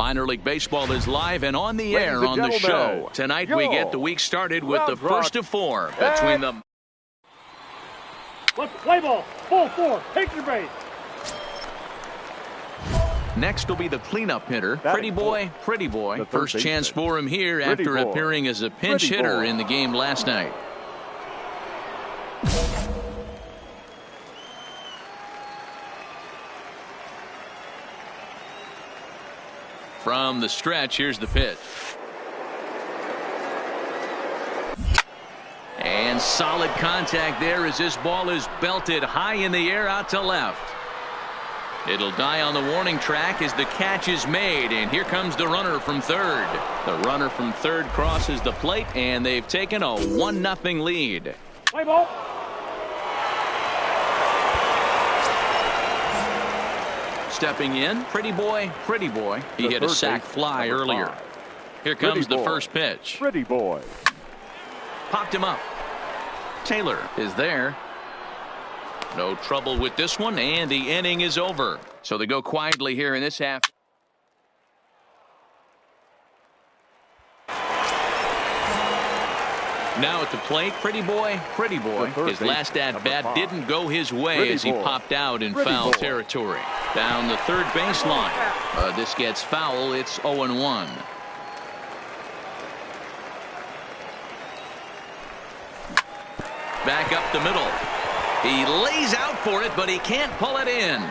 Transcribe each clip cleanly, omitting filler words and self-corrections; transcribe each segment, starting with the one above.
Minor League Baseball is live and on the air on the show. Tonight we get the week started with the first of four between the... Let's play ball. Full four. Take your base. Next will be the cleanup hitter. Pretty boy. First chance for him here after appearing as a pinch hitter in the game last night. From the stretch, here's the pitch. And solid contact there as this ball is belted high in the air out to left. It'll die on the warning track as the catch is made, and here comes the runner from third. The runner from third crosses the plate, and they've taken a 1-0 lead. Play ball. Stepping in, pretty boy. He hit a sac fly earlier. Here comes the first pitch. Pretty boy. Popped him up. Taylor is there. No trouble with this one, and the inning is over. So they go quietly here in this half. Now at the plate, pretty boy. His last at-bat didn't go his way as he popped out in foul territory. Down the third baseline. This gets foul. It's 0-1. Back up the middle. He lays out for it, but he can't pull it in.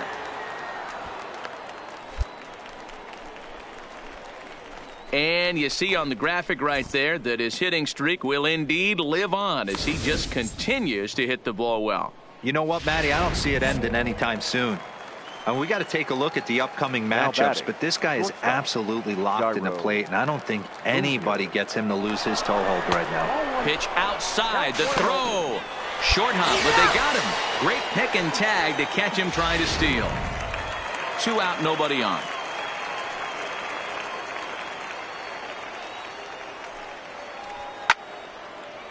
And you see on the graphic right there that his hitting streak will indeed live on as he just continues to hit the ball well. You know what, Matty? I don't see it ending anytime soon. And we got to take a look at the upcoming matchups, but this guy is absolutely locked in the plate, and I don't think anybody gets him to lose his toehold right now. Pitch outside, the throw. Short hop, but they got him. Great pick and tag to catch him trying to steal. 2 out, nobody on.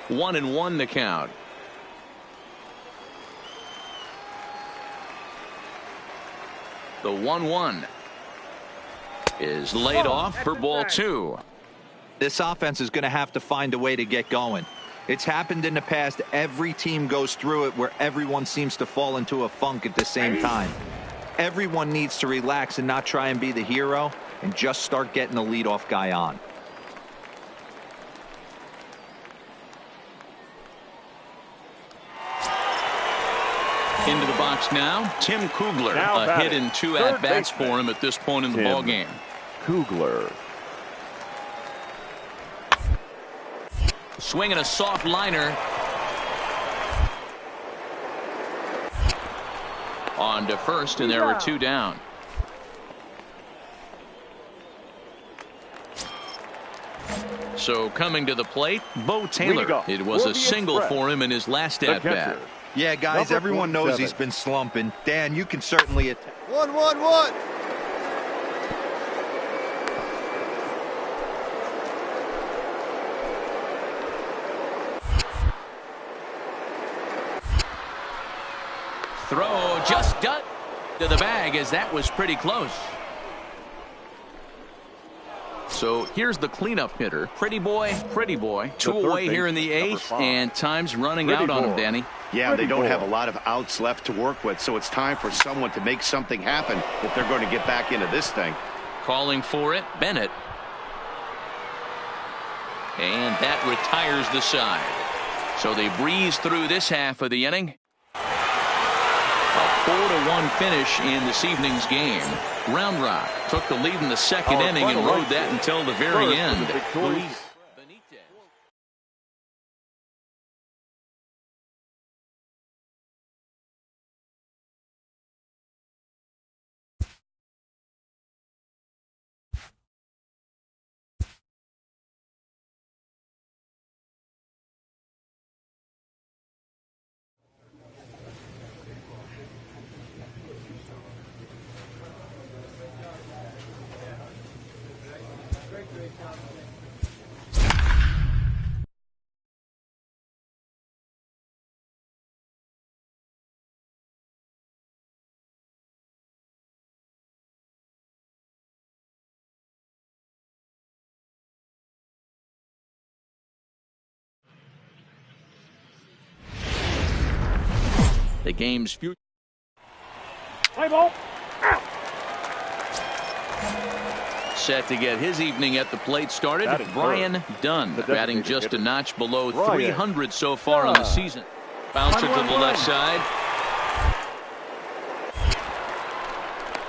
One and one the count. The 1-1 is laid off for ball 2. This offense is going to have to find a way to get going. It's happened in the past. Every team goes through it where everyone seems to fall into a funk at the same time. Everyone needs to relax and not try and be the hero and just start getting the leadoff guy on. Into the box now, Tim Kugler. A hit and 2 at-bats for him at this point in the ballgame. Kugler. Swinging a soft liner. On to first, and there were 2 down. So coming to the plate, Bo Taylor. It was a single for him in his last at-bat. Yeah, guys, everyone knows he's been slumping. Dan, you can certainly attack. 1-1-1. Throw just done to the bag as that was pretty close. So here's the cleanup hitter. Pretty boy. 2 away here in the 8th, and time's running out on him, Danny. Yeah, they don't have a lot of outs left to work with, so it's time for someone to make something happen if they're going to get back into this thing. Calling for it, Bennett. And that retires the side. So they breeze through this half of the inning. A 4-1 finish in this evening's game. Round Rock took the lead in the second inning and rode that until the very end. the game's future. Play ball. Out. Set to get his evening at the plate started, Brian Dunn, batting just a notch below 300 so far on the season. Bouncer to the left side.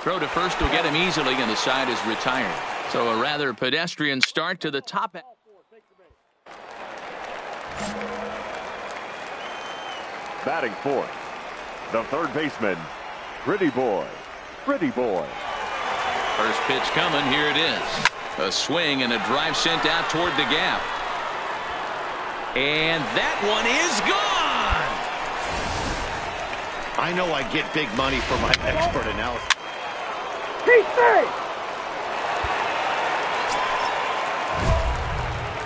Throw to first will get him easily, and the side is retired. So a rather pedestrian start to the top. Batting fourth, the third baseman, Pretty Boy. First pitch coming. Here it is. A swing and a drive sent out toward the gap. And that one is gone. I know I get big money for my expert analysis. He's safe.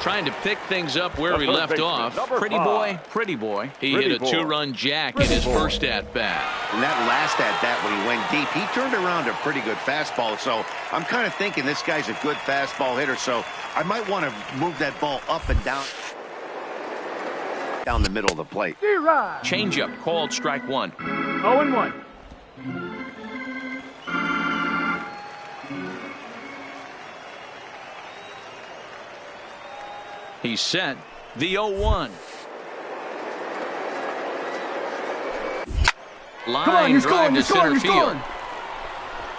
Trying to pick things up where we left off. Pretty boy. He hit a two-run jack in his first at-bat. And that last at-bat when he went deep, he turned around a pretty good fastball. So I'm kind of thinking this guy's a good fastball hitter. So I might want to move that ball up and down the middle of the plate. Changeup called strike one. 0-1. He's set. The 0-1. Line drive to center field.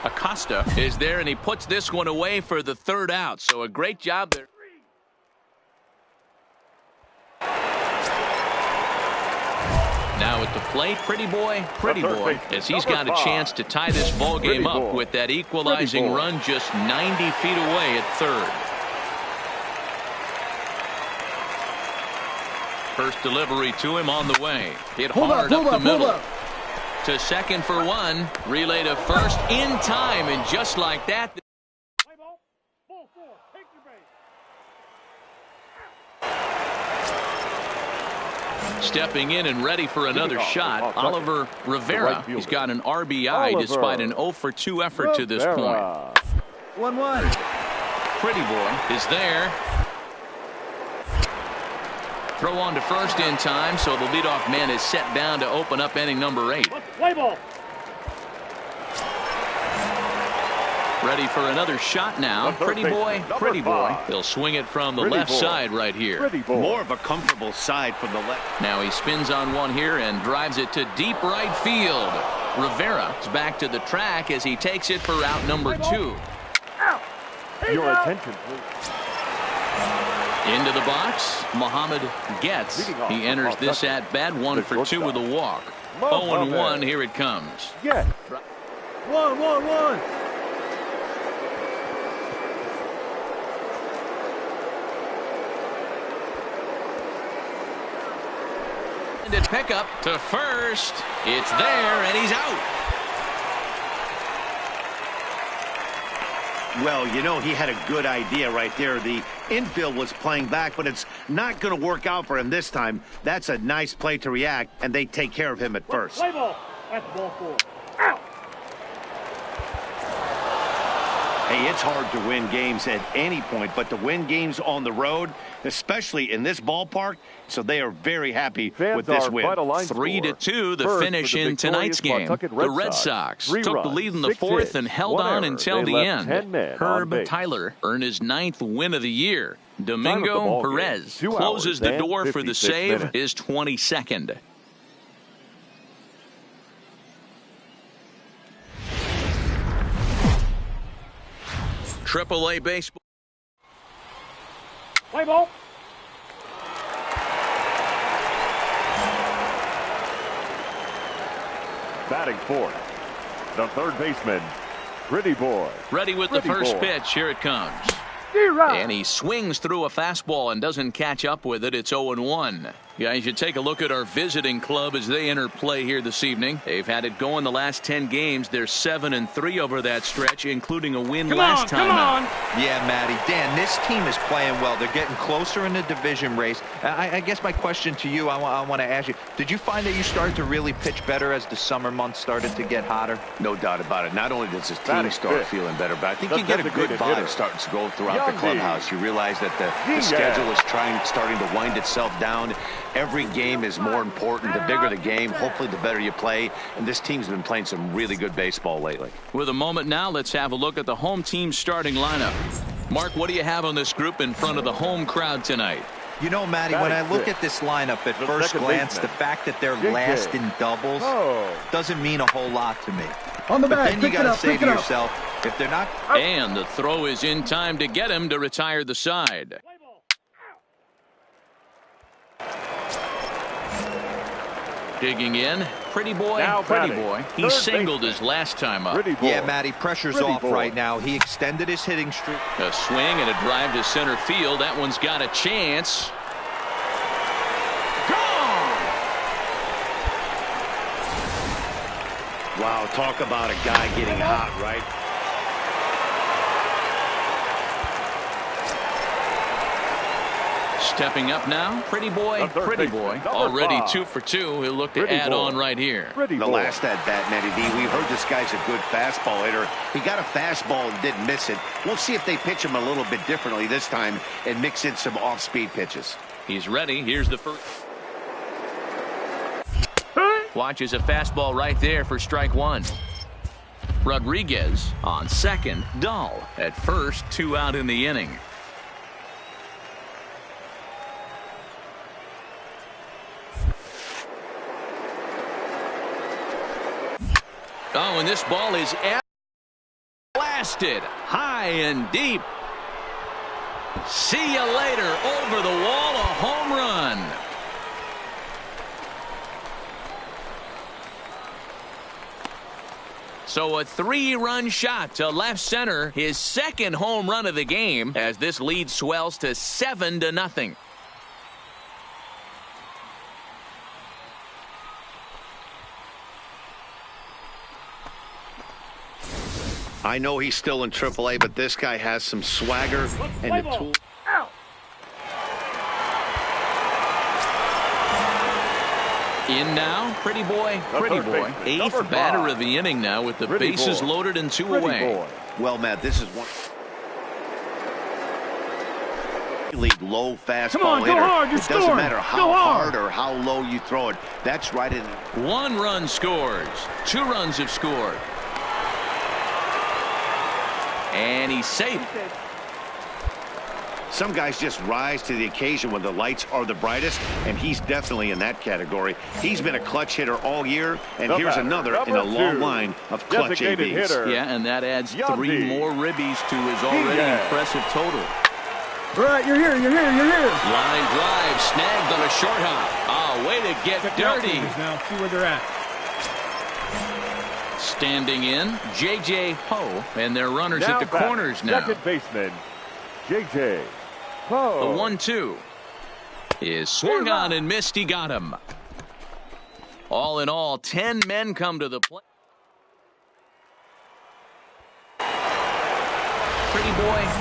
Acosta is there, and he puts this one away for the third out. So a great job there. Now at the plate, Pretty Boy, as he's got a chance to tie this ball game up with that equalizing run just 90 feet away at third. First delivery to him on the way. Hit hard up the middle. To second for one. Relay to first in time, and just like that. Play ball. Ball four. Take your base. Stepping in and ready for another shot, Oliver Rivera. He's got an RBI despite an 0-for-2 effort to this point. 1-1. Pretty Boy is there. Throw on to first in time, so the leadoff man is set down to open up inning number 8. Play ball. Ready for another shot now. Pretty boy. He'll swing it from the left side right here. More of a comfortable side from the left. Now he spins on one here and drives it to deep right field. Rivera is back to the track as he takes it for out number 2. Out. Your attention, please. Into the box, Muhammad gets. He enters this at bat 1 for 2 with a walk. 0-1. Here it comes. Yes. 1-1-1. Pickup to first. It's there, and he's out. Well, you know, he had a good idea right there. The infield was playing back, but it's not going to work out for him this time. That's a nice play to react, and they take care of him at first. Play ball. That's ball 4. Out. Hey, it's hard to win games at any point, but to win games on the road, especially in this ballpark, so they are very happy with this win. 3-2, the finish in tonight's game. The Red Sox took the lead in the 4th and held on until the end. Herb Tyler earned his 9th win of the year. Domingo Perez closes the door for the save, his 22nd. AAA baseball. Play ball. Batting fourth, the third baseman, Pretty Boy. Ready with the first pitch. Here it comes. And he swings through a fastball and doesn't catch up with it. It's 0-1. Guys, you take a look at our visiting club as they enter play here this evening. They've had it going the last 10 games. They're 7-3 over that stretch, including a win last time out. Yeah, Matty. Dan, this team is playing well. They're getting closer in the division race. I guess my question to you, I want to ask you, did you find that you started to really pitch better as the summer months started to get hotter? No doubt about it. Not only does his team start feeling better, but I think you get a good vibe starting to go throughout the clubhouse. You realize that the schedule is starting to wind itself down. Every game is more important. The bigger the game, hopefully the better you play. And this team's been playing some really good baseball lately. With a moment now, let's have a look at the home team starting lineup. Mark, what do you have on this group in front of the home crowd tonight? You know, Matty, when I look at this lineup at first glance, the fact that they're last in doubles doesn't mean a whole lot to me. On the But bag, then you pick it got to up, say pick to it up. yourself, if they're not... And the throw is in time to get him to retire the side. Digging in, pretty boy, Now pretty batting, boy. He third singled baseman. his last time up. Pretty boy. Yeah, Matty, pressure's Pretty off boy. right now. He extended his hitting streak. A swing and a drive to center field. That one's got a chance. Gone! Wow, talk about a guy getting hot, right? Stepping up now, pretty boy, pretty boy. Already 2 for 2. He'll look to Pretty add boy. on right here. Pretty The boy. last at bat, Matty D, we heard this guy's a good fastball hitter. He got a fastball and didn't miss it. We'll see if they pitch him a little bit differently this time and mix in some off-speed pitches. He's ready. Here's the first. Watches a fastball right there for strike one. Rodriguez on second, Dahl at first, 2 out in the inning. Oh, and this ball is blasted high and deep. See you later. Over the wall, a home run. So a 3-run shot to left center, his second home run of the game, as this lead swells to 7-0. I know he's still in AAA, but this guy has some swagger and the tool. Out. In now, pretty boy, pretty third boy. baseman, number 8th batter 5. of the inning now with the Pretty bases boy. loaded and 2 Pretty away. boy. Well, Matt, this is one. Lead low fastball Come on, go hitter. hard, you're It doesn't scoring. matter how Go hard. hard or how low you throw it. That's right in. 1 run scores. 2 runs have scored. And he's safe. Some guys just rise to the occasion when the lights are the brightest, and he's definitely in that category. He's been a clutch hitter all year, and The here's batter, another in number a long 2. line of clutch Designated ABs. hitter. Yeah, and that adds Yandy. 3 more ribbies to his already Yeah. impressive total. All right, you're here, you're here, you're here. Line drive snagged on a short hop. Oh, way to get Check the dirty. outfielders now, see where they're at. Standing in, J.J. Ho, and their runners Now at the batting, corners now. Second baseman, J.J. The Ho. 1-2 is swung on and missed. He got him. All in all, 10 men come to the plate.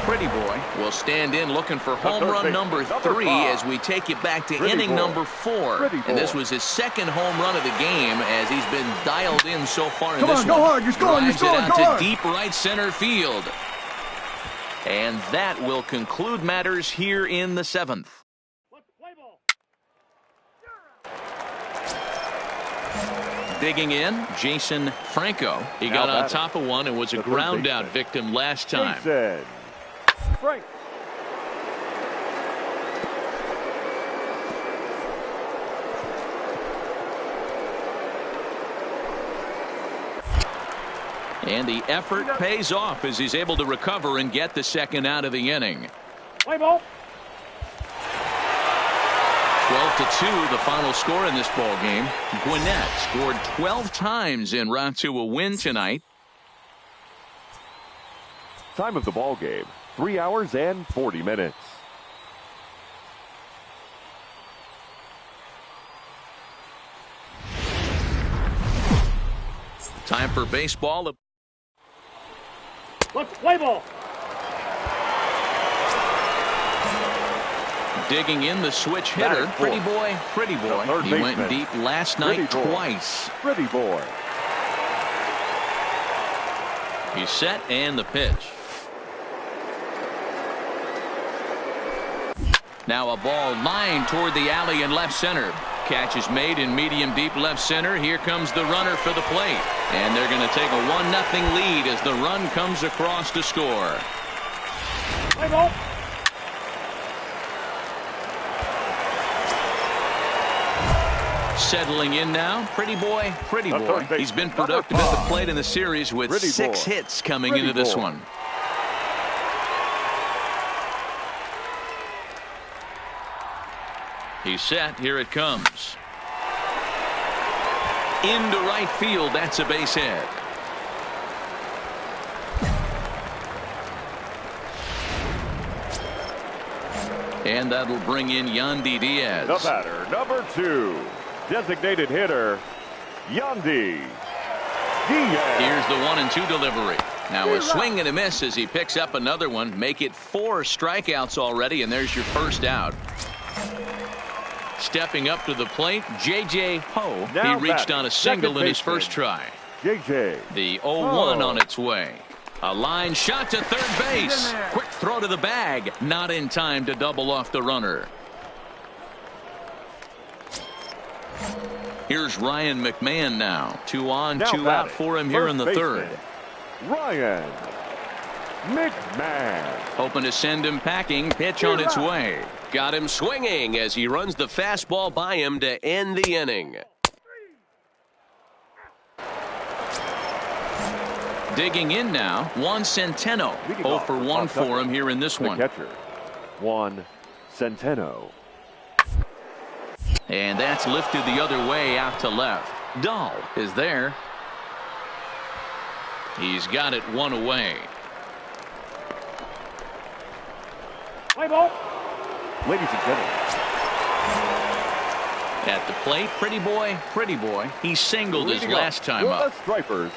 Pretty boy will stand in looking for home third run baseman, number number 3 5. as we take it back to Pretty inning boy. number 4. Pretty And this boy. was his second home run of the game as he's been dialed in so far in Come this on, one. go hard, you're scoring, Drives you're it scoring, out go to hard. deep right center field. And that will conclude matters here in the 7th. Digging in, Jason Franco. He got on batting, top of one and was a the third ground out baseman, victim last time. Jason Frank. And the effort pays off as he's able to recover and get the second out of the inning. Play ball. 12-2, the final score in this ball game. Gwinnett scored 12 times en route to a win tonight. Time of the ball game, 3 hours and 40 minutes. Time for baseball. Let's play ball. Digging in the switch hitter. Batting Pretty fourth. boy. The third He went baseman. deep last night Pretty boy. twice. Pretty boy. He's set and the pitch. Now a ball lined toward the alley in left center. Catch is made in medium deep left center. Here comes the runner for the plate. And they're going to take a 1-0 lead as the run comes across to score. Play ball. Settling in now, Pretty Boy. He's been productive at the plate in the series with 6 hits coming into this one. He's set. Here it comes. Into right field. That's a base hit. And that'll bring in Yandy Diaz. The batter, number 2, designated hitter, Yandy Diaz. Here's the 1-2 delivery. Now a swing and a miss as he picks up another one. Make it 4 strikeouts already, and there's your first out. Stepping up to the plate, J.J. Ho. He reached on a single in his first try. J.J. The 0-1 on its way. A line shot to third base. Quick throw to the bag. Not in time to double off the runner. Here's Ryan McMahon now. 2 on, 2 out for him here in the third. Ryan McMahon. Hoping to send him packing. Pitch on its way. Got him swinging as he runs the fastball by him to end the inning. Digging in now, Juan Centeno. 0 for 1 for him here in this one. Catcher, Juan Centeno. And that's lifted the other way out to left. Dahl is there. He's got it 1 away. Play ball. Ladies and gentlemen. At the plate, Pretty Boy. He singled his last time up. The Stripers,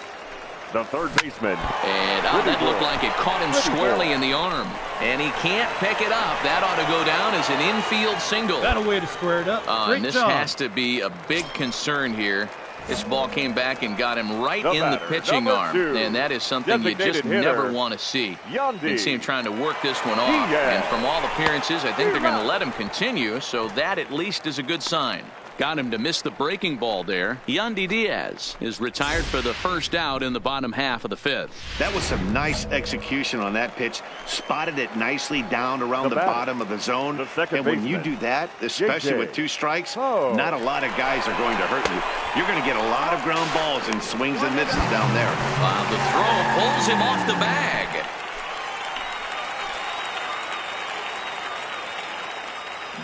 the third baseman. And that looked like it caught him squarely in the arm. And he can't pick it up. That ought to go down as an infield single. Got a way to square it up. And this has to be a big concern here. This ball came back and got him right in the pitching arm. And that is something you just never want to see. You can see him trying to work this one off. And from all appearances, I think they're going to let him continue. So that at least is a good sign. Got him to miss the breaking ball there. Yandy Diaz is retired for the first out in the bottom half of the 5th. That was some nice execution on that pitch. Spotted it nicely down around the bottom of the zone. And when you do that, especially with 2 strikes, not a lot of guys are going to hurt you. You're going to get a lot of ground balls and swings and misses down there. The throw pulls him off the bag.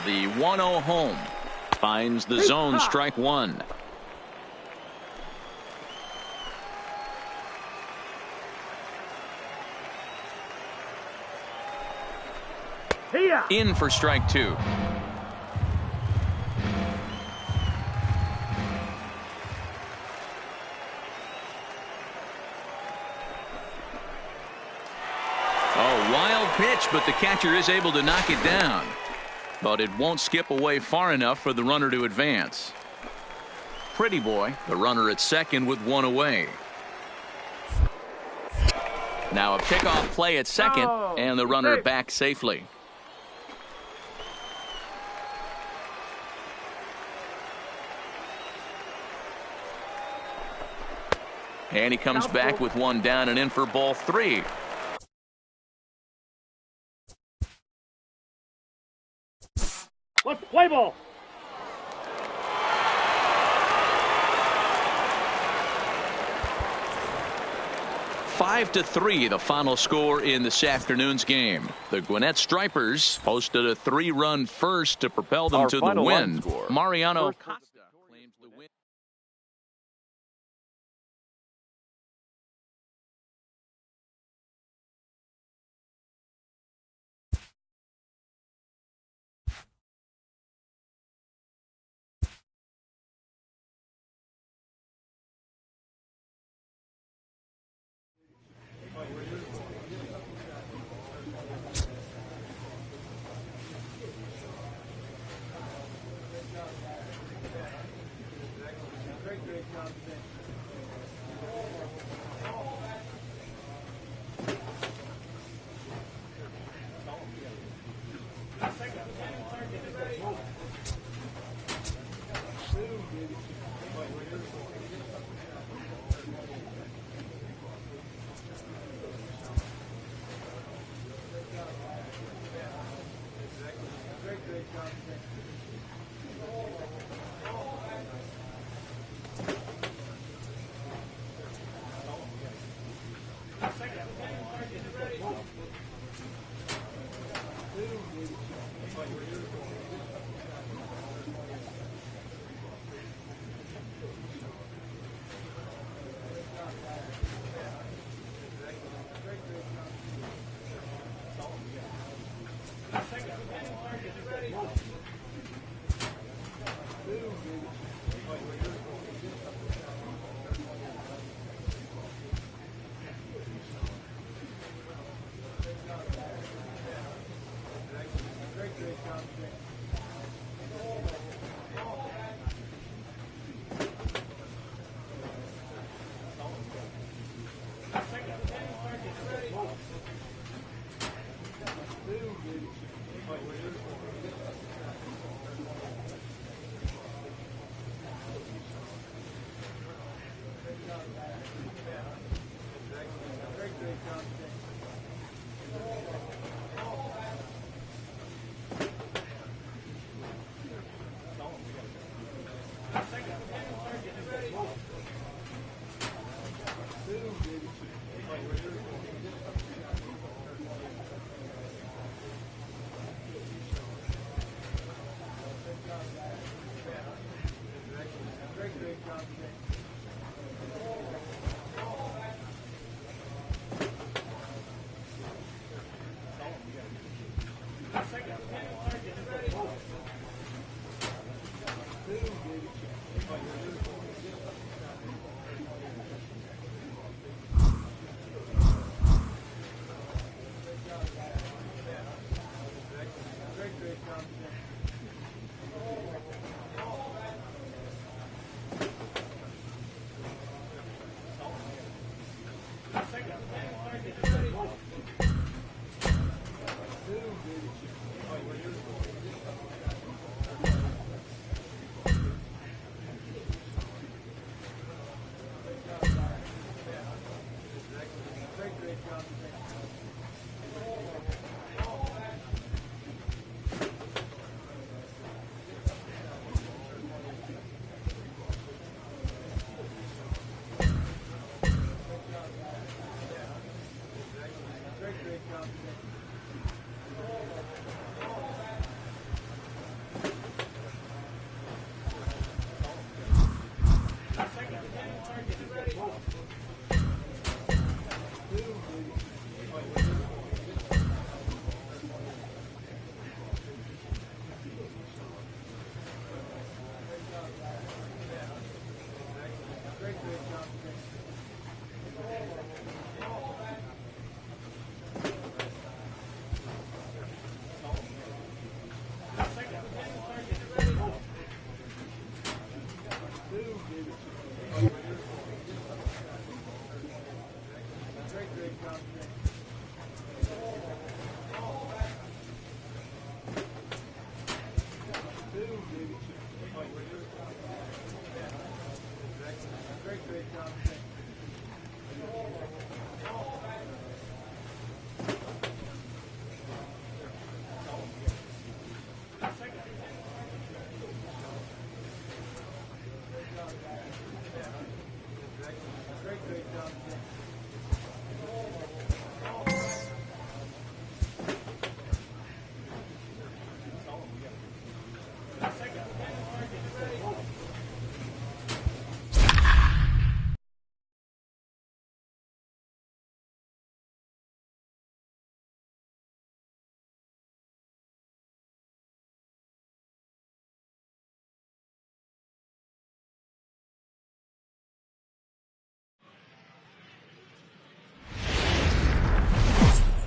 The 1-0 home. Finds the zone, strike 1. In for strike 2. Wild pitch, but the catcher is able to knock it down. But it won't skip away far enough for the runner to advance. Pretty Boy, the runner at second with 1 away. Now a pickoff play at second, and the runner back safely. And he comes back with 1 down and in for ball 3. Let's play ball. Five to 3, the final score in this afternoon's game. The Gwinnett Stripers posted a 3-run first to propel them to the win. Mariano Costa claims the win.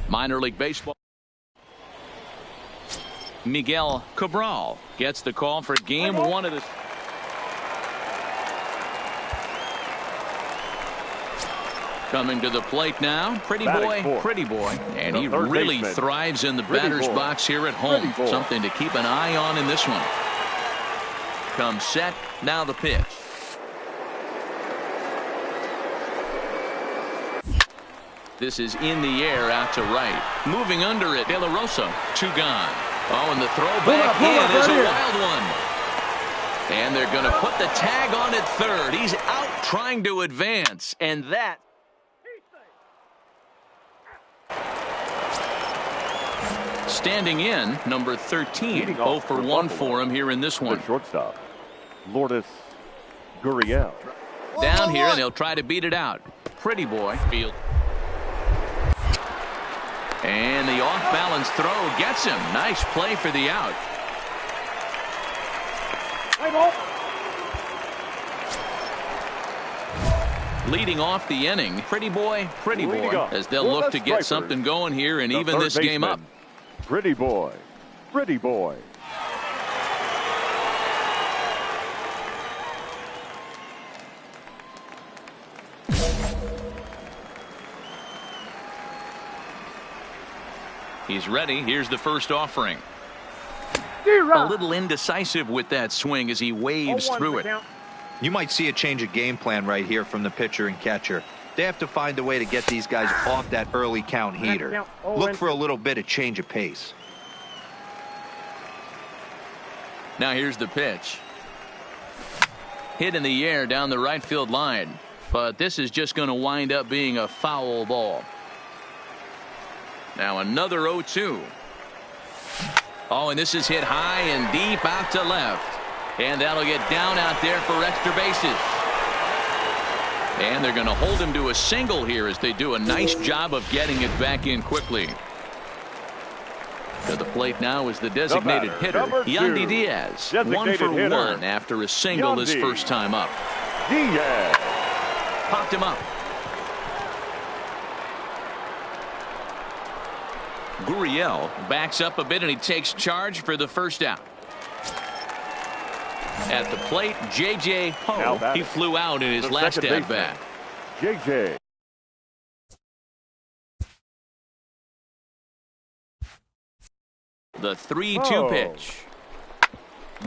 Minor League Baseball. Miguel Cabral gets the call for game one of this. Coming to the plate now, Pretty Boy, and he really thrives in the batter's box here at home. Something to keep an eye on in this one. Comes set, now the pitch. This is in the air out to right. Moving under it, De La Rosa, 2 gone. Oh, and the throwback in is a wild one. And they're going to put the tag on at third. He's out trying to advance, and that. Standing in, number 13, 0 for 1 for him here in this one. Shortstop, Lourdes Gurriel. Down here, and they'll try to beat it out. Pretty Boy field. And the off-balance throw gets him. Nice play for the out. Play ball. Leading off the inning, pretty boy, as they'll look to get something going here and even this game up. Pretty boy. He's ready. Here's the first offering. Zero. A little indecisive with that swing as he waves through it. You might see a change of game plan right here from the pitcher and catcher. They have to find a way to get these guys off that early count heater. Look for a little bit of change of pace. Now here's the pitch. Hit in the air down the right field line. But this is just going to wind up being a foul ball. Now another 0-2. Oh, and this is hit high and deep out to left. And that'll get down out there for extra bases. And they're going to hold him to a single here as they do a nice job of getting it back in quickly. To the plate now is the designated hitter, Yandy Diaz. 1 for 1 after a single his first time up. Diaz Popped him up. Gurriel backs up a bit and he takes charge for the first out. At the plate, J.J. Ho. He flew out in his last at bat. J.J. The 3-2 pitch.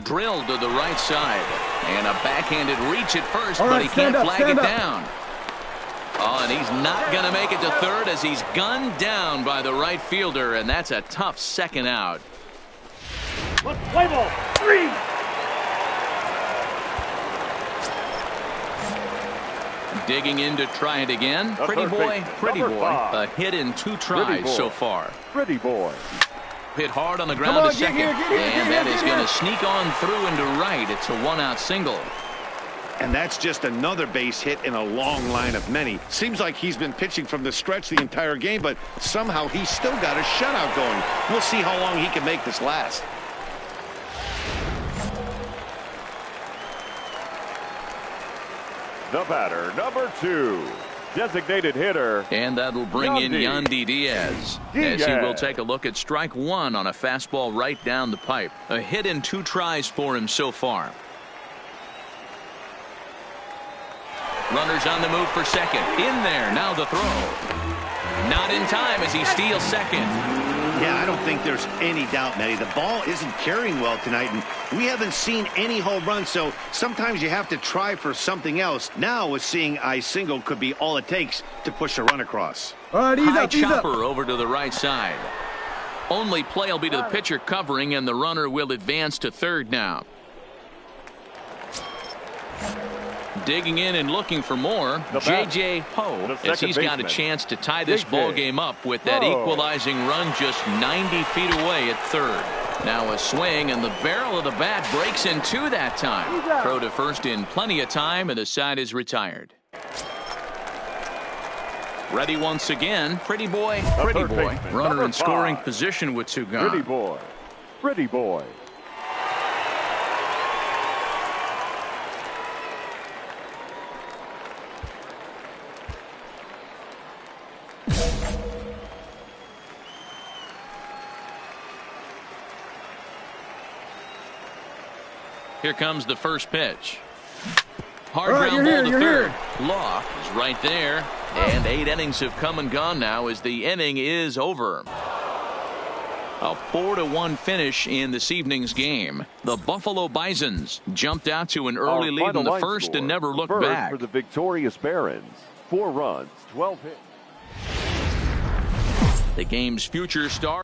Drilled to the right side. And a backhanded reach at first, but he can't flag it down. Oh, and he's not going to make it to third as he's gunned down by the right fielder, and that's a tough second out. Play ball. 3. Digging in to try it again. Pretty boy. A hit in 2 tries so far. Pretty boy. Hit hard on the ground to second. And that is going to sneak on through into right. It's a 1-out single. And that's just another base hit in a long line of many. Seems like he's been pitching from the stretch the entire game, but somehow he's still got a shutout going. We'll see how long he can make this last. The batter, number 2, designated hitter. And that'll bring in Yandy Diaz. As he will take a look at strike 1 on a fastball right down the pipe. A hit in 2 tries for him so far. Runners on the move for second. In there. Now the throw. Not in time as he steals second. Yeah, I don't think there's any doubt, Matty. The ball isn't carrying well tonight, and we haven't seen any home runs, so sometimes you have to try for something else. Now, with seeing I single could be all it takes to push a run across. High chopper over to the right side. Only play will be to the pitcher covering, and the runner will advance to third now. Digging in and looking for more, J.J. Ho, as he's got a chance to tie this ball game up with that equalizing run just 90 feet away at third. Now a swing, and the barrel of the bat breaks in 2 that time. Throw to first in plenty of time, and the side is retired. Ready once again, pretty boy. Runner in scoring position with 2 gone. Pretty boy. Here comes the first pitch. Hard ground ball to third. Law is right there. And 8 innings have come and gone now as the inning is over. A 4-1 finish in this evening's game. The Buffalo Bisons jumped out to an early lead in the first and never looked back. For the victorious Barons, 4 runs, 12 hits. The game's future star,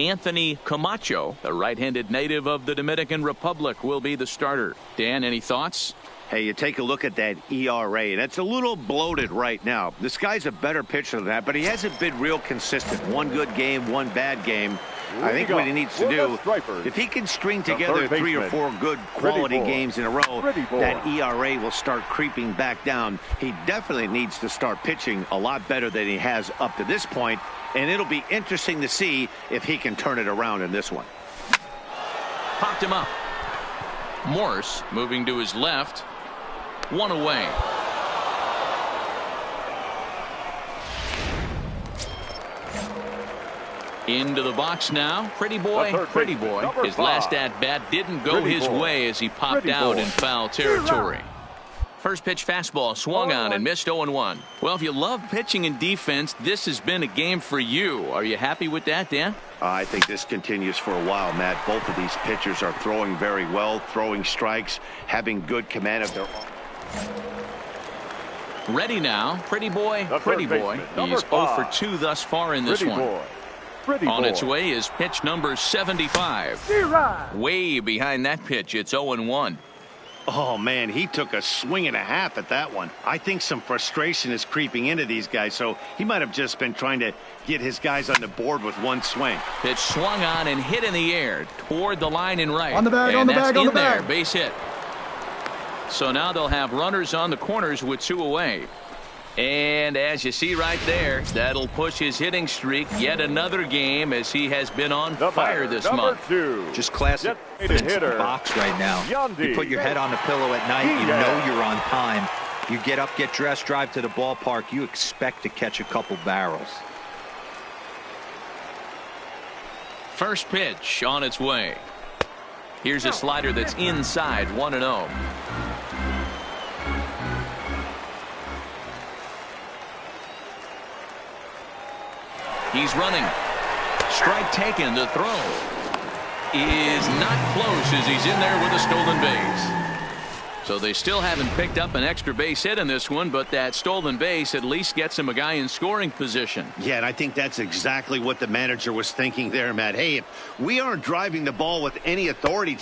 Anthony Camacho, the right-handed native of the Dominican Republic, will be the starter. Dan, any thoughts? Hey, you take a look at that ERA, and it's a little bloated right now. This guy's a better pitcher than that, but he hasn't been real consistent. 1 good game, 1 bad game. I think what he needs to do, if he can string together 3 or 4 good quality games in a row, that ERA will start creeping back down. He definitely needs to start pitching a lot better than he has up to this point, and it'll be interesting to see if he can turn it around in this one. Popped him up. Morse moving to his left. 1 away. Into the box now. Pretty boy. His last at-bat didn't go his way as he popped out in foul territory. First pitch fastball swung on and missed 0-1. Well, if you love pitching and defense, this has been a game for you. Are you happy with that, Dan? I think this continues for a while, Matt. Both of these pitchers are throwing very well, throwing strikes, having good command of their... Ready now. Pretty boy. He's 0 for 2 thus far in this one. On its way is pitch number 75. Way behind that pitch. It's 0-1. Oh, man, he took a swing and a half at that one. I think some frustration is creeping into these guys, so he might have just been trying to get his guys on the board with one swing. Pitch swung on and hit in the air toward the line and right. On the bag, and on the that's bag, on the in there. bag. Base hit. So now they'll have runners on the corners with 2 away. And as you see right there, that'll push his hitting streak yet another game as he has been on fire this month. Just classic box right now. You put your head on the pillow at night, you know you're on time. You get up, get dressed, drive to the ballpark, you expect to catch a couple barrels. First pitch on its way. Here's a slider that's inside, 1-0. He's running. Strike taken. The throw is not close as he's in there with a stolen base. So they still haven't picked up an extra base hit in this one, but that stolen base at least gets him a guy in scoring position. Yeah, and I think that's exactly what the manager was thinking there, Matt. Hey, if we aren't driving the ball with any authority,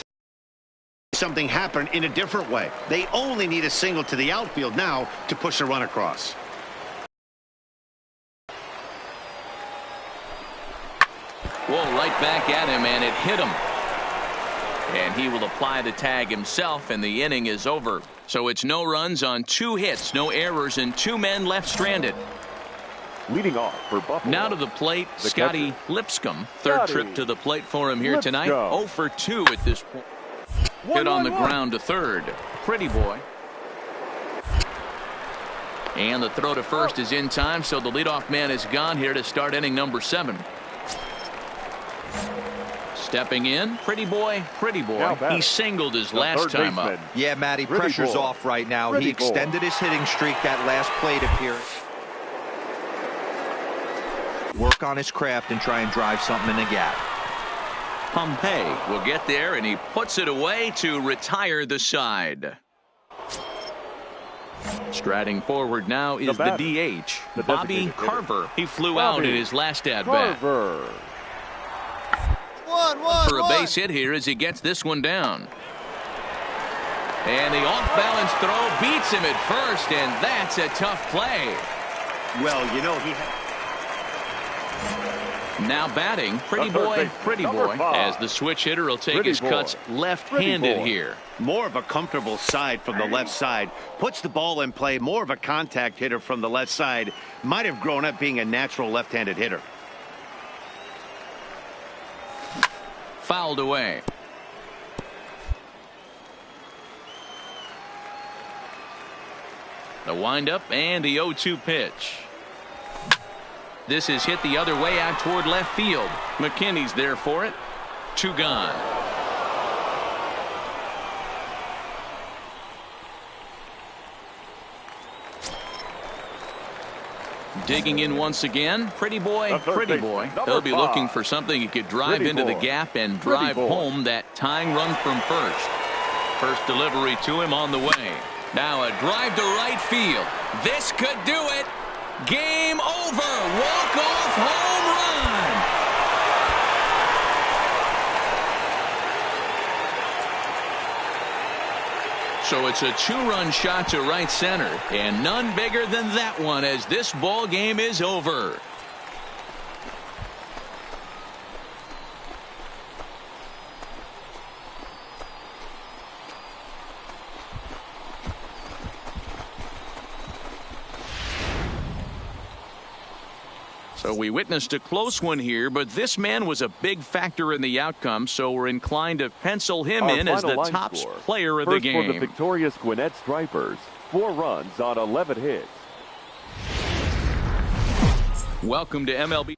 something happen in a different way. They only need a single to the outfield now to push a run across. Whoa, right back at him, and it hit him. And he will apply the tag himself, and the inning is over. So it's no runs on 2 hits, no errors, and 2 men left stranded. Leading off for Buffalo. Now to the plate, Scotty Lipscomb. Third trip to the plate for him here tonight. 0 for 2 at this point. Hit on the ground to third. Pretty boy. And the throw to first is in time, so the leadoff man is gone here to start inning number 7. Stepping in, pretty boy. He singled his last time up. Yeah, Matty, pressure's off right now. He extended his hitting streak that last plate appearance. Work on his craft and try and drive something in the gap. Pompey will get there, and he puts it away to retire the side. Striding forward now is the DH, Bobby Carver. He flew out in his last at-bat. For a base hit here as he gets this one down. And the off-balance throw beats him at first, and that's a tough play. Well, you know, now batting, pretty boy, as the switch hitter will take his cuts left-handed here. More of a comfortable side from the left side. Puts the ball in play. More of a contact hitter from the left side. Might have grown up being a natural left-handed hitter. Fouled away. The windup and the 0-2 pitch. This is hit the other way out toward left field. McKinney's there for it. 2 gone. Digging in once again, pretty boy. He'll be looking for something he could drive into the gap and drive home that tying run from first. First delivery to him on the way. Now a drive to right field. This could do it. Game over. Walk-off home run. So it's a 2-run shot to right center, and none bigger than that one as this ball game is over. So we witnessed a close one here, but this man was a big factor in the outcome, so we're inclined to pencil him in as the top player of the game. For the victorious Gwinnett Stripers, 4 runs on 11 hits. Welcome to MLB.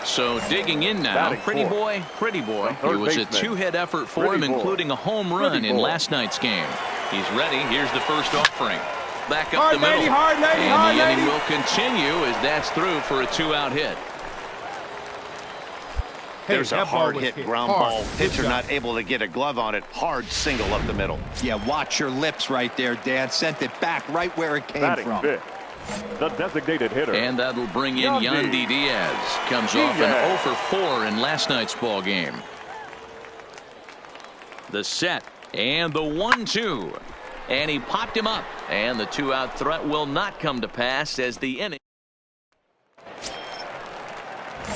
So digging in now, Pretty Boy. It was a 2-hit effort for him, including a home run in last night's game. He's ready. Here's the first offering. Back up the middle. And the inning will continue as that's through for a 2-out hit. There's a hard hit ground ball. Pitcher not able to get a glove on it. Hard single up the middle. Yeah, watch your lips right there, Dan. Sent it back right where it came from. The designated hitter. And that'll bring in Yandy Diaz. Comes off an 0 for 4 in last night's ball game. The set and the 1-2. And he popped him up. And the 2-out threat will not come to pass as the inning.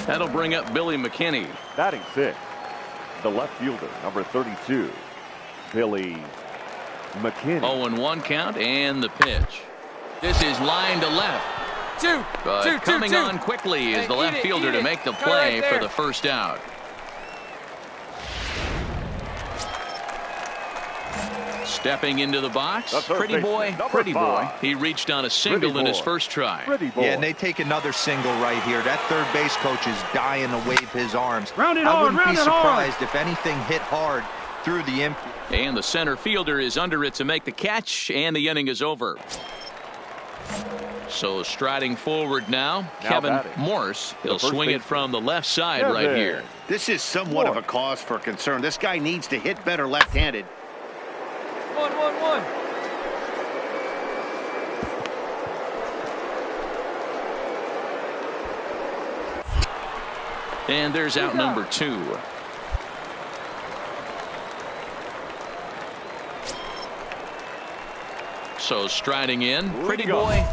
That'll bring up Billy McKinney. Batting 6. The left fielder, number 32, Billy McKinney. 0-1 count and the pitch. This is line to left. But coming on quickly is the left fielder to make the play for the first out. Stepping into the box, Pretty Boy. He reached on a single in his first try. Yeah, and they take another single right here. That third base coach is dying to wave his arms. I wouldn't be surprised if anything hit hard through the infield. And the center fielder is under it to make the catch, and the inning is over. So striding forward now, Kevin Morse. He'll swing it from the left side right here. This is somewhat of a cause for concern. This guy needs to hit better left-handed. 1-1-1. And there's out number 2. So striding in, Pretty Boy.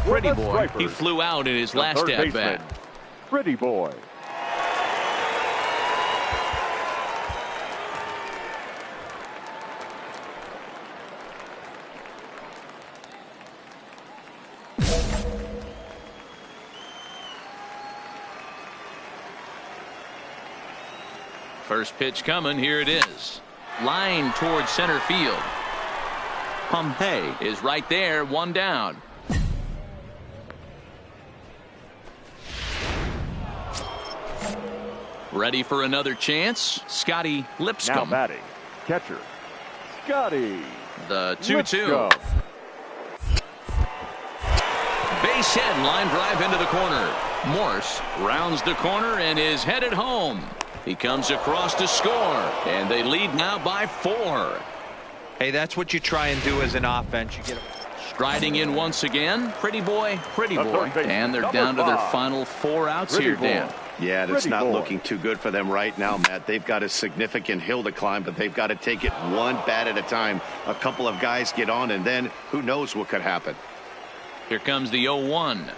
He flew out in his last at-bat. Pretty Boy. First pitch coming. Here it is. Line towards center field. Pompey is right there, 1 down. Ready for another chance. Scotty Lipscomb. Now batting, catcher, Scotty. The 2-2. Base hit, line drive into the corner. Morse rounds the corner and is headed home. He comes across to score, and they lead now by 4. Hey, that's what you try and do as an offense. You get striding in once again, Pretty Boy. And they're down to their final 4 outs here, Dan. Yeah, that's not looking too good for them right now, Matt. They've got a significant hill to climb, but they've got to take it one bat at a time. A couple of guys get on, and then who knows what could happen. Here comes the 0-1.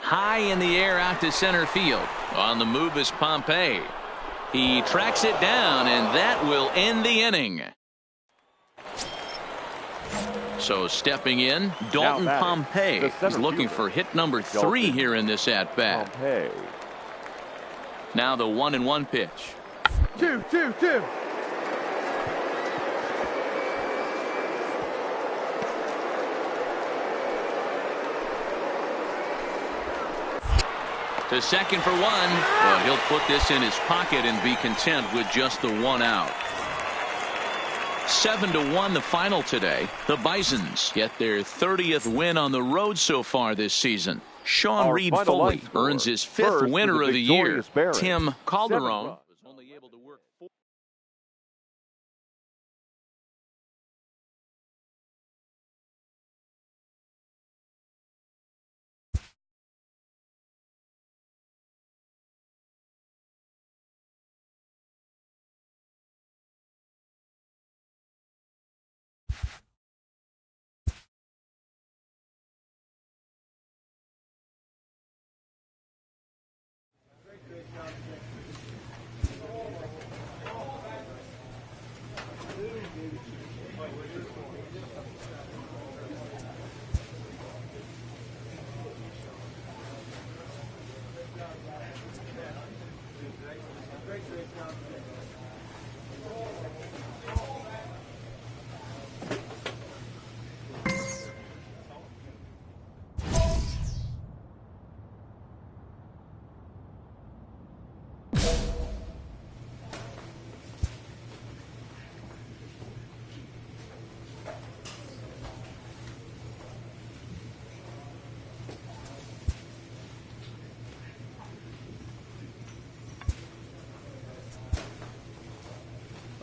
High in the air out to center field. On the move is Pompey. He tracks it down, and that will end the inning. So stepping in, Dalton Pompey is looking for hit number 3 here in this at-bat. Now the 1-1 pitch. 2-2-2. To second for 1. Well, he'll put this in his pocket and be content with just the 1 out. 7-1 the final today. The Bisons get their 30th win on the road so far this season. Sean Reed Foley earns his 5th winner of the year. Tim Calderon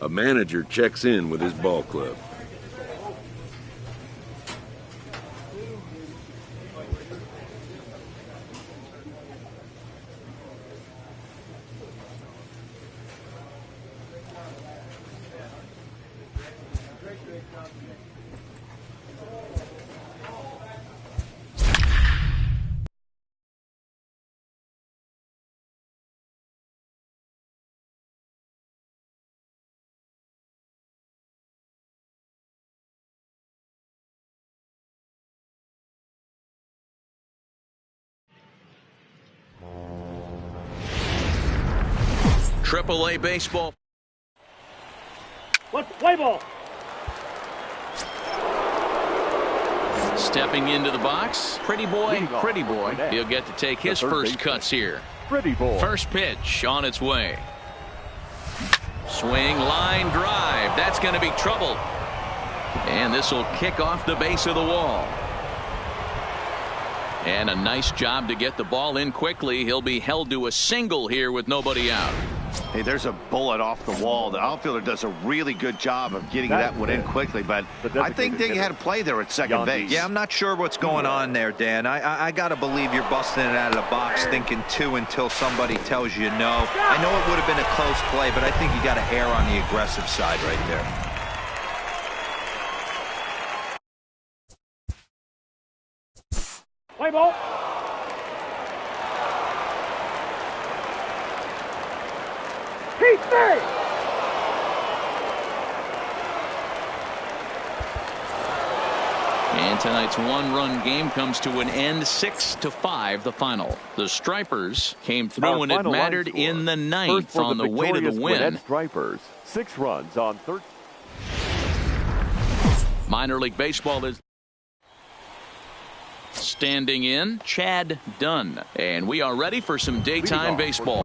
A manager checks in with his ball club. AAA baseball. Let's play ball. Stepping into the box, pretty boy. He'll get to take his first cuts here. First pitch on its way. Swing, line drive. That's going to be trouble. And this will kick off the base of the wall. And a nice job to get the ball in quickly. He'll be held to a single here with nobody out. Hey, there's a bullet off the wall. The outfielder does a really good job of getting that one in quickly, but I think they had a play there at second base. Yeah, I'm not sure what's going on there, Dan. I got to believe you're busting it out of the box thinking two until somebody tells you no. I know it would have been a close play, but I think you got to err on the aggressive side right there. Play ball. And tonight's one-run game comes to an end, 6-5 the final. The Stripers came through when it mattered in the ninth on the way to the win. Stripers, 6 runs on 13. Minor League Baseball is standing in, Chad Dunn. And we are ready for some daytime baseball.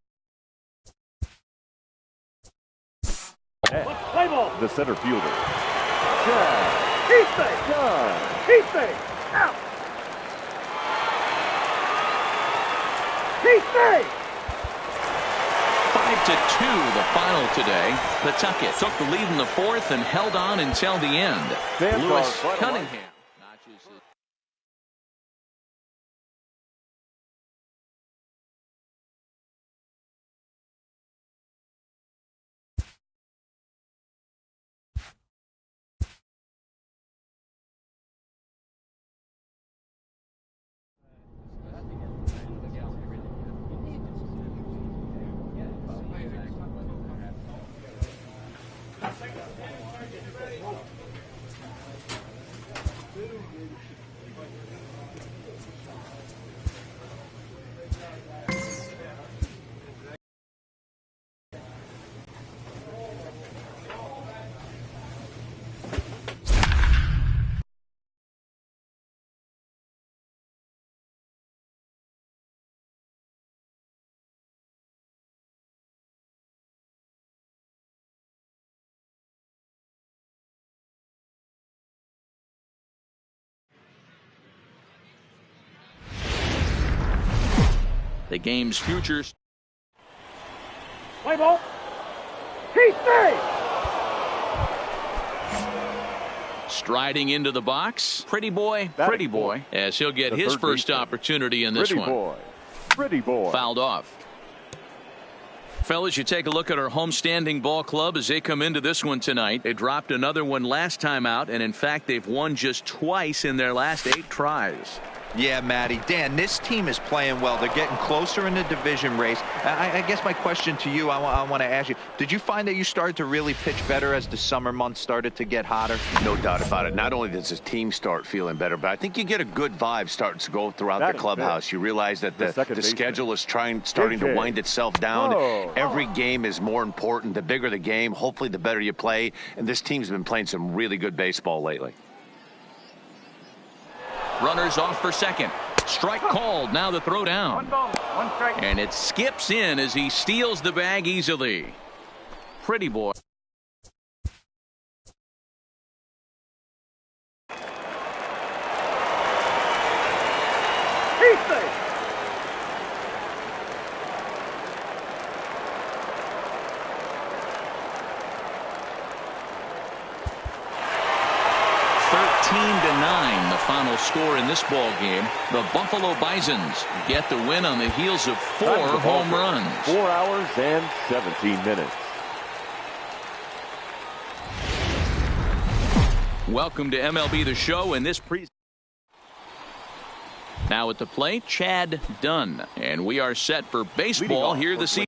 Let's play ball. The center fielder. Chad Dunn. He's safe. Out. He's safe. 5-2 the final today. Pawtucket took the lead in the fourth and held on until the end. Lewis Cunningham. The game's futures. Play ball. He's safe. Striding into the box, pretty boy, as he'll get his first opportunity in this one. Pretty boy. Fouled off. Fellas, you take a look at our homestanding ball club as they come into this one tonight. They dropped another one last time out, and in fact, they've won just twice in their last 8 tries. Yeah, Matty. Dan, this team is playing well. They're getting closer in the division race. I guess my question to you, I want to ask you, did you find that you started to really pitch better as the summer months started to get hotter? No doubt about it. Not only does his team start feeling better, but I think you get a good vibe starting to go throughout the clubhouse. You realize that the schedule is starting to wind itself down. Every game is more important. The bigger the game, hopefully the better you play. And this team's been playing some really good baseball lately. Runners off for second. Strike called. Now the throw down. 1 ball, 1 strike. And it skips in as he steals the bag easily. Pretty boy. He's safe. The final score in this ball game. The Buffalo Bisons get the win on the heels of 4 home runs. 4 hours and 17 minutes. Welcome to MLB The Show in this Now at the plate, Chad Dunn, and we are set for baseball here this evening.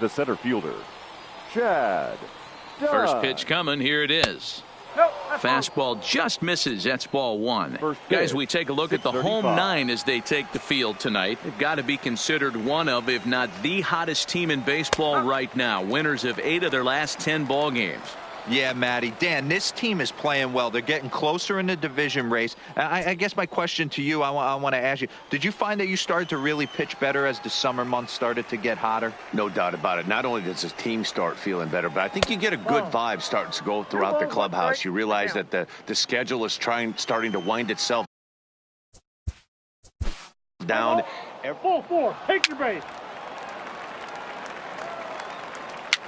The center fielder, Chad Dunn. First pitch coming. Here it is. Nope, Fastball just misses. That's ball 1. Guys, we take a look at the home 9 as they take the field tonight. They've got to be considered one of, if not the hottest team in baseball right now. Winners of 8 of their last 10 ball games. Yeah, Matty. Dan, this team is playing well. They're getting closer in the division race. I guess my question to you, I want to ask you, did you find that you started to really pitch better as the summer months started to get hotter? No doubt about it. Not only does his team start feeling better, but I think you get a good vibe starting to go throughout the clubhouse. You realize that the schedule is starting to wind itself down. Ball 4. Take your base.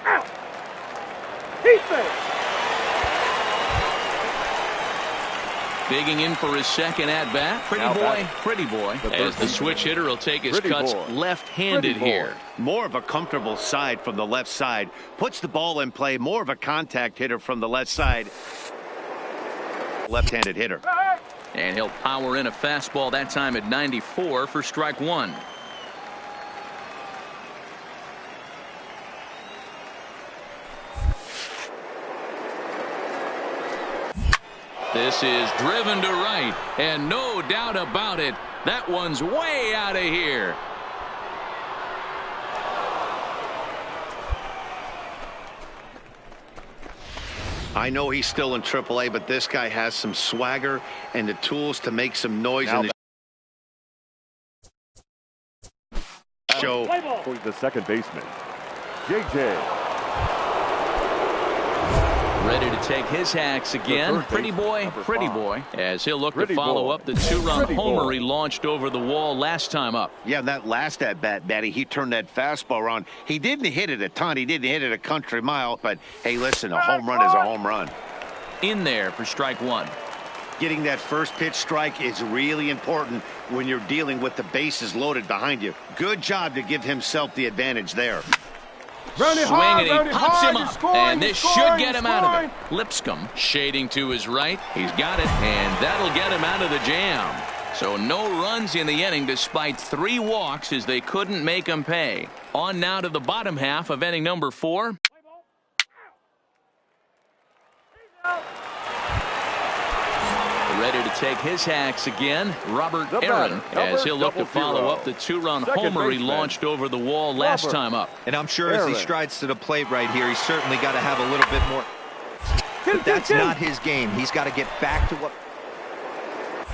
Out. He's safe. Digging in for his second at-bat. Pretty boy. As the switch hitter will take his cuts left-handed here. More of a comfortable side from the left side. Puts the ball in play. More of a contact hitter from the left side. Left-handed hitter. And he'll power in a fastball that time at 94 for strike 1. This is driven to right, and no doubt about it, that one's way out of here. I know he's still in AAA, but this guy has some swagger and the tools to make some noise in the show. For the second baseman, JJ. Ready to take his hacks again. Pretty boy, as he'll look to follow up the 2-run homer he launched over the wall last time up. Yeah, that last at-bat, Matty, he turned that fastball around. He didn't hit it a ton. He didn't hit it a country mile. But, hey, listen, a home run is a home run. In there for strike 1. Getting that first pitch strike is really important when you're dealing with the bases loaded behind you. Good job to give himself the advantage there. Swing, and he pops him up, and this should get him out of it. Lipscomb shading to his right. He's got it, and that'll get him out of the jam. So no runs in the inning despite 3 walks as they couldn't make him pay. On now to the bottom half of inning number 4. Ready to take his hacks again, Robert Aaron, as he'll look to follow up the 2-run homer he launched over the wall last time up. And I'm sure as he strides to the plate right here, he's certainly got to have a little bit more. But that's not his game. He's got to get back to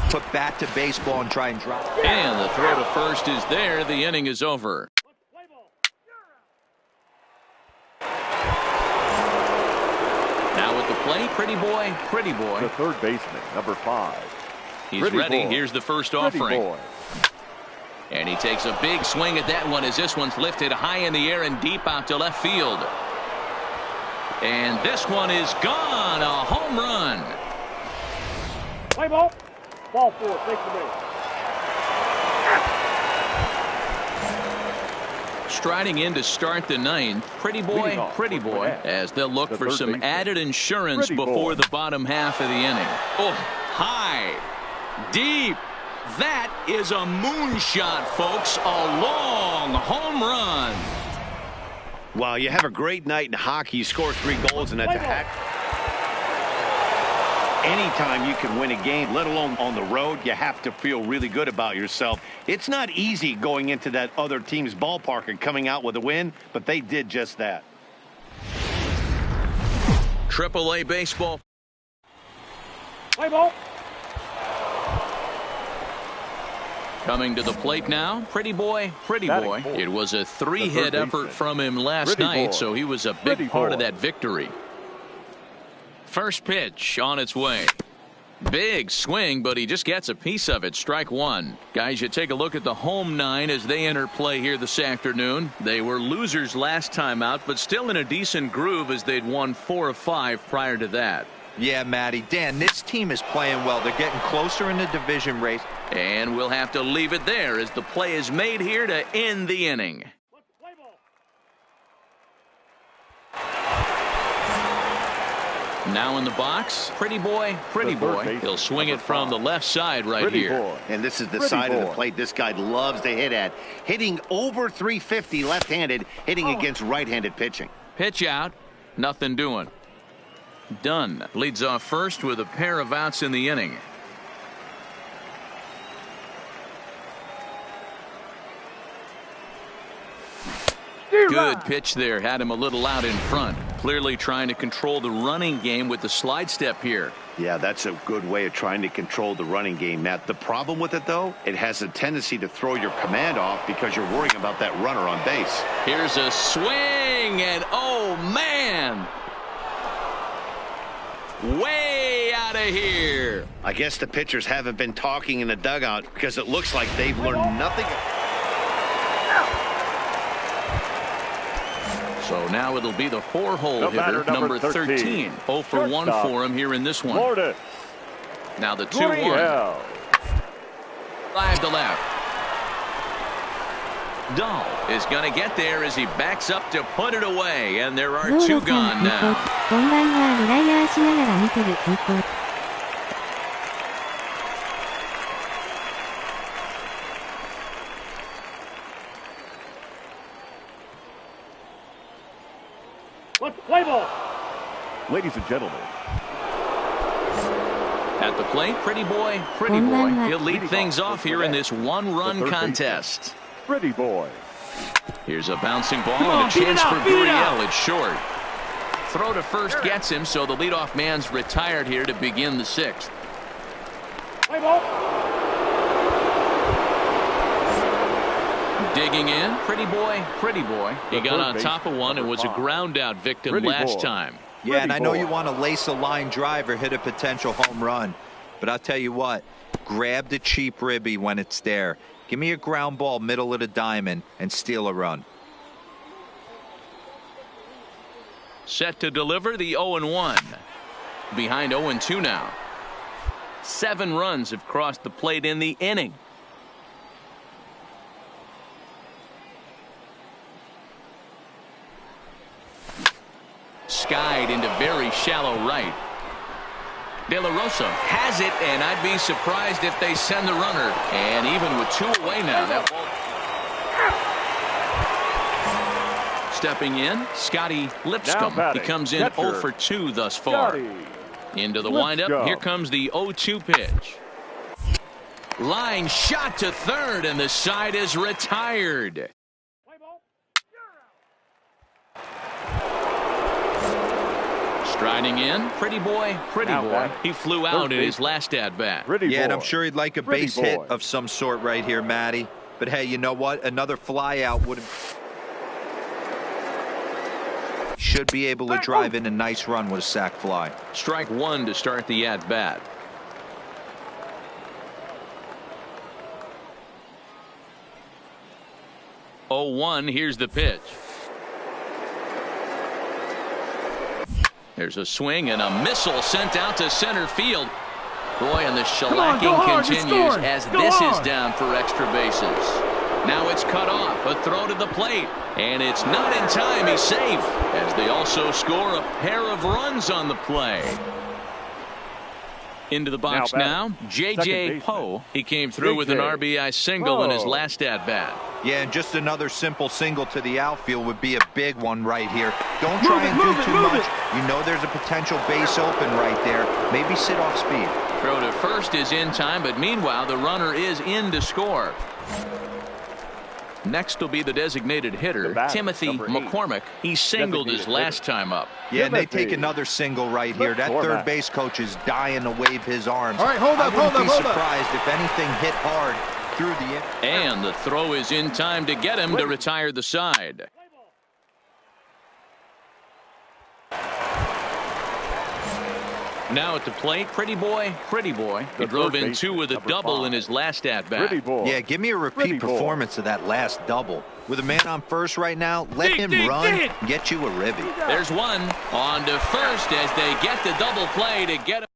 put bat to baseball and try and drop. And the throw to first is there. The inning is over. Now at the plate, pretty boy. The third baseman, number 5. He's ready. Here's the first offering. And he takes a big swing at that one as this one's lifted high in the air and deep out to left field. And this one is gone. A home run. Play ball. Ball 4. Take the base. Striding in to start the ninth, pretty boy, as they'll look for some added insurance before the bottom half of the inning. Oh, high, deep. That is a moonshot, folks. A long home run. Well, you have a great night in hockey. You score 3 goals, and that's a hat. Anytime you can win a game, let alone on the road, you have to feel really good about yourself. It's not easy going into that other team's ballpark and coming out with a win, but they did just that. AAA baseball. Play ball. Coming to the plate now, pretty boy. It was a 3-hit effort from him last night, so he was a big part of that victory. First pitch on its way. Big swing, but he just gets a piece of it. Strike one. Guys, you take a look at the home 9 as they enter play here this afternoon. They were losers last time out, but still in a decent groove as they'd won 4 of 5 prior to that. Yeah, Matty. Dan, this team is playing well. They're getting closer in the division race. And we'll have to leave it there as the play is made here to end the inning. Now in the box, pretty boy. He'll swing it from the left side right here. And this is the side of the plate this guy loves to hit at. Hitting over 350 left-handed, hitting against right-handed pitching. Pitch out, nothing doing. Dunn leads off first with a pair of outs in the inning. Good pitch there, had him a little out in front. Clearly trying to control the running game with the slide step here. Yeah, that's a good way of trying to control the running game, Matt. The problem with it, though, it has a tendency to throw your command off because you're worrying about that runner on base. Here's a swing, and oh, man! Way out of here. I guess the pitchers haven't been talking in the dugout because it looks like they've learned nothing. So now it'll be the 4-hole hitter, number 13. 0 for 1 for him here in this one. Now the 2-1. Drive to left. Dahl is going to get there as he backs up to put it away, and there are 2 gone now. Let's play ball. Ladies and gentlemen. At the plate, pretty boy. He'll lead things off here in this 1-run contest. Pretty boy. Here's a bouncing ball and a chance for Gurriel. It's short. Throw to first gets him, so the leadoff man's retired here to begin the 6th. Play ball. Digging in, pretty boy. He got on top of one and was a ground out victim last time. Yeah, and I know you want to lace a line drive or hit a potential home run, but I'll tell you what, grab the cheap ribby when it's there. Give me a ground ball middle of the diamond and steal a run. Set to deliver the 0-1. Behind 0-2 now. 7 runs have crossed the plate in the inning. Skied into very shallow right. De La Rosa has it, and I'd be surprised if they send the runner. And even with 2 away now, that ball. Stepping in, Scotty Lipscomb. He comes in 0 for 2 thus far. Into the windup, here comes the 0-2 pitch. Line shot to third, and the side is retired. Striding in, pretty boy. He flew out in his last at-bat. Yeah, and I'm sure he'd like a base hit of some sort right here, Matty. But hey, you know what? Another fly out would should be able to drive in a nice run with a sac fly. Strike 1 to start the at-bat. Oh, 1, here's the pitch. There's a swing and a missile sent out to center field. Boy, and the shellacking continues as this is down for extra bases. Now it's cut off. A throw to the plate. And it's not in time. He's safe. As they also score a pair of runs on the play. Into the box now. J.J. Poe. He came through with an RBI single in his last at-bat. Yeah, and just another simple single to the outfield would be a big one right here. Don't try and do too much. You know there's a potential base open right there. Maybe sit off speed. Throw to first is in time, but meanwhile the runner is in to score. Next will be the designated hitter, Timothy McCormick. He singled his last time up. Yeah, and they take another single right here. That third base coach is dying to wave his arms. All right, hold up, I wouldn't be surprised if anything hit hard through the... And the throw is in time to get him to retire the side. Now at the plate, Pretty Boy. He drove in 2 with a double in his last at-bat. Yeah, give me a repeat performance of that last double. With a man on first right now, let him run, get you a ribby. There's one on to first as they get the double play to get him.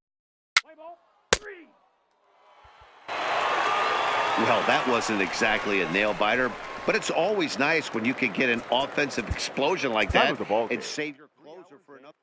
Well, that wasn't exactly a nail-biter, but it's always nice when you can get an offensive explosion like that and save your closer for another.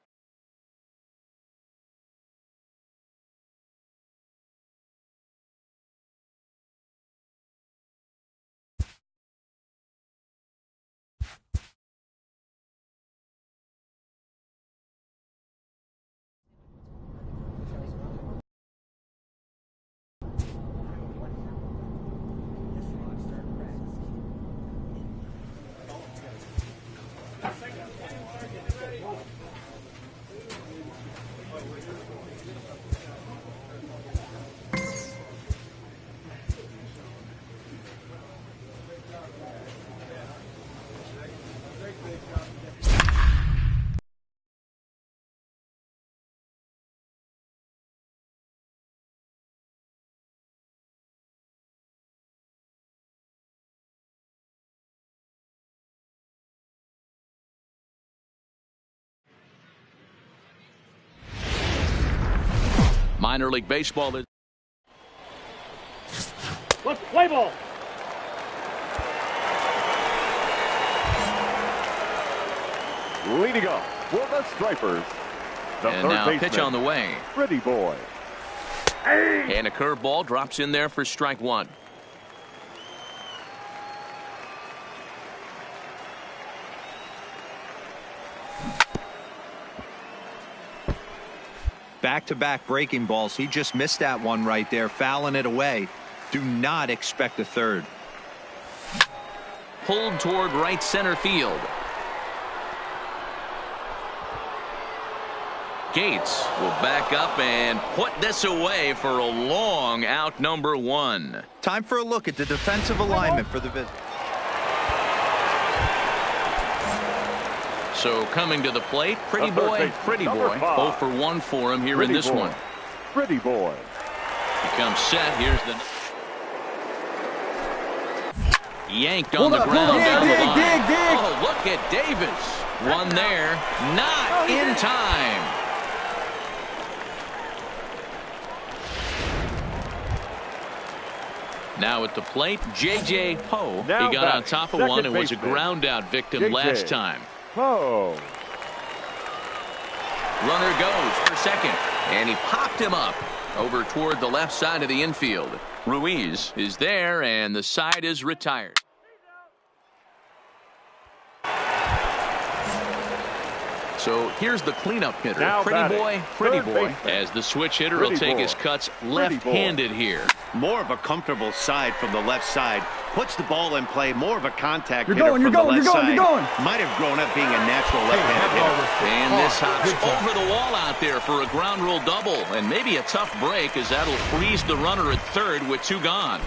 Minor League Baseball is... Let's play ball. Leading up for the Stripers, the and third now baseman, pitch on the way. Pretty Boy. And a curveball drops in there for strike 1. Back-to-back breaking balls. He just missed that one right there, fouling it away. Do not expect a third. Pulled toward right center field. Gates will back up and put this away for a long out, number 1. Time for a look at the defensive alignment for the visit. So coming to the plate, Pretty Boy. 0 for 1 for him here in this one. Pretty Boy. He comes set. Here's the yanked on the ground down the line. Oh, look at Davis. One there, not in time. Now at the plate, J.J. Poe. He got on top of one and was a ground out victim last time. Poe. Runner goes for second, and he popped him up over toward the left side of the infield. Ruiz is there, and the side is retired. So here's the cleanup hitter, Pretty Boy, as the switch hitter will take his cuts left-handed here. More of a comfortable side from the left side. Puts the ball in play. More of a contact hitter from the left side. Might have grown up being a natural left-handed hitter. And this hops over the wall out there for a ground rule double. And maybe a tough break as that'll freeze the runner at third with 2 gone.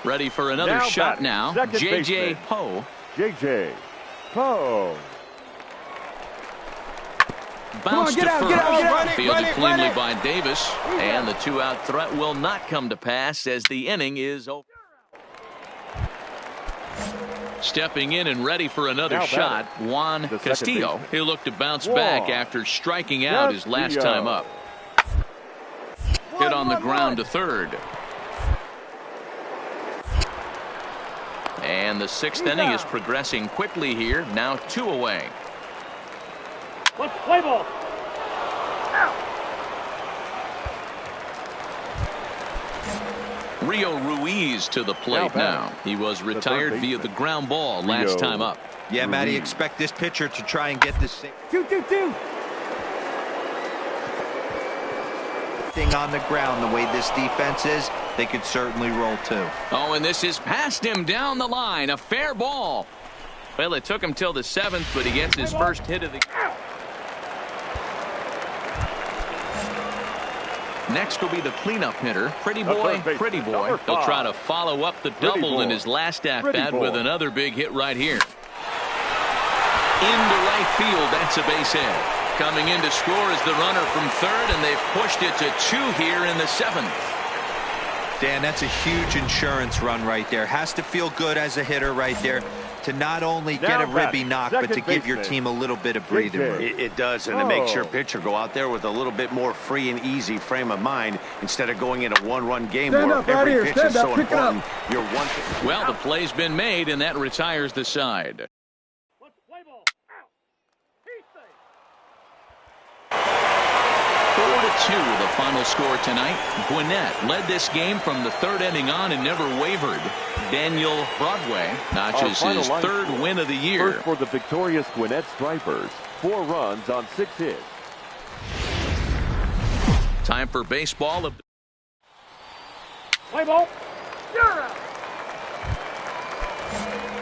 Ready for another shot now. J.J. Poe. J.J. Poe. Bounce to first. Fielded cleanly by Davis. And the 2-out threat will not come to pass as the inning is over. Stepping in and ready for another shot, Juan Castillo. He'll look to bounce back after striking out his last time up. Hit on the ground to third. And the sixth inning is progressing quickly here. Now 2 away. Let's play ball. Rio Ruiz to the plate now. He was retired via the ground ball last time up. Yeah, Matty, expect this pitcher to try and get this Two. thing on the ground. The way this defense is, they could certainly roll too. Oh, and this is past him down the line. A fair ball. Well, it took him till the 7th, but he gets his first hit of the... Next will be the cleanup hitter, Pretty Boy. He'll try to follow up the double in his last at-bat with another big hit right here. Into right field, that's a base hit. Coming in to score is the runner from third, and they've pushed it to 2 here in the 7th. Dan, that's a huge insurance run right there. Has to feel good as a hitter right there to not only get a ribby knock, but to give your team a little bit of breathing room. It does, and it makes your pitcher go out there with a little bit more free and easy frame of mind instead of going into one-run game where every pitch is so important. You're one. Well, the play's been made, and that retires the side. 4-2, the final score tonight. Gwinnett led this game from the 3rd inning on and never wavered. Daniel Broadway notches his 3rd win of the year. First for the victorious Gwinnett Stripers. 4 runs on 6 hits. Time for baseball. Play ball. You're out.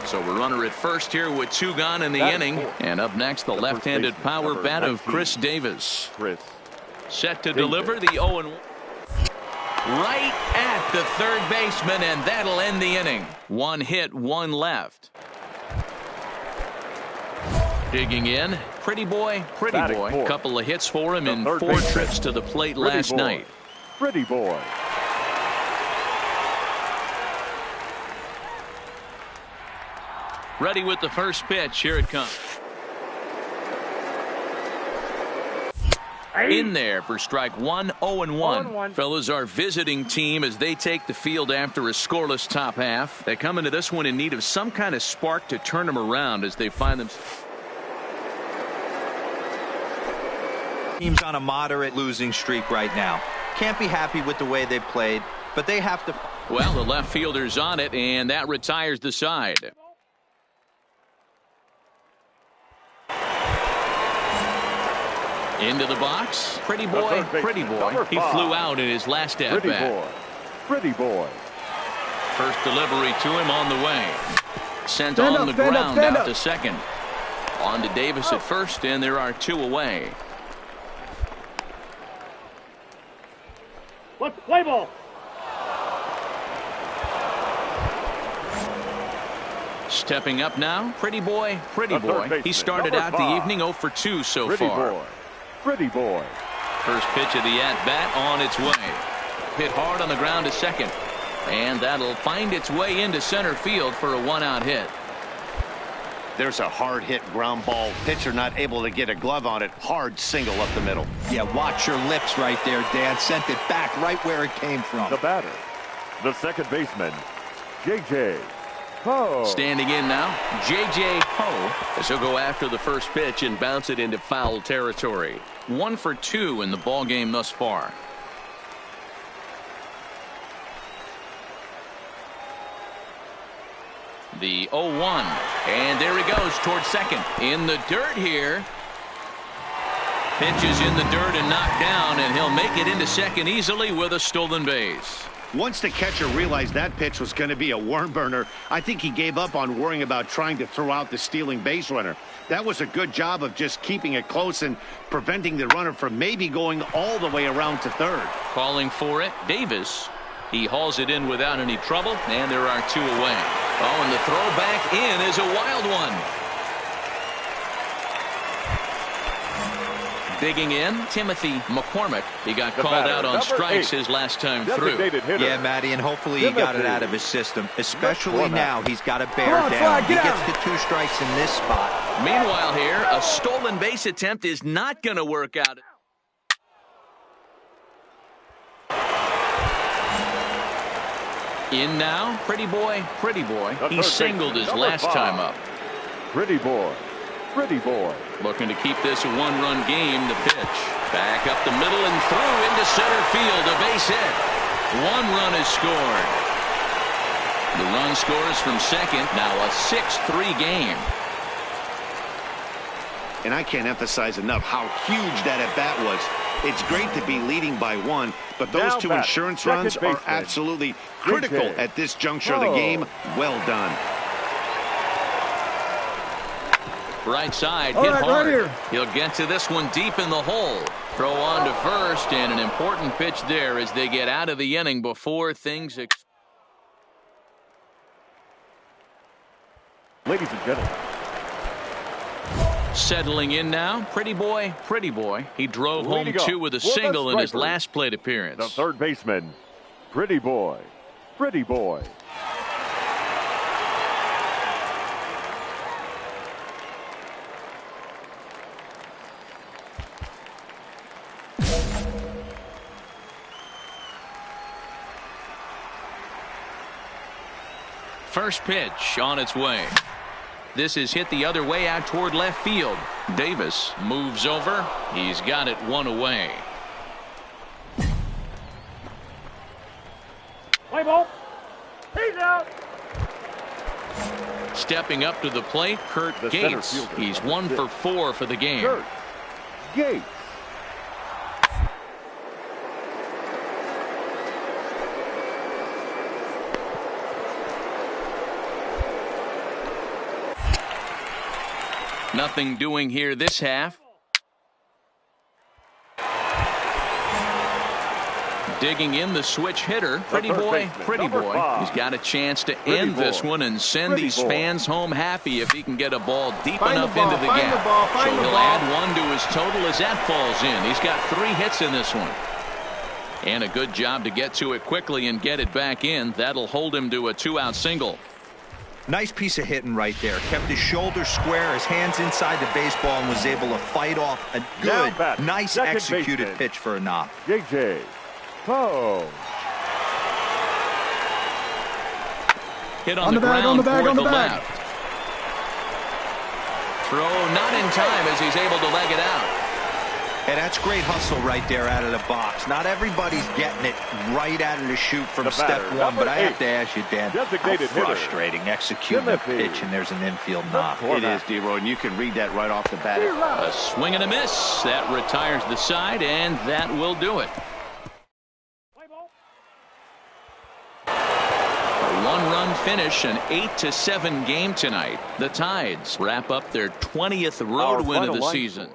So we're runner at first here with 2 gone in the inning. And up next, the left-handed power bat of Chris Davis. Set to deliver the 0-1. Right at the 3rd baseman, and that'll end the inning. 1 hit, 1 left. Digging in, Pretty Boy. Couple of hits for him in 4 trips to the plate last night. Pretty Boy. Ready with the first pitch. Here it comes. In there for strike 1, 0-1. Fellas, our visiting team as they take the field after a scoreless top half. They come into this one in need of some kind of spark to turn them around as they find them. Team's on a moderate losing streak right now. Can't be happy with the way they played, but they have to. Well, the left fielder's on it, and that retires the side. Into the box, Pretty Boy. He flew out in his last at-bat. Pretty Boy. First delivery to him on the way. Sent on the ground out to second. On to Davis at first, and there are 2 away. Let's play ball. Stepping up now, Pretty Boy. He started out the evening 0 for 2 so far. Pretty Boy. First pitch of the at-bat on its way. Hit hard on the ground to second. And that'll find its way into center field for a 1-out hit. There's a hard hit ground ball. Pitcher not able to get a glove on it. Hard single up the middle. Yeah, watch your lips right there, Dan. Sent it back right where it came from. The batter, the second baseman, J.J. Ho. Standing in now, J.J. Ho, as he'll go after the first pitch and bounce it into foul territory. 1 for 2 in the ball game thus far. The 0-1, and there he goes towards second. In the dirt here. Pitches in the dirt and knocked down, and he'll make it into second easily with a stolen base. Once the catcher realized that pitch was going to be a worm burner, I think he gave up on worrying about trying to throw out the stealing base runner. That was a good job of just keeping it close and preventing the runner from maybe going all the way around to third. Calling for it, Davis. He hauls it in without any trouble, and there are 2 away. Oh, and the throw back in is a wild one. Digging in, Timothy McCormick. He got called out on strikes his last time through. Yeah, Matty, and hopefully he got it out of his system. Especially now, he's got to bear down. He gets the 2 strikes in this spot. Meanwhile here, a stolen base attempt is not going to work out. In now, pretty boy, pretty boy. He singled his last time up. Pretty boy, pretty boy. Looking to keep this a one-run game. The pitch. Back up the middle and through into center field. A base hit. One run is scored. The run scores from second. Now a 6-3 game. And I can't emphasize enough how huge that at-bat was. It's great to be leading by one, but those two insurance runs are absolutely critical at this juncture of the game. Well done. Right side, hit hard. Right, he'll get to this one deep in the hole. Throw on to first, and an important pitch there as they get out of the inning before things. Ladies and gentlemen. Settling in now, pretty boy, pretty boy. He drove home two with a single in his last plate appearance. The third baseman, pretty boy, pretty boy. First pitch on its way. This is hit the other way out toward left field. Davis moves over. He's got it one away. Play ball. He's out. Stepping up to the plate, Kurt Gates. He's 1 for 4 for the game. Kurt Gates. Nothing doing here this half. Digging in the switch hitter. Pretty boy, pretty boy. He's got a chance to end this one and send these fans home happy if he can get a ball deep enough into the gap. So he'll add one to his total as that falls in. He's got 3 hits in this one. And a good job to get to it quickly and get it back in. That'll hold him to a 2-out single. Nice piece of hitting right there. Kept his shoulders square, his hands inside the baseball, and was able to fight off a good, nice executed pitch for a knock. J.J. Oh. Hit on the ground toward the left. Throw not in time as he's able to leg it out. Hey, that's great hustle right there out of the box. Not everybody's getting it right out of the chute from step one, but I have to ask you, Dan, how frustrating executing a pitch and there's an infield knock. It is, D-Roy, and you can read that right off the bat. A swing and a miss. That retires the side, and that will do it. A 1-run finish, an 8-7 game tonight. The Tides wrap up their 20th road win of the season.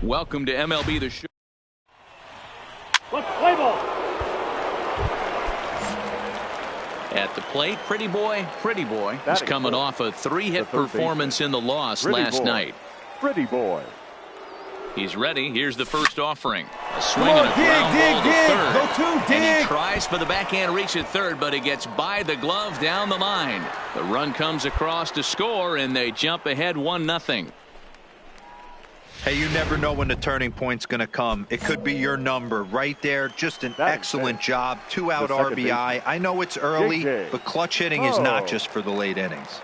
Welcome to MLB The Show. Let's play ball. At the plate, pretty boy, pretty boy. He's coming off a 3-hit performance in the loss last night. Pretty boy. He's ready. Here's the first offering. A swing and a ground ball to third. And he tries for the backhand reach at third, but he gets by the glove down the line. The run comes across to score, and they jump ahead 1-0. Hey, you never know when the turning point's going to come. It could be your number right there. Just an excellent job. 2-out RBI. I know it's early, but clutch hitting is not just for the late innings.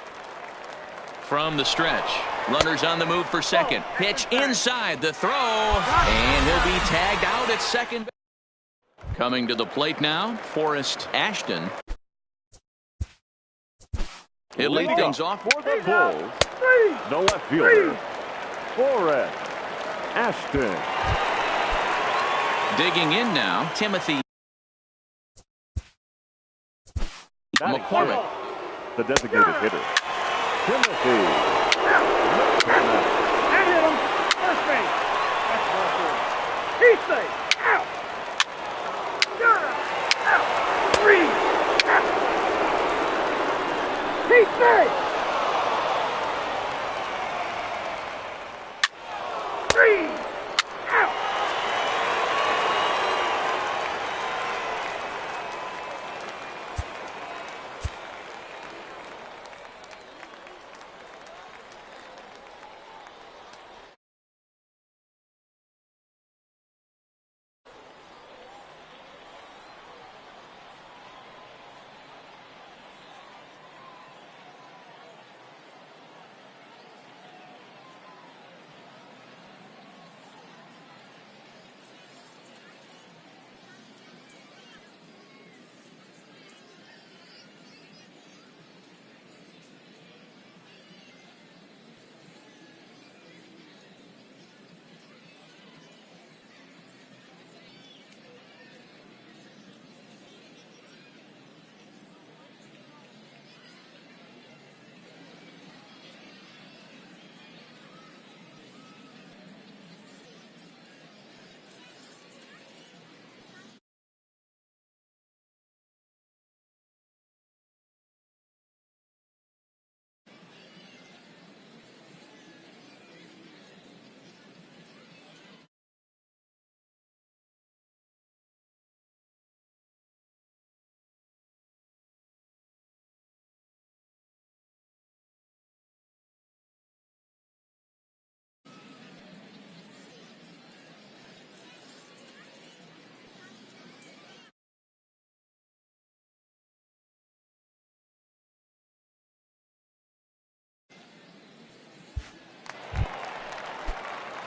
From the stretch, runners on the move for second. Pitch inside the throw, and he'll be tagged out at second. Coming to the plate now, Forrest Ashton. He'll lead things off. For the Bulls, the left fielder, Forrest Ashton. Digging in now, Timothy McCormick. The designated hitter, Timothy. And hit him. First base. That's ball four. He's safe. Out. Out. Three. Out. He's safe. Three. Out.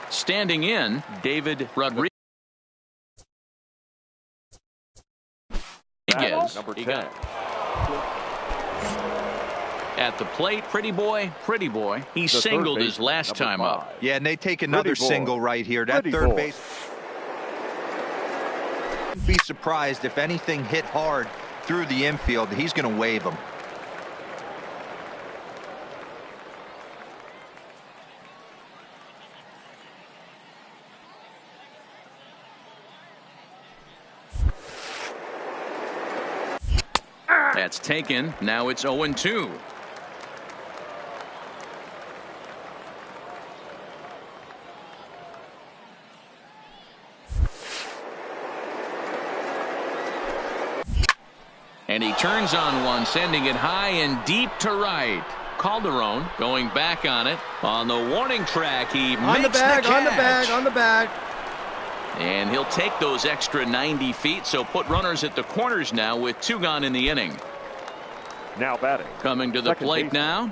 Standing in, David Rodriguez. Number 10. At the plate, pretty boy. He singled his last time up. Yeah, and they take another single right here. That third base. Be surprised if anything hit hard through the infield. He's going to wave him. That's taken. Now it's 0-2. And he turns on one, sending it high and deep to right. Calderon going back on it. On the warning track, he makes the catch. On the bag. And he'll take those extra 90 feet, so put runners at the corners now with 2 gone in the inning. Now batting. Coming to the plate now,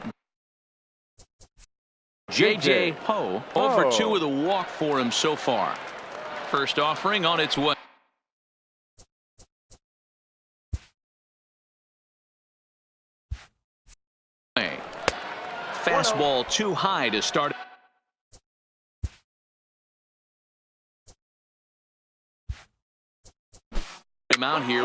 J.J. Ho. 0 for 2 with a walk for him so far. First offering on its way. Fastball too high to start. Him out here.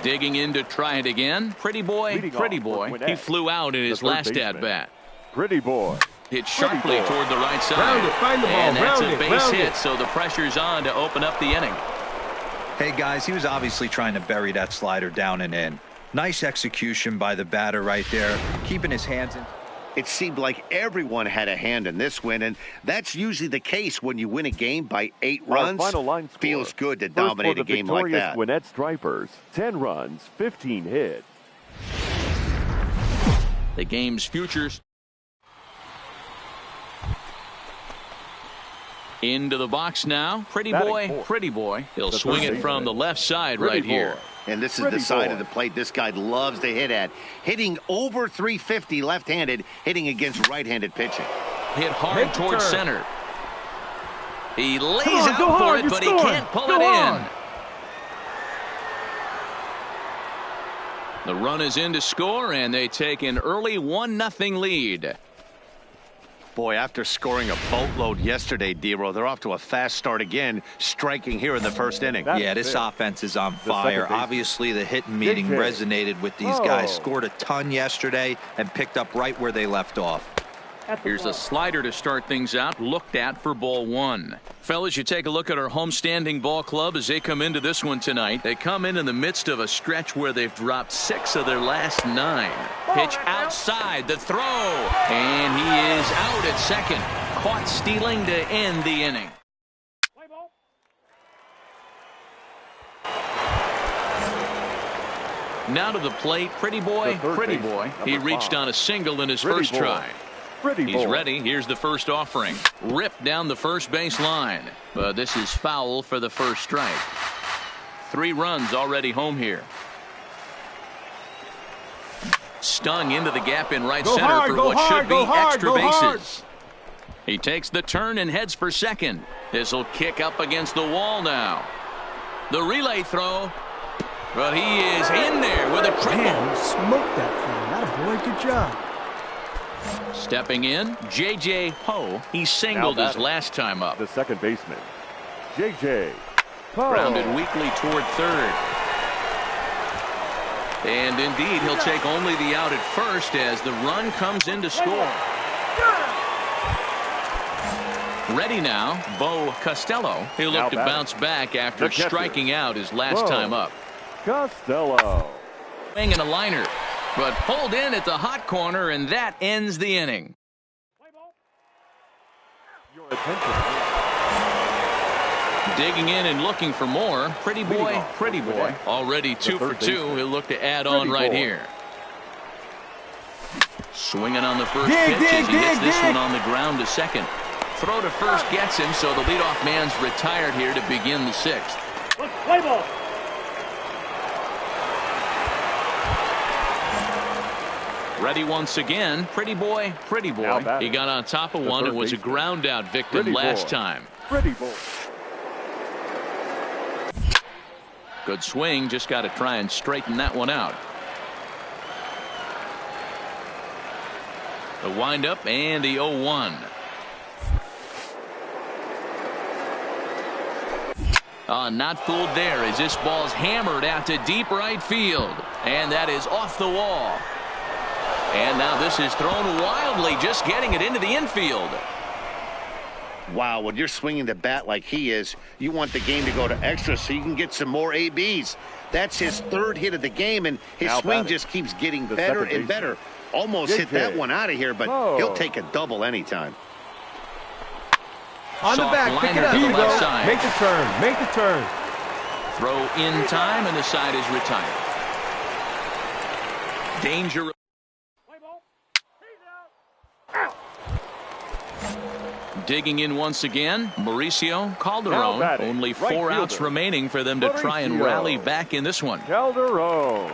Digging in to try it again. Pretty boy. He flew out in his last at bat. Pretty boy. Hit sharply toward the right side. Find the ball. And that's a base hit, so the pressure's on to open up the inning. Hey, guys, he was obviously trying to bury that slider down and in. Nice execution by the batter right there, keeping his hands in. It seemed like everyone had a hand in this win, and that's usually the case when you win a game by 8 runs. Final line score. Feels good to dominate a game like that. Gwinnett Stripers, 10 runs, 15 hits. The game's futures. Into the box now. Pretty boy. He'll swing it from the left side right here. And this is the side of the plate this guy loves to hit at. Hitting over 350 left-handed, hitting against right-handed pitching. Hit hard towards center. He lays out for it, but he can't pull it in. The run is in to score, and they take an early 1-0 lead. Boy, after scoring a boatload yesterday, D-Row, they're off to a fast start again, striking here in the first inning. Yeah, this offense is on fire. Obviously, the hitting meeting resonated with these guys. Scored a ton yesterday and picked up right where they left off. Here's a slider to start things out, looked at for ball one. Fellas, you take a look at our homestanding ball club as they come into this one tonight. They come in the midst of a stretch where they've dropped 6 of their last 9. Pitch outside, the throw, and he is out at second. Caught stealing to end the inning. Now to the plate, Pretty Boy. He reached on a single in his first try. He's ready. Here's the first offering. Ripped down the first base line. But this is foul for the first strike. 3 runs already home here. Stung into the gap in right center for what should be extra bases. He takes the turn and heads for second. This will kick up against the wall now. The relay throw. But he is in there with a triple. Man, you smoked that thing. Attaboy, good job. Stepping in, J.J. Ho. He singled his last time up. The second baseman, J.J. Ho. Grounded weakly toward third. And indeed, he'll take only the out at first as the run comes in to score. Ready now, Bo Costello. He'll look to bounce back after striking out his last time up. Costello. And a liner. But pulled in at the hot corner, and that ends the inning. Your attention. Digging in and looking for more. Pretty Boy. Already 2 for 2. He'll look to add on right here. Swinging on the first pitch as he hits this one on the ground to second. Throw to first gets him, so the leadoff man's retired here to begin the 6th. Play ball. Ready once again. Pretty Boy. He got on top of one and was a ground out victim last time. Pretty Boy. Good swing. Just got to try and straighten that one out. The windup and the 0-1. Not fooled there as this ball's hammered out to deep right field. And that is off the wall. And now this is thrown wildly, just getting it into the infield. Wow, when you're swinging the bat like he is, you want the game to go to extra so you can get some more ABs. That's his 3rd hit of the game, and his swing just keeps getting better and better. Almost hit that one out of here, but he'll take a double anytime. On the back, pick it up. To the left side. Make the turn. Throw in time, and the side is retired. Danger. Digging in once again, Mauricio Calderon. Only 4 outs remaining for them to try and rally back in this one. Calderon.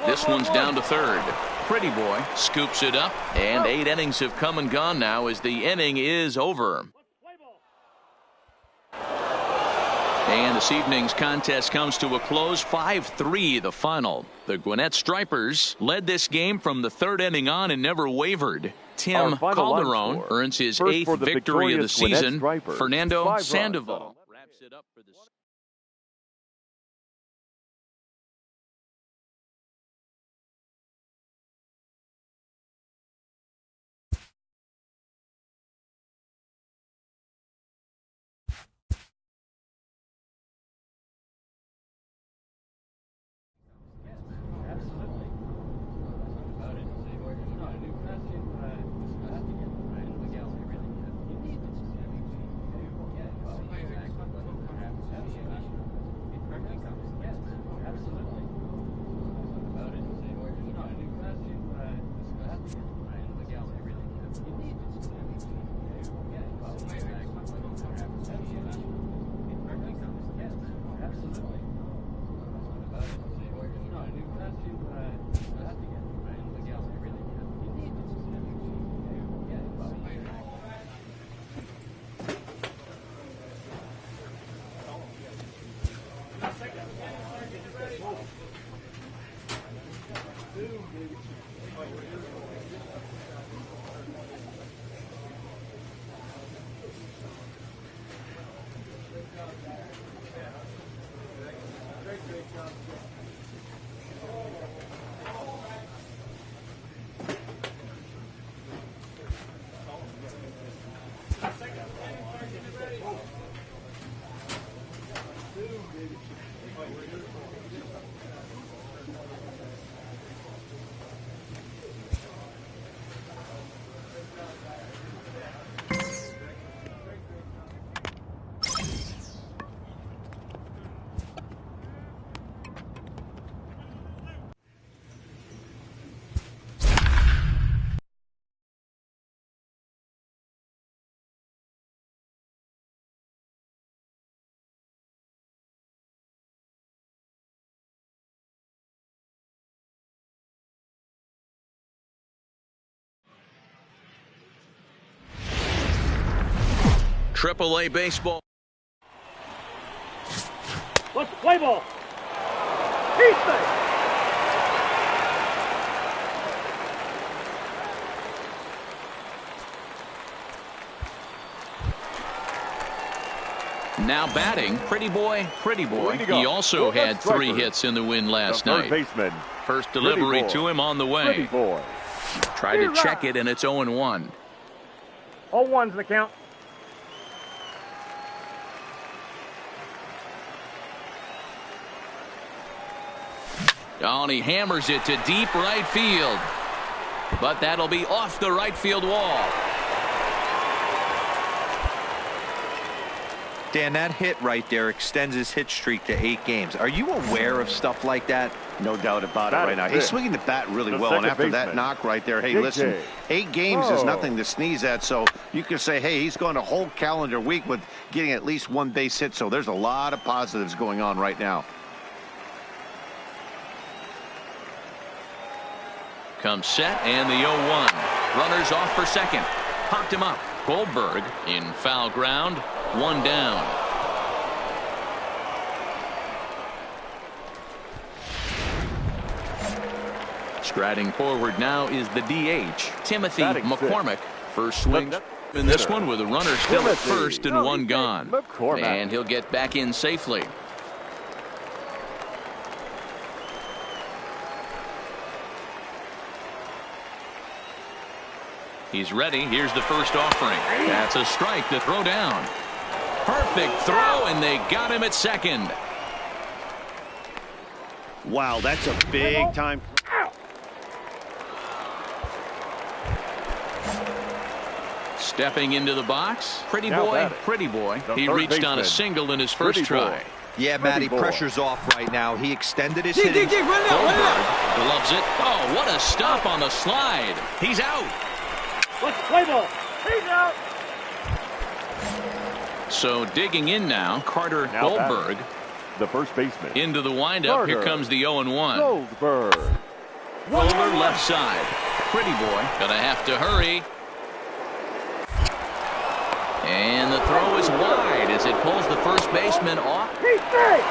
This one's down to third. Pretty Boy scoops it up, and 8 innings have come and gone now as the inning is over. And this evening's contest comes to a close, 5-3 the final. The Gwinnett Stripers led this game from the 3rd inning on and never wavered. Tim Calderon earns his 8th victory of the season. Fernando Sandoval wraps it up for the Triple-A baseball. Let's play ball. He's safe. Now batting, Pretty Boy. He also had 3 hits in the win last night. Baseman. First delivery to him on the way. Tried to check it, and it's 0-1. 0-1's the count. Oh, and he hammers it to deep right field. But that'll be off the right field wall. Dan, that hit right there extends his hit streak to 8 games. Are you aware of stuff like that? No doubt about it right now. He's swinging the bat really well, and after that knock right there, hey, listen, 8 games is nothing to sneeze at, so you can say, hey, he's going a whole calendar week with getting at least 1 base hit, so there's a lot of positives going on right now. Comes set, and the 0-1. Runners off for second. Popped him up. Goldberg in foul ground. 1 down. Striding forward now is the DH, Timothy McCormick. First swing in this one with a runner still at first and 1 gone. And he'll get back in safely. He's ready. Here's the first offering. That's a strike to throw down. Perfect throw, and they got him at second. Wow, that's a big time. Stepping into the box. Pretty boy. He reached on a single in his first try. Yeah, Matty, pressure's off right now. He extended his hitting. Goldberg gloves it. Oh, what a stop on the slide. He's out. Let's play ball. He's out. So digging in now, Carter Goldberg. The first baseman. Into the windup. Here comes the 0-1. Goldberg. Over left side. Pretty boy. Gonna have to hurry. And the throw is wide as it pulls the first baseman off. He's safe.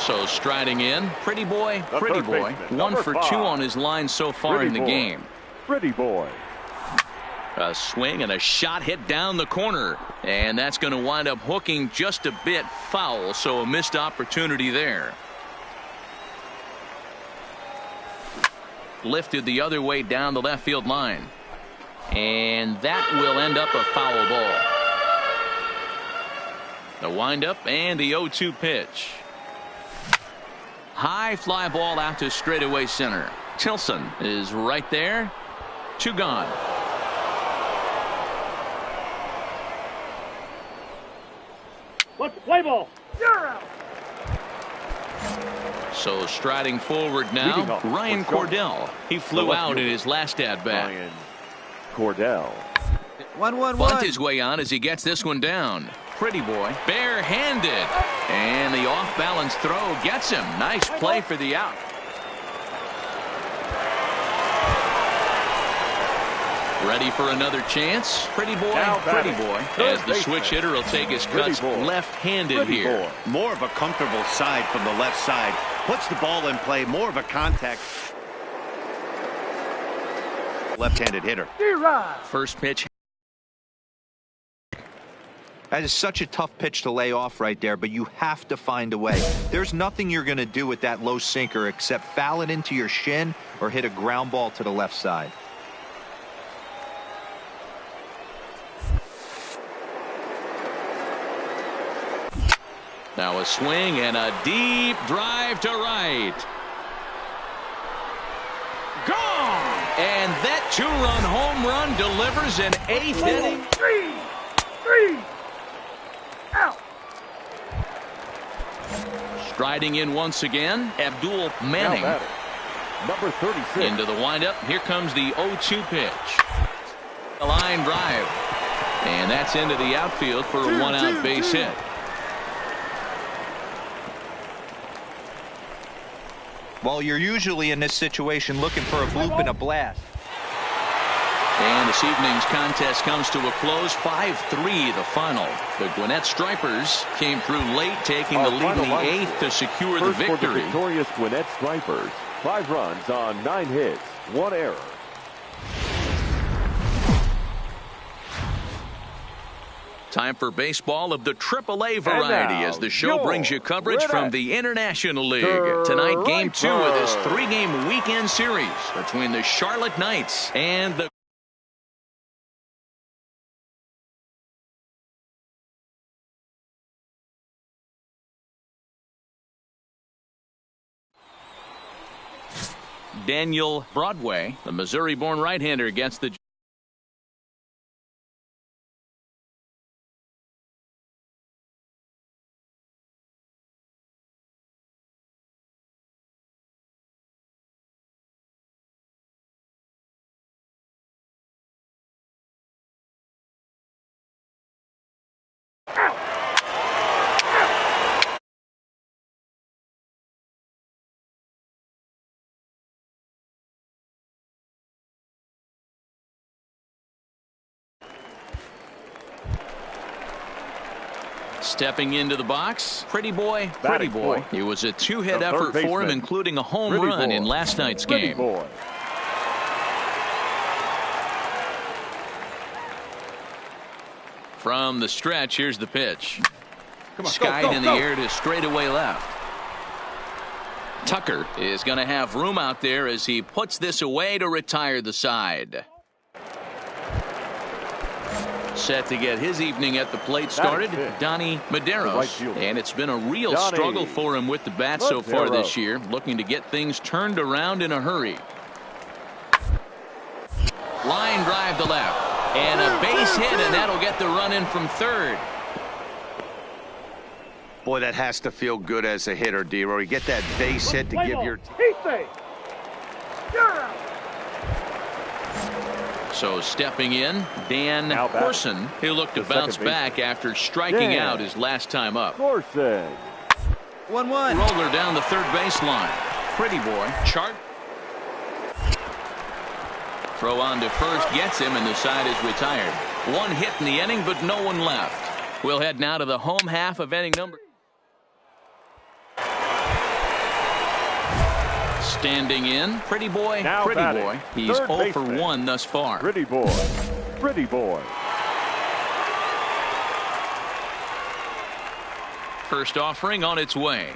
So striding in, Pretty boy. 1 for 2 on his line so far in the game. Pretty boy. A swing and a shot hit down the corner. And that's going to wind up hooking just a bit foul, so a missed opportunity there. Lifted the other way down the left field line. And that will end up a foul ball. The windup and the 0-2 pitch. High fly ball out to straightaway center. Tilson is right there. 2 gone. Let's play ball. You're out. So striding forward now, Ryan Cordell. He flew out in his last at bat. Ryan Cordell. 1-1-1. Bunt his way on as he gets this one down. Pretty boy, barehanded, and the off-balance throw gets him. Nice play for the out. Ready for another chance. Pretty boy. As the switch hitter will take his cuts left-handed here. More of a comfortable side from the left side. Puts the ball in play. More of a contact. Left-handed hitter. First pitch. That is such a tough pitch to lay off right there, but you have to find a way. There's nothing you're going to do with that low sinker except foul it into your shin or hit a ground ball to the left side. Now a swing and a deep drive to right. Gone! And that two-run home run delivers an eighth inning. Three. Out. Striding in once again, Abdul Manning. Number 36. Into the windup. Here comes the 0-2 pitch. A line drive. And that's into the outfield for a one-out base hit. Well, you're usually in this situation looking for a bloop and a blast. And this evening's contest comes to a close. 5-3 the final. The Gwinnett Stripers came through late, taking the lead in the eighth to secure the victory. For the victorious Gwinnett Stripers. 5 runs on 9 hits, 1 error. Time for baseball of the AAA variety as the show brings you coverage from the International League. Tonight, Game 2 of this 3-game weekend series between the Charlotte Knights and the Daniel Broadway, the Missouri-born right-hander, against the stepping into the box, Pretty Boy. It was a 2-hit effort for him, including a home run in last night's game. From the stretch, here's the pitch. Skied in the air to straightaway left. Tucker is going to have room out there as he puts this away to retire the side. Set to get his evening at the plate started, Donnie Medeiros. And it's been a real struggle for him with the bat so far this year, looking to get things turned around in a hurry. Line drive to left. And a base hit, and that'll get the run in from third. Boy, that has to feel good as a hitter, D-Roy. You get that base hit to give your... So stepping in, Dan Corson, who looked to bounce back after striking out his last time up. 1-1. Roller down the third baseline. Pretty Boy, Chart. Throw on to first, gets him, and the side is retired. 1 hit in the inning, but no one left. We'll head now to the home half of inning number. Standing in, Pretty Boy. He's 0 for 1 thus far. Pretty Boy. First offering on its way.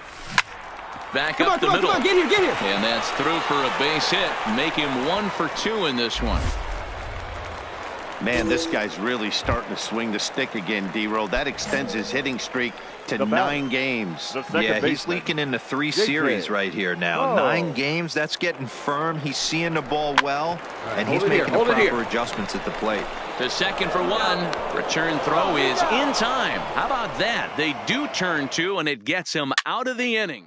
Back up the middle. Get here. And that's through for a base hit. Make him 1 for 2 in this one. Man, this guy's really starting to swing the stick again, D-Roll. That extends his hitting streak to 9 games. Yeah, he's leaking into 3 series right here now. 9 games, that's getting firm. He's seeing the ball well, and he's making the proper adjustments at the plate. To second for 1. Return throw is in time. How about that? They do turn 2, and it gets him out of the inning.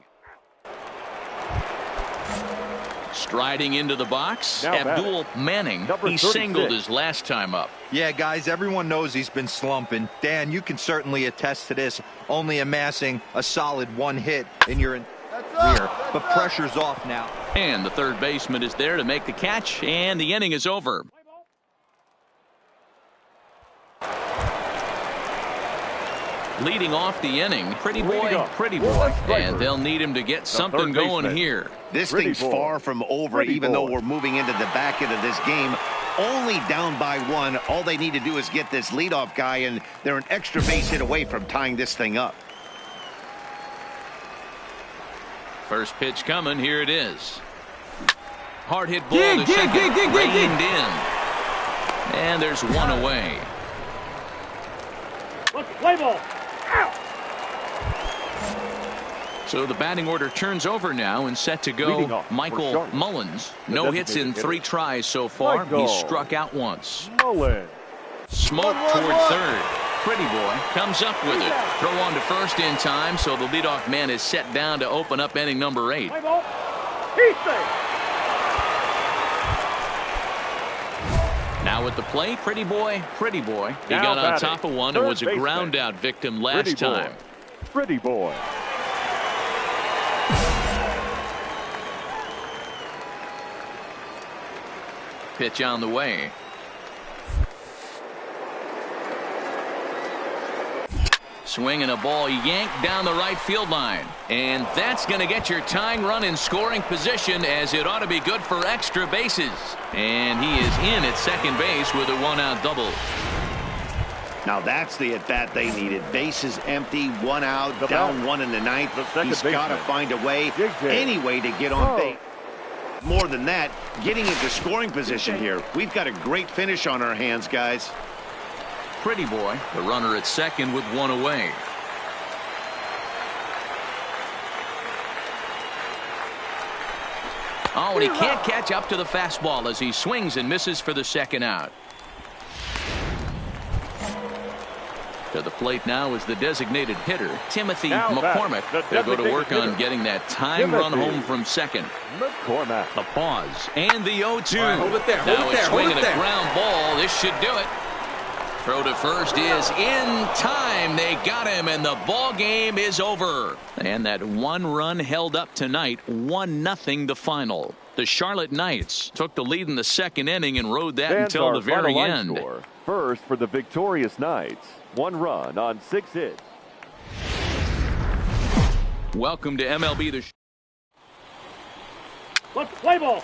Striding into the box, Abdul Manning. He singled his last time up. Yeah, guys, everyone knows he's been slumping. Dan, you can certainly attest to this, only amassing a solid 1 hit in your career. But pressure's off now. And the third baseman is there to make the catch, and the inning is over. Leading off the inning, Pretty Boy. And they'll need him to get something going here. This thing's far from over, even though we're moving into the back end of this game. Only down by 1. All they need to do is get this leadoff guy, and they're an extra base hit away from tying this thing up. First pitch coming. Here it is. Hard hit ball to second. Reined in. And there's 1 away. Play ball. So the batting order turns over now and set to go. Michael Mullins. No hits in 3 tries so far. He's struck out once. Mullins. Smoke toward third. Pretty boy comes up with it. Throw on to first in time, so the leadoff man is set down to open up inning number 8. Now at the plate, Pretty boy. He got on top of one and was a ground out victim last time. Pretty boy. Pitch on the way. Swinging a ball yanked down the right field line. And that's going to get your tying run in scoring position, as it ought to be good for extra bases. And he is in at second base with a 1-out double. Now that's the at-bat they needed. Bases empty, 1 out, down 1 in the 9th. He's got to find a way, any way, to get on base. More than that, getting into scoring position here. We've got a great finish on our hands, guys. Pretty boy, the runner at second with 1 away. Oh, and he can't catch up to the fastball as he swings and misses for the 2nd out. To the plate now is the designated hitter, Timothy McCormick. They'll go to work on getting that tying run home from second. McCormick. The pause and the 0-2. Right, hold it there. Now it's swinging a ground ball. This should do it. Throw to first is in time. They got him, and the ball game is over. And that 1 run held up tonight, 1-0 the final. The Charlotte Knights took the lead in the 2nd inning and rode that until the very end. First for the victorious Knights, 1 run on 6 hits. Welcome to MLB The Let's play ball.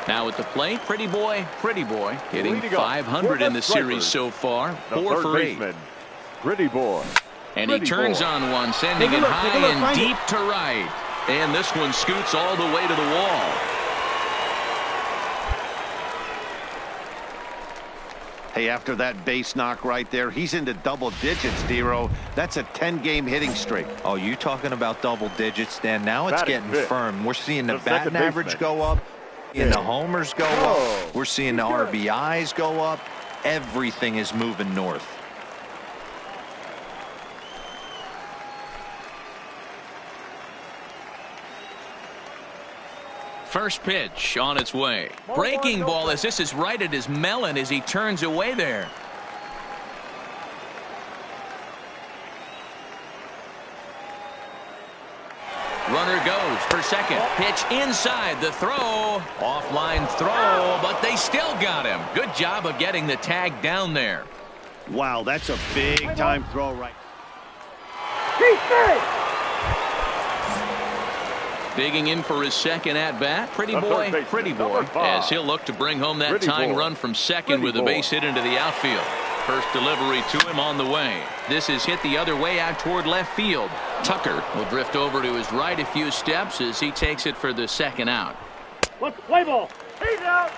Now at the plate, Pretty boy, hitting 500 in the series so far, 4 for 8. Pretty boy. And he turns on one, sending it high and deep to right. And this one scoots all the way to the wall. Hey, after that base knock right there, he's into double digits, Dero. That's a 10-game hitting streak. Oh, you talking about double digits, Dan? Now it's getting firm. We're seeing the batting average go up. And the homers go up. We're seeing the RBIs go up. Everything is moving north. First pitch on its way. Breaking ball as this is right at his melon as he turns away there. Runner goes for second. Pitch inside the throw. Offline throw, but they still got him. Good job of getting the tag down there. Wow, that's a big-time throw right. Digging in for his 2nd at-bat. Pretty boy, as he'll look to bring home that tying run from second with a base hit into the outfield. First delivery to him on the way. This is hit the other way out toward left field. Tucker will drift over to his right a few steps as he takes it for the 2nd out. Let's play ball. He's out.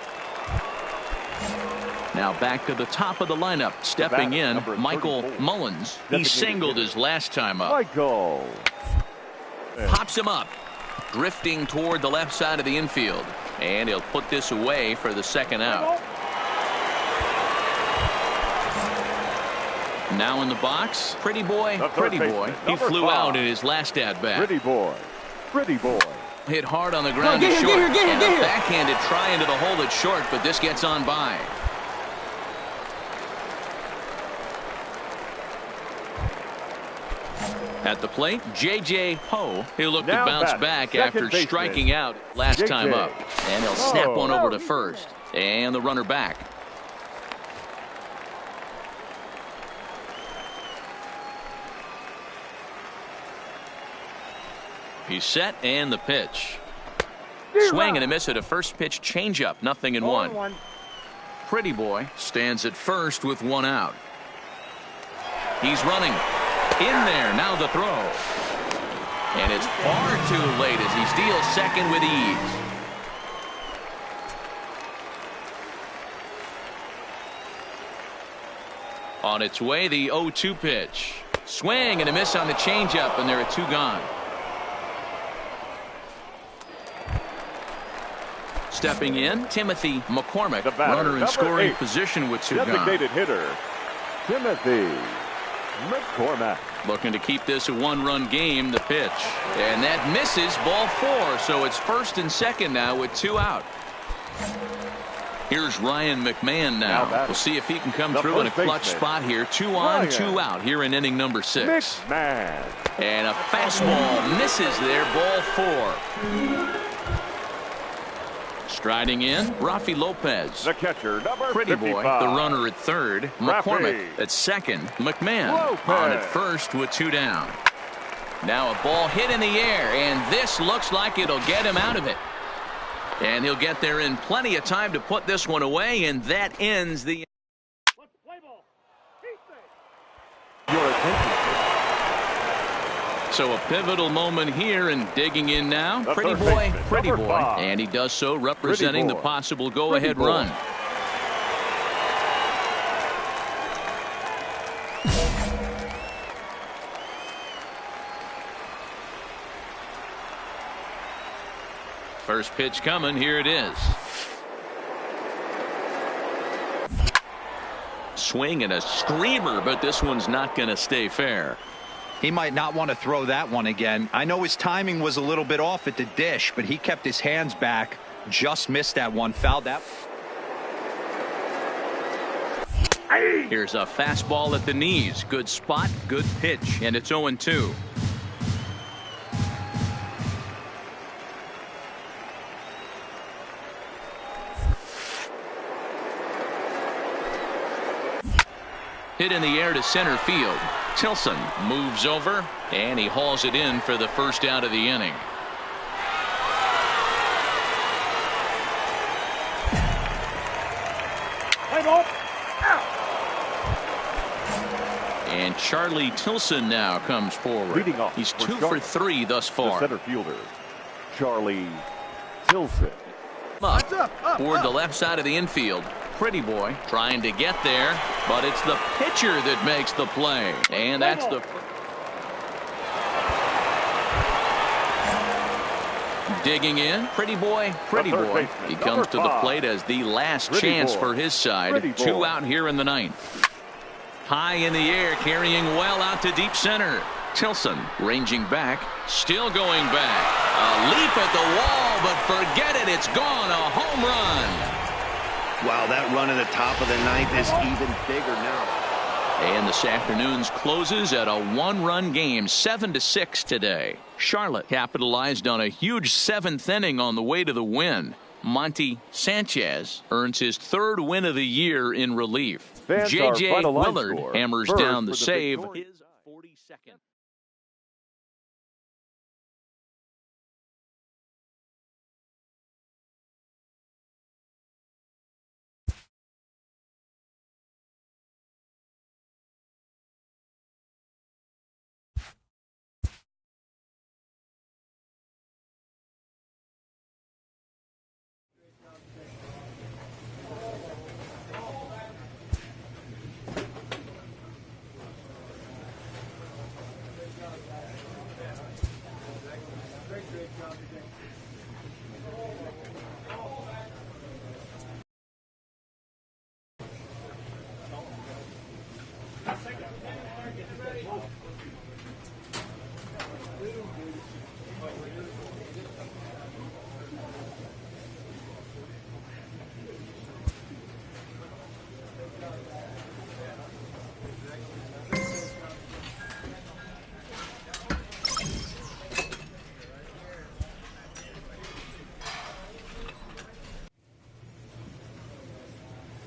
Now back to the top of the lineup. Stepping in, Michael Mullins. He singled his last time up. Michael. Pops him up. Drifting toward the left side of the infield. And he'll put this away for the 2nd out. Now in the box, Pretty boy. He flew out in his last at-bat. Pretty boy. Hit hard on the ground to short. And a backhanded try into the hole at short, but this gets on by. At the plate, J.J. Ho. He'll look to bounce back after striking out last time up. And he'll snap one over to first. And the runner back. He's set, and the pitch. Swing and a miss at a first pitch changeup. 0-1. Pretty boy stands at first with 1 out. He's running. In there, now the throw. And it's far too late as he steals second with ease. On its way, the 0-2 pitch. Swing and a miss on the changeup, and there are 2 gone. Stepping in, Timothy McCormick, runner in scoring 8, position with 2 gone. Designated hitter, Timothy McCormick. Looking to keep this a 1-run game, the pitch. And that misses, ball 4, so it's first and second now with 2 out. Here's Ryan McMahon now. We'll see if he can come through in a clutch spot here. 2 on, 2 out here in inning number 6. McMahon. And a fastball misses there, ball 4. Striding in, Rafi Lopez. The catcher, number Pretty 55. boy, the runner at third. McCormick at second. McMahon Lopez on at first with 2 down. Now a ball hit in the air, and this looks like it'll get him out of it. And he'll get there in plenty of time to put this one away, and that ends the... Your attention. So a pivotal moment here, and digging in now. The Pretty third boy, baseman, pretty number boy. 5. And he does so representing the possible go-ahead run. First pitch coming. Here it is. Swing and a screamer, but this one's not going to stay fair. He might not want to throw that one again. I know his timing was a little bit off at the dish, but he kept his hands back. Just missed that one. Fouled that. Here's a fastball at the knees. Good spot, good pitch, and it's 0-2. Hit in the air to center field. Tilson moves over, and he hauls it in for the first out of the inning. Play ball. And Charlie Tilson now comes forward. Leading off He's for 2 for Charlotte. 3 thus The far. center fielder, Charlie Tilson. Up toward the left side of the infield. Pretty boy trying to get there, but it's the pitcher that makes the play. And that's the... Digging in, pretty boy, pretty boy. He comes to the plate as the last chance for his side. 2 out here in the 9th. High in the air, carrying well out to deep center. Tilson ranging back, still going back. A leap at the wall, but forget it, it's gone. A home run. Wow, that run in the top of the 9th is even bigger now. And this afternoon's closes at a 1-run game, 7-6 today. Charlotte capitalized on a huge 7th inning on the way to the win. Monty Sanchez earns his 3rd win of the year in relief. J.J. Willard hammers down the save. His 42nd.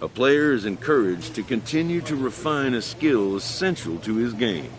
A player is encouraged to continue to refine a skill essential to his game.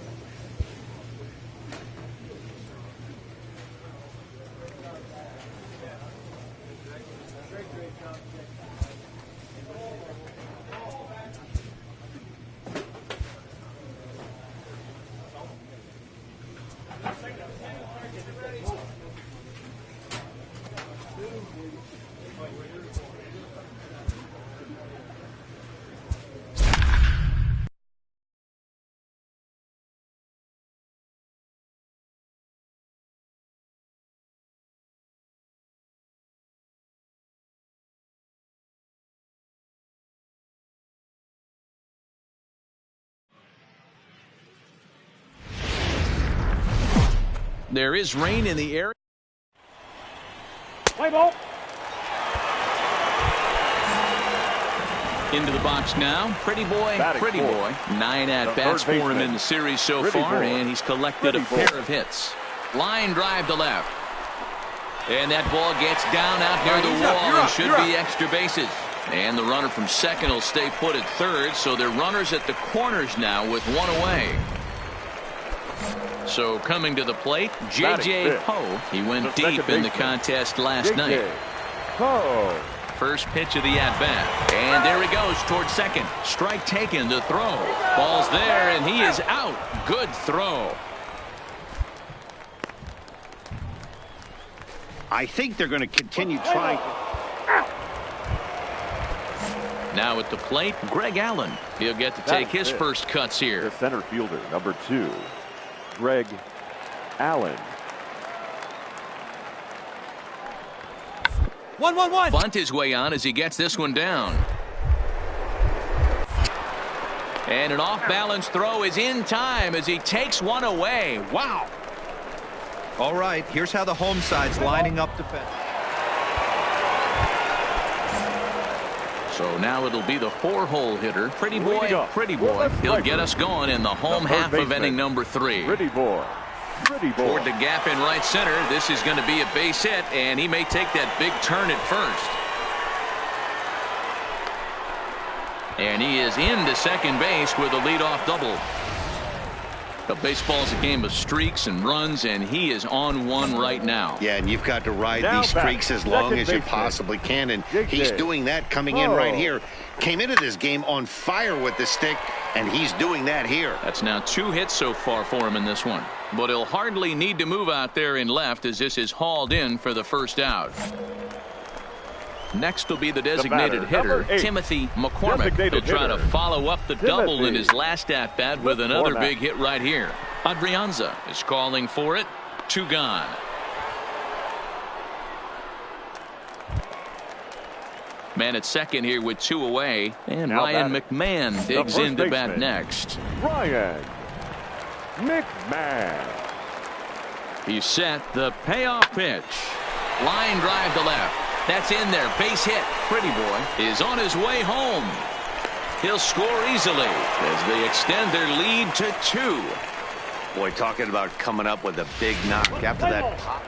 There is rain in the area. Play ball. Into the box now. Pretty boy. 9 at-bats for him in the series so far, and he's collected a pair of hits. Line drive to left. And that ball gets down out near the wall and should be extra bases. And the runner from second will stay put at third, so they're runners at the corners now with one away. So coming to the plate, J.J. Poe. He went deep in the contest last night. First pitch of the at-bat. And there he goes towards second. Strike taken to throw. Ball's there, and he is out. Good throw. I think they're going to continue trying. Now at the plate, Greg Allen. He'll get to take his first cuts here. The center fielder, number 2, Greg Allen. 1-1-1. Bunt his way on as he gets this one down. And an off-balance throw is in time as he takes one away. Wow. All right, here's how the home side's lining up defense. So now it'll be the 4-hole hitter. Pretty boy. He'll get us going in the home half of inning number 3. Pretty boy. Toward the gap in right center. This is going to be a base hit, and he may take that big turn at first. And he is into second base with a leadoff double. But baseball's a game of streaks and runs, and he is on one right now. Yeah, and you've got to ride these streaks as long as you possibly can, and he's doing that coming in right here. Came into this game on fire with the stick, and he's doing that here. That's now 2 hits so far for him in this one. But he'll hardly need to move out there in left as this is hauled in for the first out. Next will be the designated hitter, Timothy McCormick. He'll try to follow up the double in his last at-bat with another big hit right here. Adrianza is calling for it. 2 gone. Man at second here with 2 away. And now Ryan McMahon digs into bat next. Ryan McMahon. He's set. The payoff pitch. Line drive to left. That's in there. Base hit. Pretty boy is on his way home. He'll score easily as they extend their lead to 2. Boy, talking about coming up with a big knock after that pop.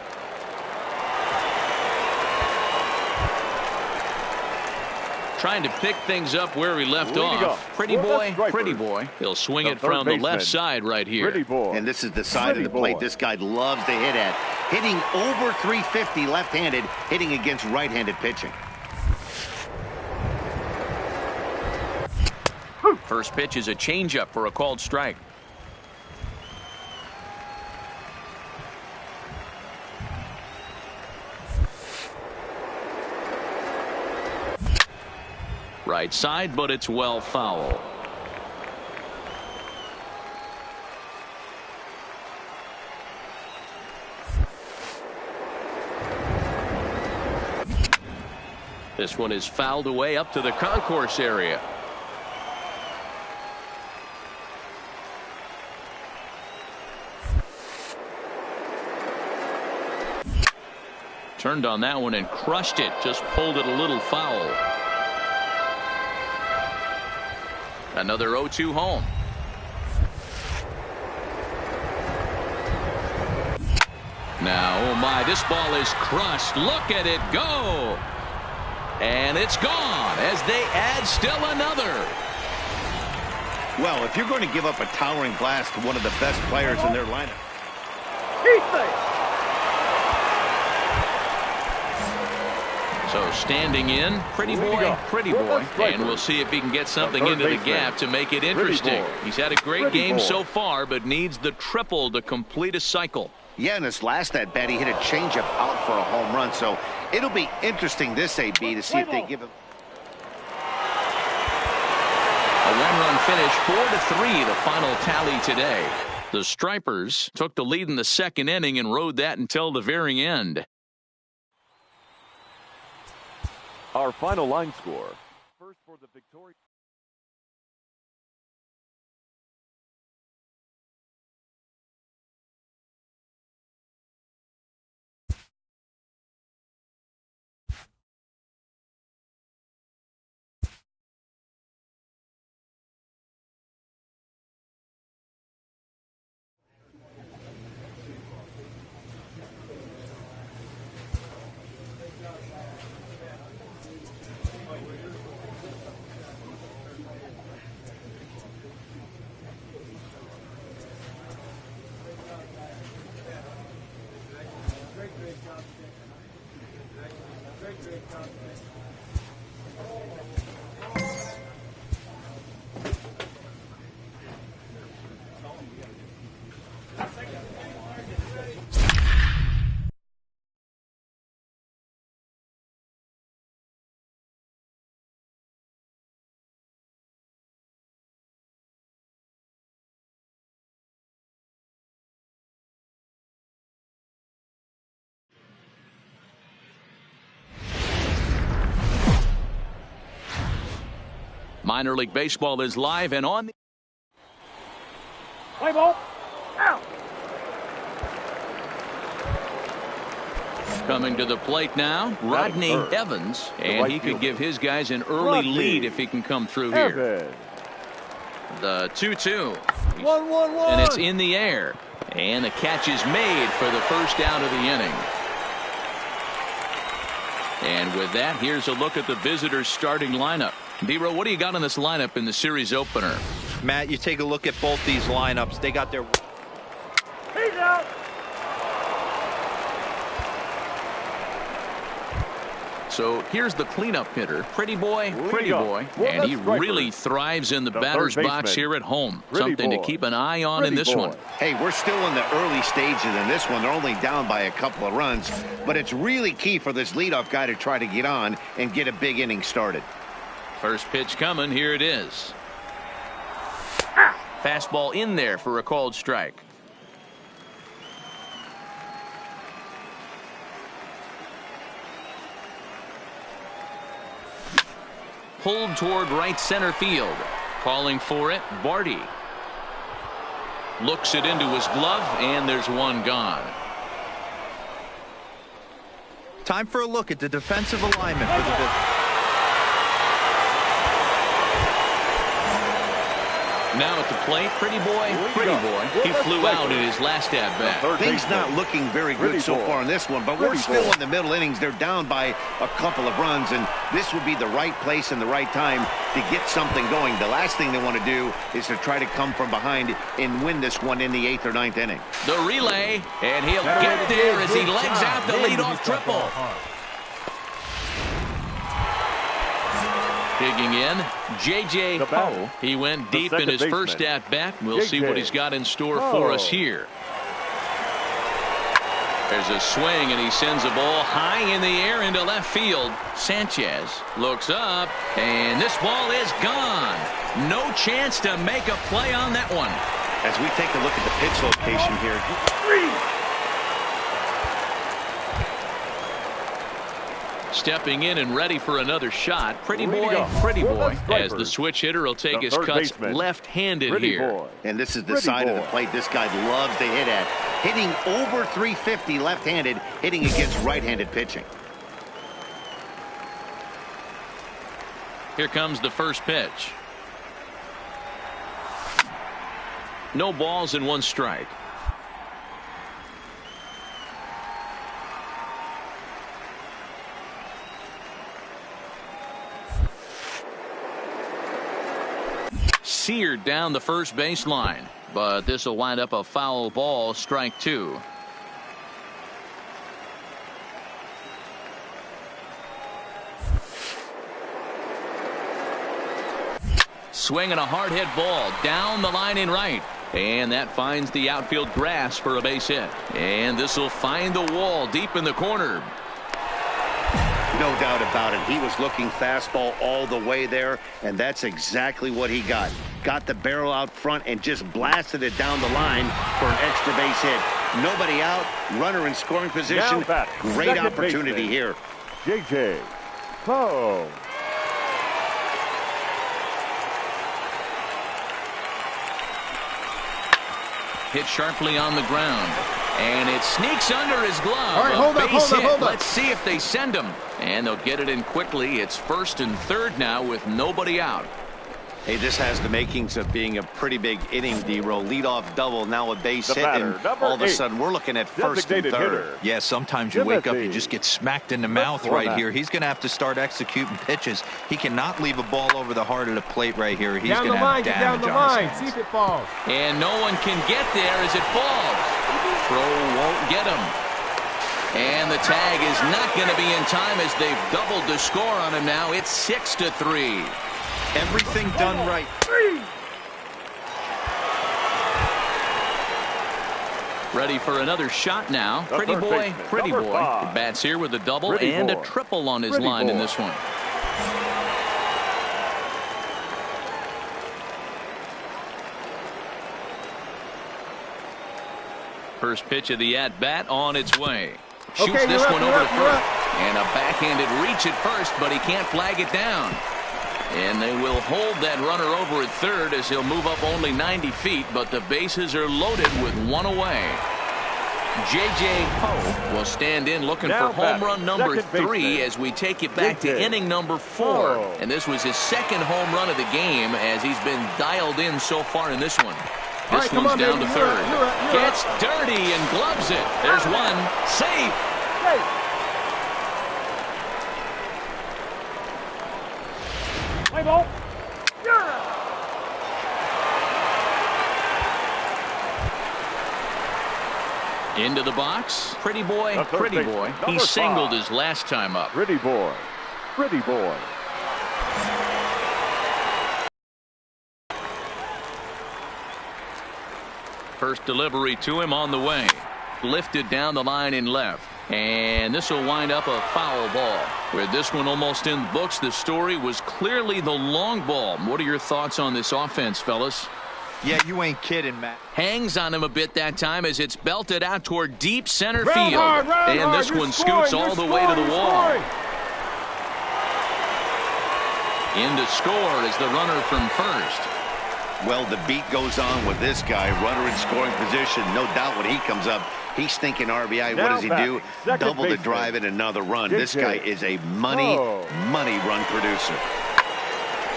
Trying to pick things up where he left off. Pretty boy. He'll swing it from the left side right here. And this is the side of the plate this guy loves to hit at. Hitting over 350 left-handed, hitting against right-handed pitching. First pitch is a changeup for a called strike. Right side, but it's well foul. This one is fouled away up to the concourse area. Turned on that one and crushed it. Just pulled it a little foul. Another 0-2 home. Now, oh my, this ball is crushed. Look at it go. And it's gone as they add still another. Well, if you're going to give up a towering blast to one of the best players in their lineup. So standing in, pretty boy. And we'll see if he can get something into the gap to make it interesting. He's had a great game so far, but needs the triple to complete a cycle. Yeah, in his last at-bat, he hit a changeup out for a home run. So it'll be interesting this AB to see if they give him. A one-run finish, 4-3, the final tally today. The Stripers took the lead in the second inning and rode that until the very end. Our final line score. First for the victorious. Minor League Baseball is live and on. Play ball. Out. Coming to the plate now, Rodney Evans, and he could give his guys an early lead if he can come through here. The 2-2. 1-1-1. And it's in the air. And the catch is made for the first out of the inning. And with that, here's a look at the visitors' starting lineup. D-Row, what do you got on this lineup in the series opener? Matt, you take a look at both these lineups. They got their... He's out. So here's the cleanup hitter, Pretty Boy, and he really thrives in the batter's box here at home. Something to keep an eye on in this one. Hey, we're still in the early stages in this one. They're only down by a couple of runs, but it's really key for this leadoff guy to try to get on and get a big inning started. First pitch coming. Here it is. Fastball in there for a called strike. Pulled toward right center field. Calling for it, Barty. Looks it into his glove, and there's one gone. Time for a look at the defensive alignment for the... Now at the plate, Pretty Boy. He flew out in his last at-bat. Things not looking very good so far in this one, but we're still in the middle innings. They're down by a couple of runs, and this would be the right place and the right time to get something going. The last thing they want to do is to try to come from behind and win this one in the 8th or 9th inning. The relay, and he'll get there as he legs out the leadoff triple. Digging in, J.J. Ho. He went deep in his first at-bat. We'll see what he's got in store for us here. There's a swing, and he sends a ball high in the air into left field. Sanchez looks up, and this ball is gone. No chance to make a play on that one. As we take a look at the pitch location here. Stepping in and ready for another shot, Pretty Boy, as the switch hitter will take his cuts left-handed here. And this is the side of the plate this guy loves to hit at. Hitting over 350 left-handed, hitting against right-handed pitching. Here comes the first pitch. No balls and one strike. Seared down the first baseline, but this will wind up a foul ball, strike two. Swinging a hard hit ball down the line in right, and that finds the outfield grass for a base hit, and this will find the wall deep in the corner. No doubt about it. He was looking fastball all the way there, and that's exactly what he got. Got the barrel out front and just blasted it down the line for an extra base hit. Nobody out, runner in scoring position. Great opportunity here. J.J. Ho. Hit sharply on the ground, and it sneaks under his glove. All right, hold up. Let's see if they send him, and they'll get it in quickly. It's first and third now with nobody out. Hey, this has the makings of being a pretty big inning, D-Row. Leadoff double, now a base hit, and all of a sudden we're looking at first and third. Yeah, sometimes you wake up, you just get smacked in the mouth right here. He's going to have to start executing pitches. He cannot leave a ball over the heart of the plate right here. He's going to have damage on his hands. See if it falls. And no one can get there as it falls. Throw won't get him. And the tag is not going to be in time as they've doubled the score on him now. It's 6-3. Everything done right. Ready for another shot now. Pretty boy. The bats here with a double and a triple on his line in this one. First pitch of the at-bat on its way. Shoots this one over to first. And a backhanded reach at first, but he can't flag it down. And they will hold that runner over at third as he'll move up only 90 feet, but the bases are loaded with one away. J.J. Poe will stand in looking for home run number 3 as we take it back to inning number 4. And this was his second home run of the game as he's been dialed in so far in this one. This one's down to third. Gets dirty and gloves it. There's one. Safe. Play ball. Into the box. Pretty boy. He singled his last time up. Pretty boy. First delivery to him on the way. Lifted down the line in left. And this will wind up a foul ball. With this one almost in the books, the story was clearly the long ball. What are your thoughts on this offense, fellas? Yeah, you ain't kidding, Matt. Hangs on him a bit that time as it's belted out toward deep center field. And this one scoots all the way to the wall. In to score is the runner from first. Well, the beat goes on with this guy. Runner in scoring position. No doubt when he comes up, he's thinking RBI. What does he do? Double the drive and another run. This guy is a money run producer.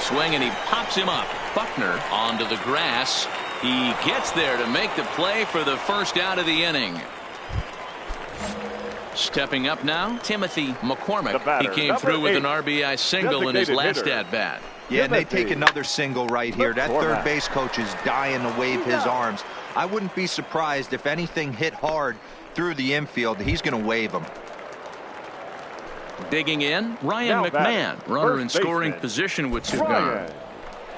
Swing, and he pops him up. Buckner onto the grass. He gets there to make the play for the first out of the inning. Stepping up now, Timothy McCormick. He came through with an RBI single in his last at-bat. Yeah, and they take another single right here. That third base coach is dying to wave his arms. I wouldn't be surprised if anything hit hard through the infield. He's going to wave them. Digging in, Ryan McMahon, runner in scoring position with 2 gone.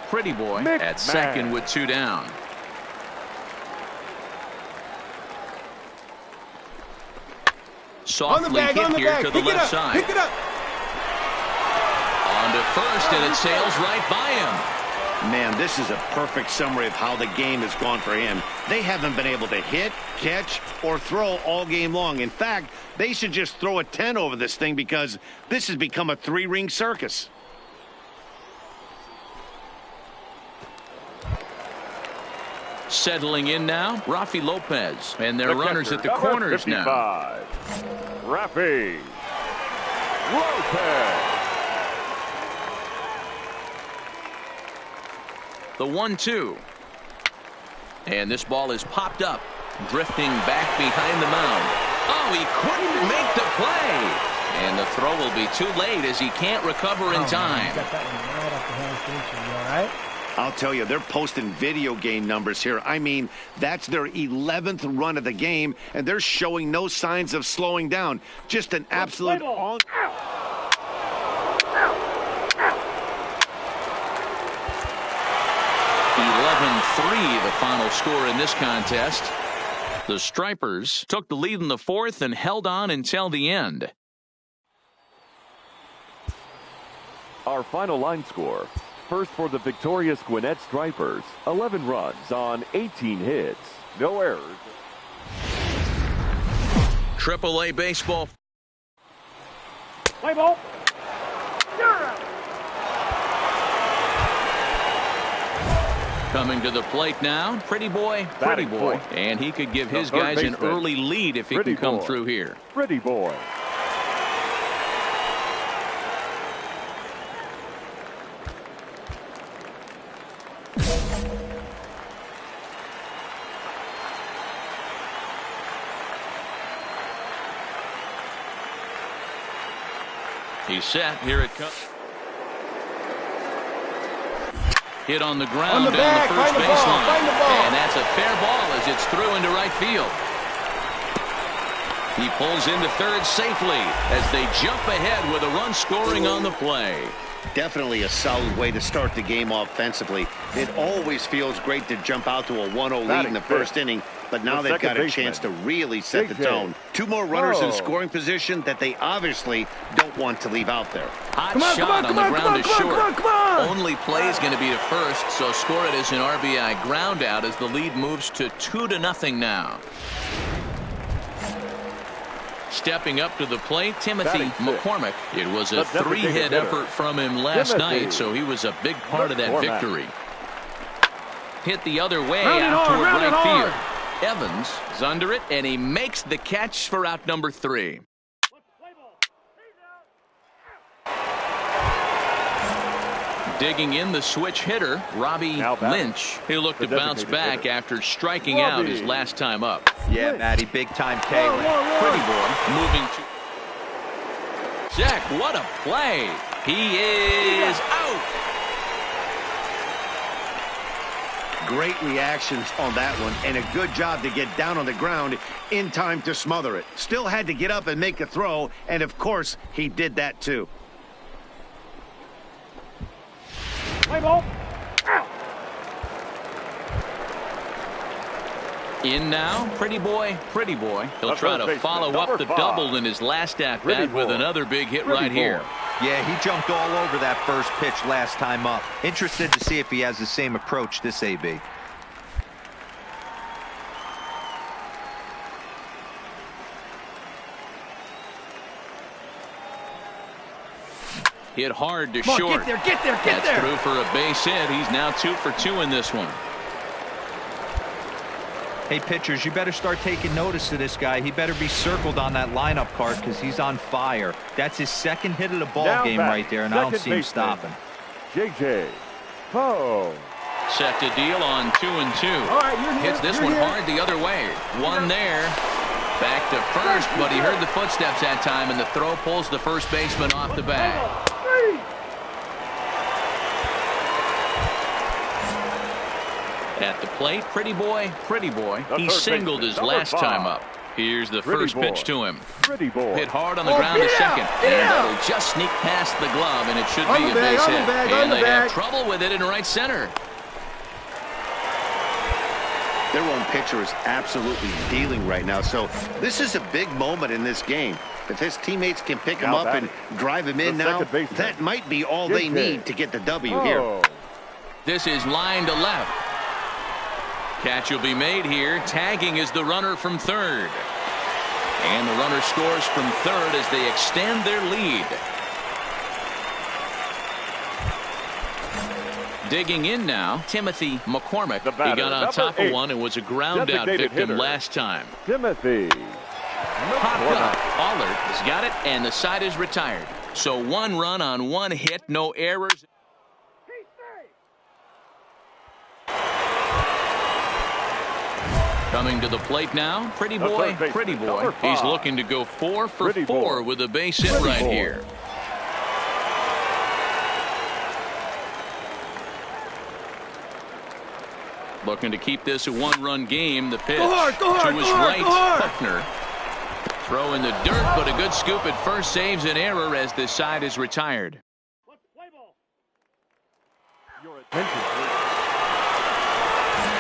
Pretty boy at second with 2 down. Softly hit here to the left side. Pick it up. On to first, and it sails right by him. Man, this is a perfect summary of how the game has gone for him. They haven't been able to hit, catch, or throw all game long. In fact, they should just throw a 10 over this thing because this has become a 3-ring circus. Settling in now, Rafi Lopez. And their runners at the corners now. Rafi Lopez. The 1-2. And this ball is popped up, drifting back behind the mound. Oh, he couldn't make the play. And the throw will be too late as he can't recover in time. I'll tell you, they're posting video game numbers here. I mean, that's their 11th run of the game, and they're showing no signs of slowing down. Just an absolute... 11-3 the final score in this contest. The Stripers took the lead in the 4th and held on until the end. Our final line score. First for the victorious Gwinnett Stripers, 11 runs on 18 hits, no errors. AAA baseball. Play ball. Coming to the plate now, Pretty boy. And he could give his guys an early lead if he can come through here. Pretty boy. He's set. Here it comes. Hit on the ground down the first baseline. And that's a fair ball as it's through into right field. He pulls into third safely as they jump ahead with a run scoring on the play. Definitely a solid way to start the game offensively. It always feels great to jump out to a 1-0 lead in the first inning, but now they've got a chance to really set the tone. Two more runners in scoring position that they obviously don't want to leave out there. Hot shot on the ground is short. Only play is going to be to first, so score it as an RBI ground out as the lead moves to 2-0 now. Stepping up to the plate, Timothy McCormick. It was a 3-hit effort from him last night, so he was a big part of that victory. Hit the other way out toward right field. Evans is under it, and he makes the catch for out number 3. Digging in the switch hitter, Robbie Lynch. He'll look to bounce back after striking out his last time up. Yeah, Matty, big time K. Pretty boy moving to Jack. What a play. He is out. Great reactions on that one, and a good job to get down on the ground in time to smother it. Still had to get up and make a throw, and of course he did that too. Play ball. Ow. In now, pretty boy. He'll try to follow up the double in his last at-bat with another big hit right here. Yeah, he jumped all over that first pitch last time up. Interested to see if he has the same approach this AB. Hit hard to short. Get there. That's through for a base hit. He's now 2 for 2 in this one. Hey, pitchers, you better start taking notice of this guy. He better be circled on that lineup card because he's on fire. That's his second hit of the ball game right there, and I don't see him stopping. J.J. Poe. Set to deal on 2 and 2. All right, hits this one hard the other way. One there. Back to first, but he heard the footsteps that time, and the throw pulls the first baseman off the bag. At the plate, pretty boy. He singled his last time up. Here's the first pitch to him. Hit hard on the ground to second. And that'll just sneak past the glove, and it should be a base hit. And they have trouble with it in right center. Their own pitcher is absolutely dealing right now, so this is a big moment in this game. If his teammates can pick him up and drive him in now, that might be all they need to get the W here. This is line to left. Catch will be made here. Tagging is the runner from third. And the runner scores from third as they extend their lead. Digging in now, Timothy McCormick. He got on top of one and was a ground out victim last time. Timothy Popped up. Allard has got it, and the side is retired. So 1 run on 1 hit, no errors. Coming to the plate now, pretty boy. He's looking to go 4 for 4 with a base hit right here. Looking to keep this a 1-run game. The pitch to his right, Buckner. Throw in the dirt, but a good scoop at first saves an error as this side is retired. Your attention,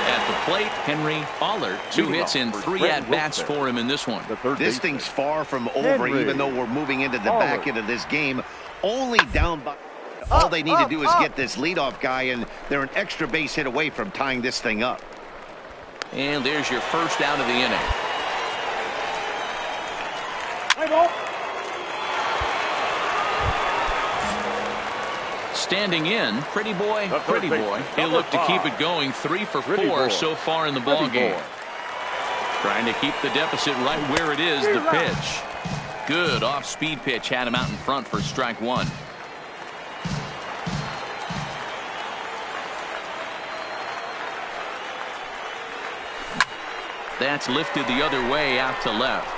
At the plate, Henry Allard. 2 hits and 3 at-bats for him in this one. This thing's far from over, even though we're moving into the back end of this game. Only down by... All they need to do is get this leadoff guy, and they're an extra base hit away from tying this thing up. And there's your first out of the inning. Standing in, pretty boy. He'll look to keep it going. 3 for 4 so far in the ball game. Trying to keep the deficit right where it is. The pitch. Good off-speed pitch had him out in front for strike 1. That's lifted the other way out to left.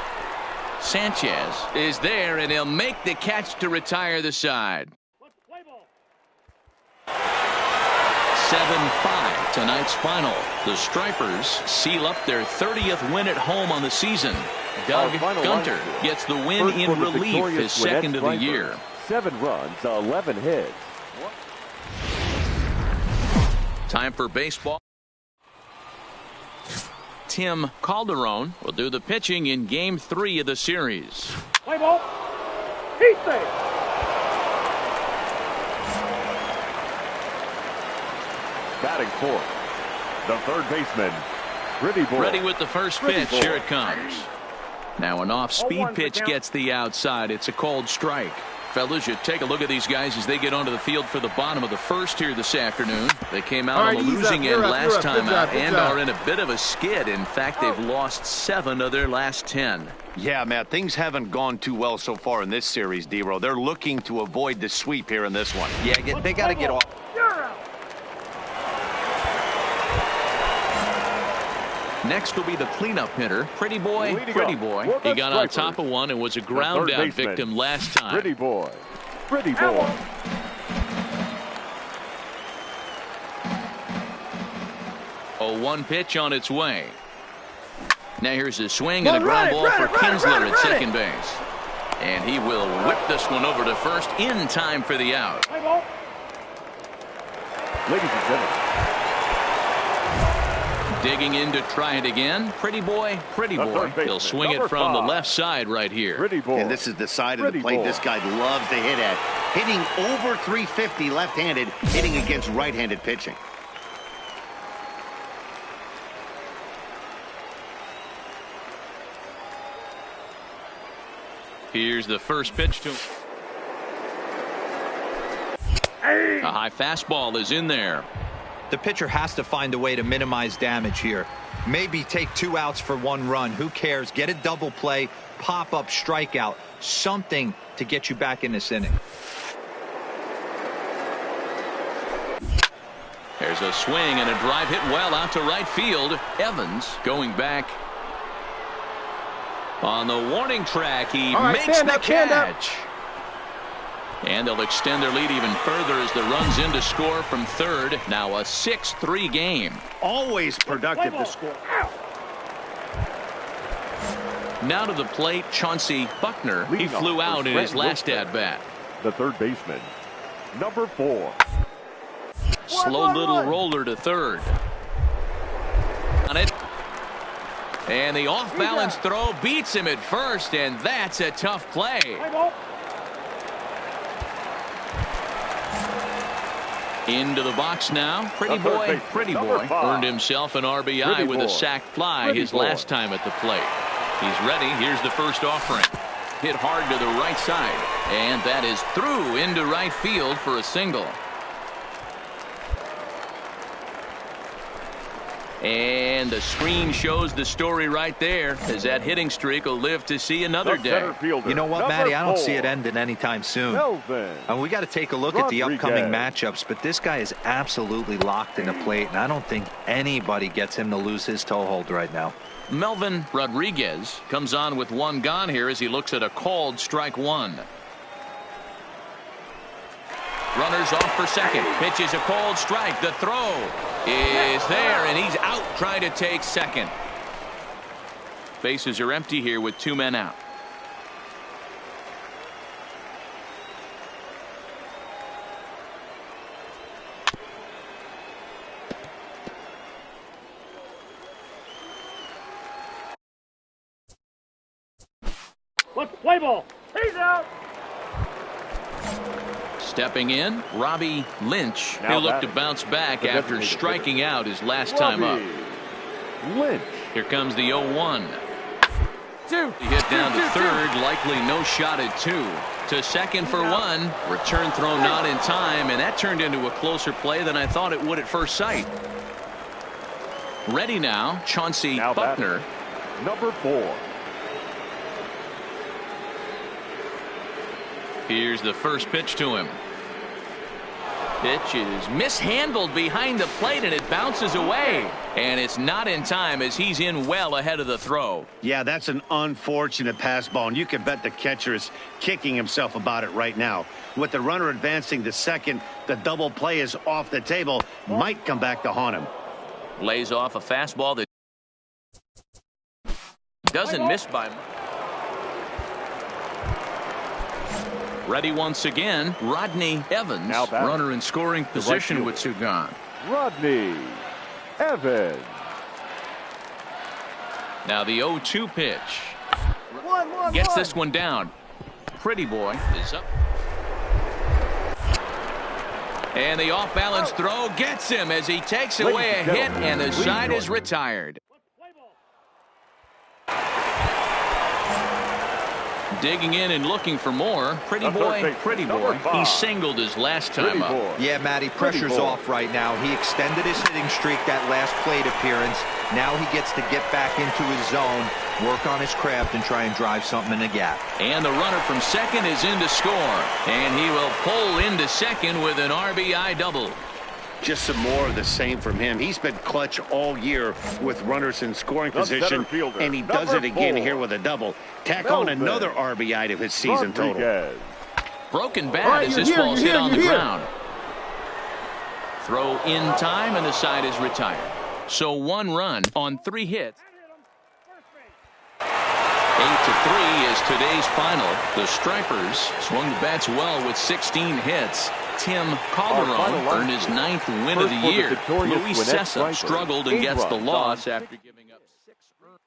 Sanchez is there, and he'll make the catch to retire the side. 7-5 tonight's final. The Stripers seal up their 30th win at home on the season. Doug Gunter gets the win in relief, his second of the year. 7 runs, 11 hits. Time for baseball. Tim Calderon will do the pitching in Game 3 of the series. Play ball. He's safe. Batting fourth, the third baseman, Pretty Boy. Ready with the first pitch. Here it comes. Now an off-speed pitch gets the outside. It's a called strike. Fellas, you take a look at these guys as they get onto the field for the bottom of the first here this afternoon. They came out on the losing end last time out and are in a bit of a skid. In fact, they've lost 7 of their last 10. Yeah, Matt, things haven't gone too well so far in this series, D-Row. They're looking to avoid the sweep here in this one. Yeah, they got to get off. Next will be the cleanup hitter, Pretty Boy. He got on top of one and was a ground out victim last time. Pretty Boy. 0-1 pitch on its way. Now here's a swing and a ground ball for Kinsler at second base. And he will whip this one over to first in time for the out. Ladies and gentlemen. Digging in to try it again. Pretty Boy. He'll swing it from the left side right here. And this is the side of the plate this guy loves to hit at. Hitting over 350 left-handed, hitting against right-handed pitching. Here's the first pitch to him. A high fastball is in there. The pitcher has to find a way to minimize damage here. Maybe take 2 outs for 1 run. Who cares? Get a double play, pop up, strikeout, something to get you back in this inning. There's a swing and a drive hit well out to right field. Evans going back on the warning track. He makes the catch. And they'll extend their lead even further as the runs in to score from third. Now a 6-3 game. Always productive to score. Now to the plate, Chauncey Buckner. He flew out in his last at-bat. The third baseman, number 4. Slow little roller to third. On it. And the off-balance throw beats him at first, and that's a tough play. Into the box now. Pretty Boy earned himself an RBI with a sac fly his last time at the plate. He's ready. Here's the first offering. Hit hard to the right side. And that is through into right field for a single. And the screen shows the story right there, as that hitting streak will live to see another day. You know what, Matty? I don't see it ending anytime soon. And we got to take a look at the upcoming matchups, but this guy is absolutely locked in the plate, and I don't think anybody gets him to lose his toehold right now. Melvin Rodriguez comes on with 1 gone here as he looks at a called strike 1. Runners off for second. Pitch is a called strike. The throw is there, and he's out trying to take second. Bases are empty here with 2 men out. Let's play ball. He's out. Stepping in, Robbie Lynch. He'll look to bounce back after striking out his last time up. Lynch. Here comes the 0-1. He hit down to third, likely no shot at 2. To second for 1. Return throw not in time, and that turned into a closer play than I thought it would at first sight. Ready now, Chauncey Buckner. Number 4. Here's the first pitch to him. Pitch is mishandled behind the plate, and it bounces away. And it's not in time as he's in well ahead of the throw. Yeah, that's an unfortunate pass ball, and you can bet the catcher is kicking himself about it right now. With the runner advancing to second, the double play is off the table. Might come back to haunt him. Lays off a fastball that doesn't miss by much. Ready once again, Rodney Evans, runner in scoring position with two gone. Rodney Evans. Now the 0-2 pitch. Gets this one down. Pretty boy is up. And the off-balance throw gets him as he takes away a hit, and the side is retired. Digging in and looking for more. Pretty boy. He singled his last time up. Yeah, Matty, pressure's off right now. He extended his hitting streak that last plate appearance. Now he gets to get back into his zone, work on his craft, and try and drive something in the gap. And the runner from second is in to score. And he will pull into second with an RBI double. Just some more of the same from him. He's been clutch all year with runners in scoring position, and he does it again here with a double. Tack on another RBI to his season total. Broken bat as this ball's hit on the ground. Throw in time, and the side is retired. So 1 run on 3 hits. 8-3 is today's final. The Stripers swung the bats well with 16 hits. Tim Calderon earned his 9th win of the year. Luis Cessa struggled and gets the loss after giving up 6 earned.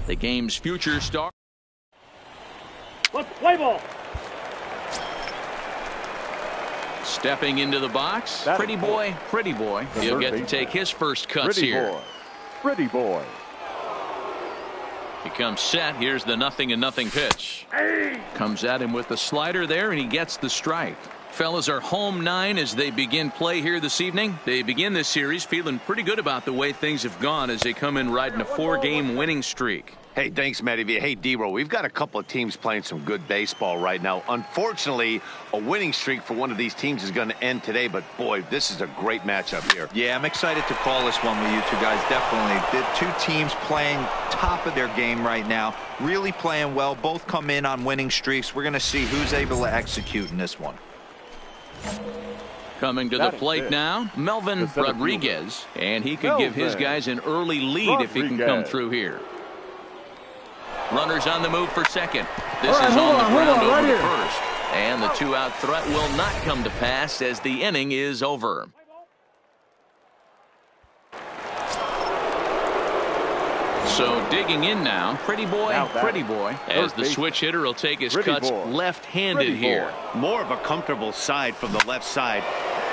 The game's future star. Let's play ball. Stepping into the box. Pretty boy. He'll get to take his first cuts here. Pretty boy. He comes set. Here's the 0-0 pitch. Comes at him with the slider there, and he gets the strike. Fellas are home 9 as they begin play here this evening. They begin this series feeling pretty good about the way things have gone as they come in riding a 4-game winning streak. Hey, thanks, Matty V. Hey, D-Roll, we've got a couple of teams playing some good baseball right now. Unfortunately, a winning streak for one of these teams is going to end today, but boy, this is a great matchup here. Yeah, I'm excited to call this one with you two guys, definitely. The two teams playing top of their game right now, really playing well, both come in on winning streaks. We're going to see who's able to execute in this one. Coming to the plate now, Melvin Rodriguez, and he could give his guys an early lead if he can come through here. Runners on the move for second. This is on the ground over to first. And the 2-out threat will not come to pass as the inning is over. So digging in now, pretty boy, as the switch hitter will take his cuts left-handed here. More of a comfortable side from the left side.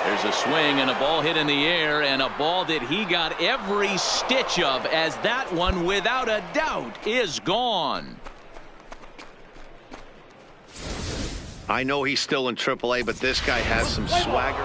There's a swing and a ball hit in the air, and a ball that he got every stitch of, as that one, without a doubt, is gone. I know he's still in AAA, but this guy has some swagger.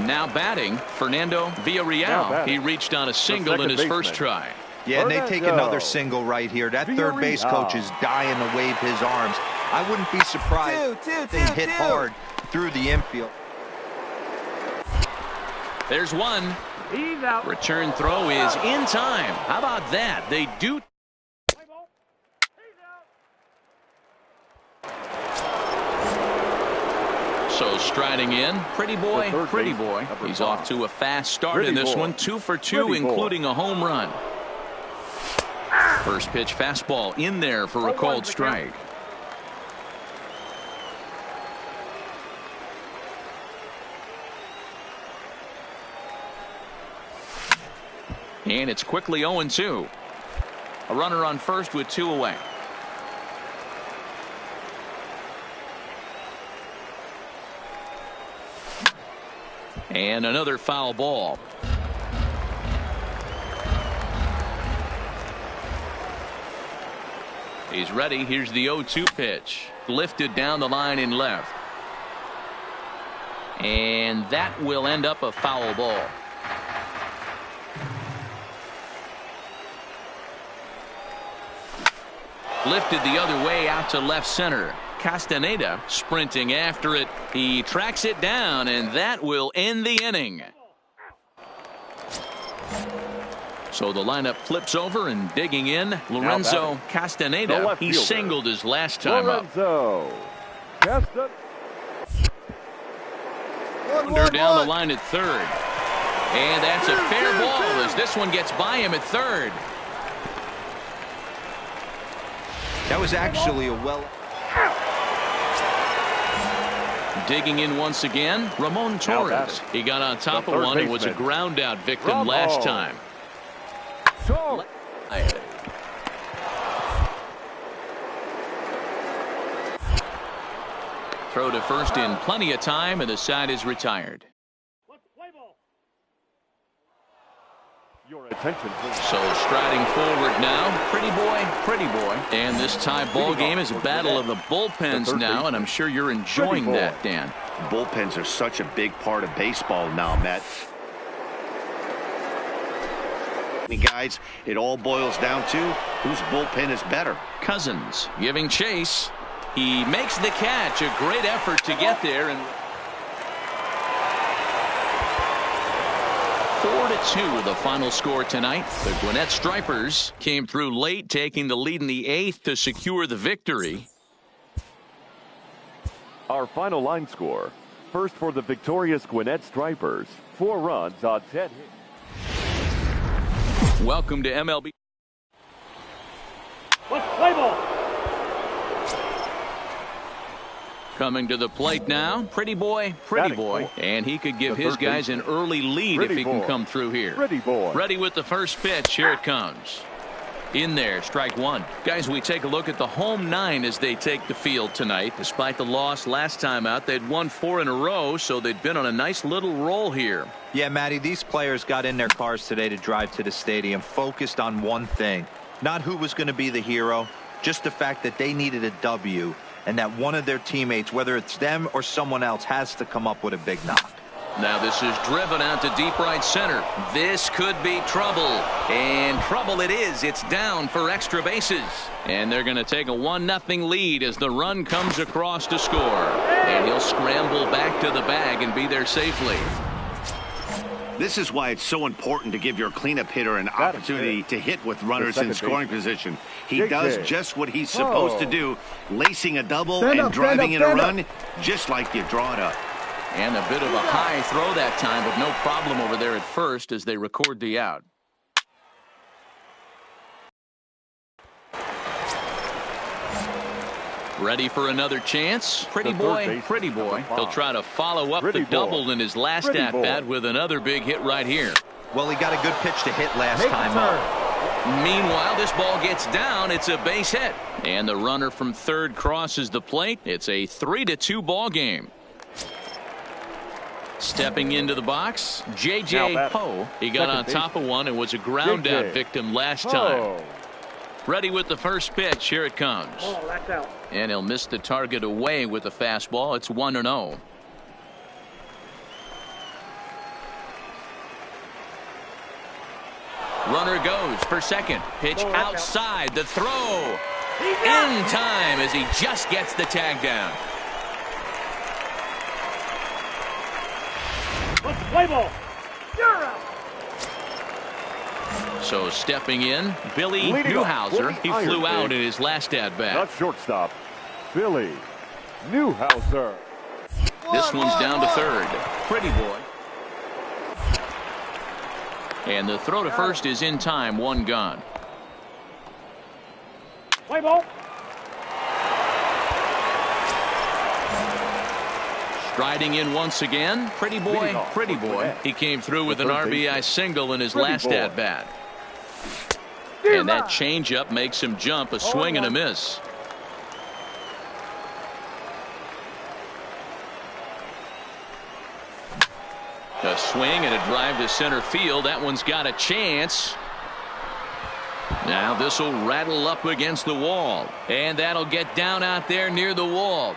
Now batting, Fernando Villarreal. He reached on a single in his first try. Yeah, and they take another single right here. That third base coach is dying to wave his arms. I wouldn't be surprised if they hit hard through the infield. There's one. He's out. Return throw is in time. How about that? They do. So striding in, pretty boy. He's off to a fast start in this one. 2 for 2, including a home run. First pitch fastball in there for a called strike. And it's quickly 0-2. A runner on first with 2 away. And another foul ball. He's ready. Here's the 0-2 pitch. Lifted down the line in left. And that will end up a foul ball. Lifted the other way out to left center. Castaneda sprinting after it. He tracks it down, and that will end the inning. So the lineup flips over, and digging in, Lorenzo Castaneda. He singled his last time up. Under down the line at third. And that's a fair ball as this one gets by him at third. That was actually a Digging in once again, Ramon Torres. He got on top of one and was a ground out victim last time. Throw to first in plenty of time, and the side is retired. Your attention, please. So striding forward now, pretty boy. And this tie ball game is a battle of the bullpens now, and I'm sure you're enjoying that, Dan. Bullpens are such a big part of baseball now, Matt. Guys, it all boils down to whose bullpen is better. Cousins giving chase. He makes the catch. A great effort to get there. And 4-2 the final score tonight. The Gwinnett Stripers came through late, taking the lead in the 8th to secure the victory. Our final line score. First for the victorious Gwinnett Stripers. 4 runs on 10 hits. Welcome to MLB. Let's play ball. Coming to the plate now, pretty boy. And he could give his guys an early lead if he can come through here. Ready with the first pitch. Here it comes. In there, strike one. Guys, we take a look at the home 9 as they take the field tonight. Despite the loss last time out, they'd won 4 in a row, so they'd been on a nice little roll here. Yeah, Matty, these players got in their cars today to drive to the stadium, focused on one thing. Not who was going to be the hero, just the fact that they needed a W, and that one of their teammates, whether it's them or someone else, has to come up with a big knock. Now this is driven out to deep right center. This could be trouble. And trouble it is. It's down for extra bases. And they're going to take a 1-0 lead as the run comes across to score. And he'll scramble back to the bag and be there safely. This is why it's so important to give your cleanup hitter an opportunity to hit with runners in scoring position. He does just what he's supposed to do, lacing a double and driving in a run just like you draw it up. And a bit of a high throw that time, but no problem over there at first as they record the out. Ready for another chance? Pretty boy. He'll try to follow up the double in his last at-bat with another big hit right here. Well, he got a good pitch to hit last time up. Meanwhile, this ball gets down. It's a base hit. And the runner from third crosses the plate. It's a 3-2 ball game. Stepping into the box, J.J. Ho. He got on top of one and was a ground-out victim last time. Ready with the first pitch. Here it comes. Oh, that's out. And he'll miss the target away with the fastball. It's 1-0. Runner goes for second. Pitch outside. The throw. In time as he just gets the tag down. Let's play ball. You're out. So stepping in, Billy Newhouser. He flew out in his last at-bat. Not shortstop, Billy Newhouser. This one's down to third. Pretty boy. And the throw to first is in time. One gone. Play ball. Striding in once again. Pretty boy. Pretty boy. He came through with an RBI single in his last at bat. And that changeup makes him jump. A swing and a miss. A swing and a drive to center field. That one's got a chance. Now this will rattle up against the wall. And that'll get down out there near the wall.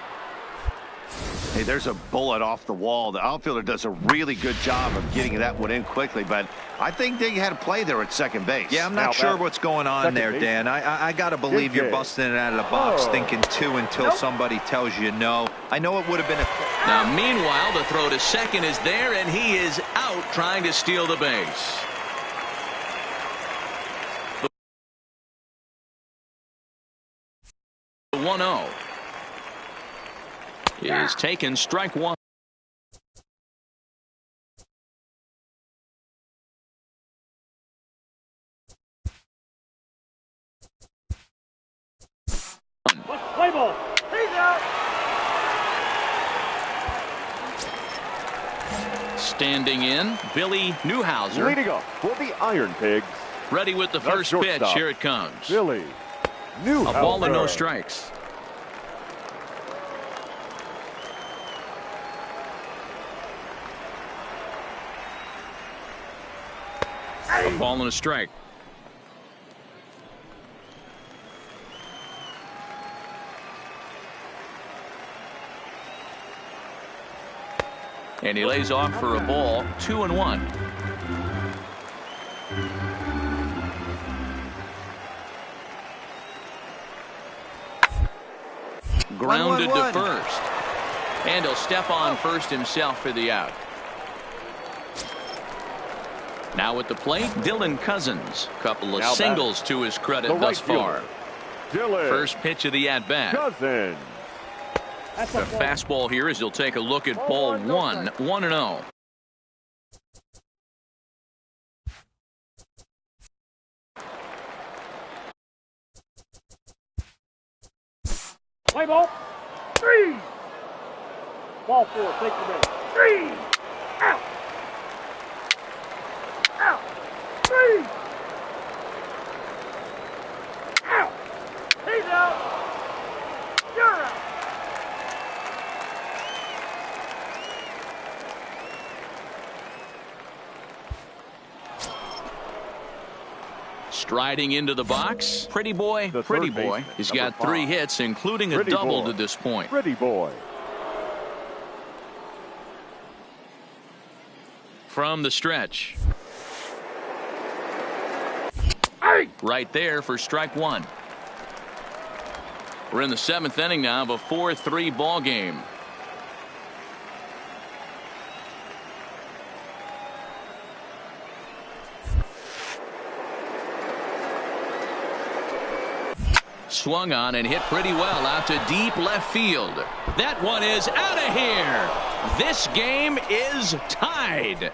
Hey, there's a bullet off the wall. The outfielder does a really good job of getting that one in quickly, but I think they had a play there at second base. Yeah, I'm not sure what's going on there, Dan. I got to believe you're busting it out of the box thinking two until somebody tells you no. I know it would have been a... Now, meanwhile, the throw to second is there, and he is out trying to steal the base. The 1-0 is taken. Strike one. Play ball. He's out. Standing in, Billy Newhouser. Leading off for the Iron Pigs. Ready with the first pitch. Here it comes. Billy Newhouser. A ball and no strikes. A ball and a strike. And he lays off for a ball. 2-1. Grounded to first. And he'll step on first himself for the out. Now at the plate, Dylan Cousins. Couple of singles to his credit thus far. First pitch of the at-bat. Cousins. The fastball here as he'll take a look at ball one. 1-0. Play ball. 3. Ball 4. Take the base. 3. Out. Out. 3. Out. He's out. You're out. Striding into the box. Pretty boy. Pretty boy. He's got 3 hits, including a double to this point. Pretty boy. From the stretch. Right there for strike one. We're in the 7th inning now of a 4-3 ball game. Swung on and hit pretty well out to deep left field. That one is out of here. This game is tied.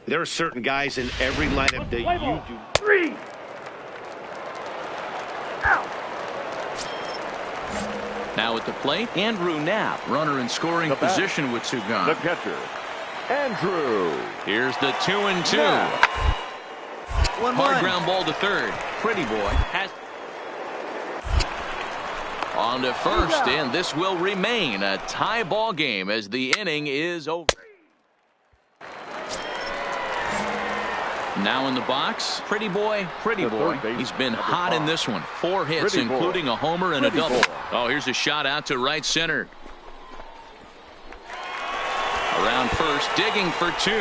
There are certain guys in every lineup that you do. 3. Out. Now at the plate, Andrew Knapp, runner in scoring position with 2 gone. The catcher, Andrew. Here's the 2-2. Hard ground ball to third. Pretty boy has on to first, and this will remain a tie ball game as the inning is over. Now in the box, pretty boy. He's been hot in this one. 4 hits, including a homer and a double. Oh, here's a shot out to right center. Around first, digging for 2.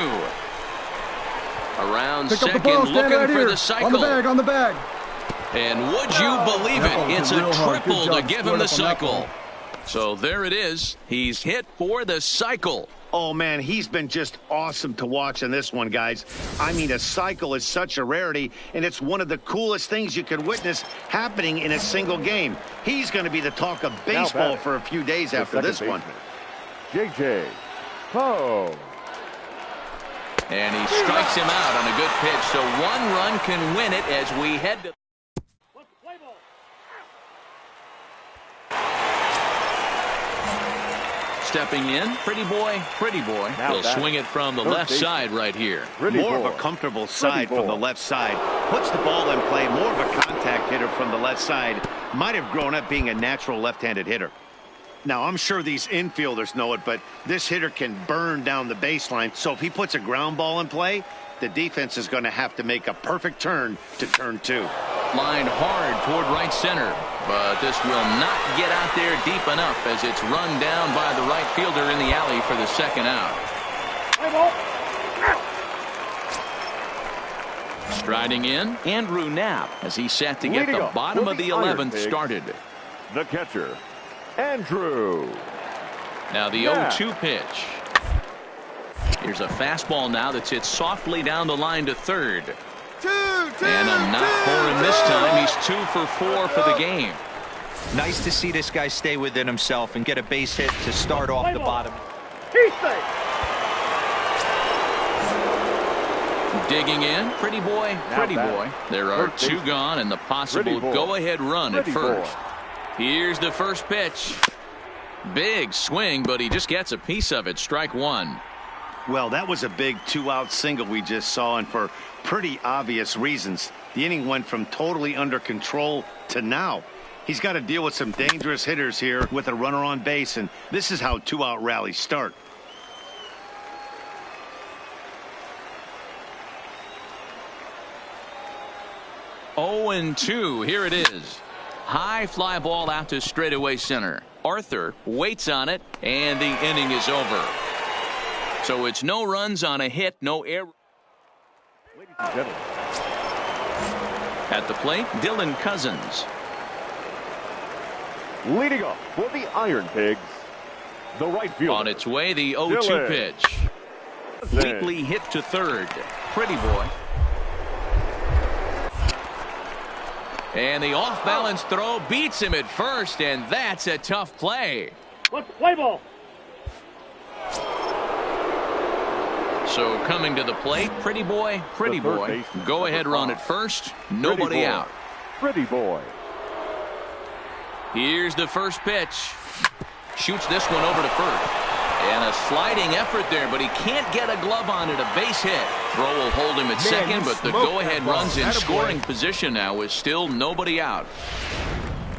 Around second, looking for the cycle. On the bag. And would you believe it? It's a triple to give him the cycle. So there it is. He's hit for the cycle. Oh, man, he's been just awesome to watch in this one, guys. I mean, a cycle is such a rarity, and it's one of the coolest things you could witness happening in a single game. He's going to be the talk of baseball for a few days after this one. J.J. Ho. And he strikes him out on a good pitch, so one run can win it as we head to... Stepping in, pretty boy. He'll swing it from the left side right here. More of a comfortable side from the left side. Puts the ball in play. More of a contact hitter from the left side. Might have grown up being a natural left-handed hitter. Now, I'm sure these infielders know it, but this hitter can burn down the baseline. So if he puts a ground ball in play, the defense is going to have to make a perfect turn to turn two. Line hard toward right center, but this will not get out there deep enough as it's run down by the right fielder in the alley for the second out. Striding in, Andrew Knapp as he's set to get the bottom of the 11th started. The catcher, Andrew. Now the 0-2 pitch. Here's a fastball now that's hit softly down the line to third. And a knock for him this time. He's 2 for 4 for the game. Nice to see this guy stay within himself and get a base hit to start off the bottom. Digging in, pretty boy. There are 2 gone and the possible go-ahead run at first. Here's the first pitch. Big swing, but he just gets a piece of it. Strike one. Well, that was a big 2-out single we just saw, and for pretty obvious reasons. The inning went from totally under control to now. He's got to deal with some dangerous hitters here with a runner on base, and this is how 2-out rallies start. Oh, and 2. Here it is. High fly ball out to straightaway center. Arthur waits on it, and the inning is over. So it's no runs on a hit, no error. Ladies and gentlemen. At the plate, Dylan Cousins. Leading off for the Iron Pigs, the right fielder. On its way, the 0-2 pitch. Weakly hit to third. Pretty boy. And the off-balance throw beats him at first, and that's a tough play. Let's play ball. So coming to the plate, pretty boy. Go ahead run at first. Nobody out. Pretty boy. Here's the first pitch. Shoots this one over to first. And a sliding effort there, but he can't get a glove on it. A base hit. Throw will hold him at second, but the go-ahead run's in scoring position now with still nobody out.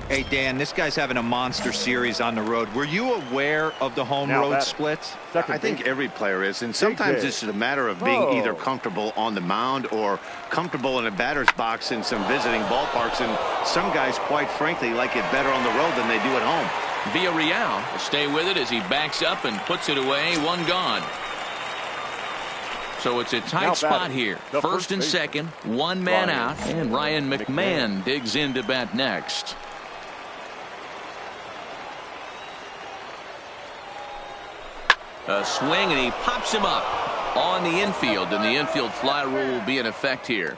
Hey, Dan, this guy's having a monster series on the road. Were you aware of the home road splits? I think every player is, and sometimes it's a matter of being either comfortable on the mound or comfortable in a batter's box in some visiting ballparks, and some guys, quite frankly, like it better on the road than they do at home. Villarreal will stay with it as he backs up and puts it away. One gone. So it's a tight spot here. First and second, one man out, and Ryan McMahon digs in to bat next. A swing, and he pops him up on the infield, and the infield fly rule will be in effect here.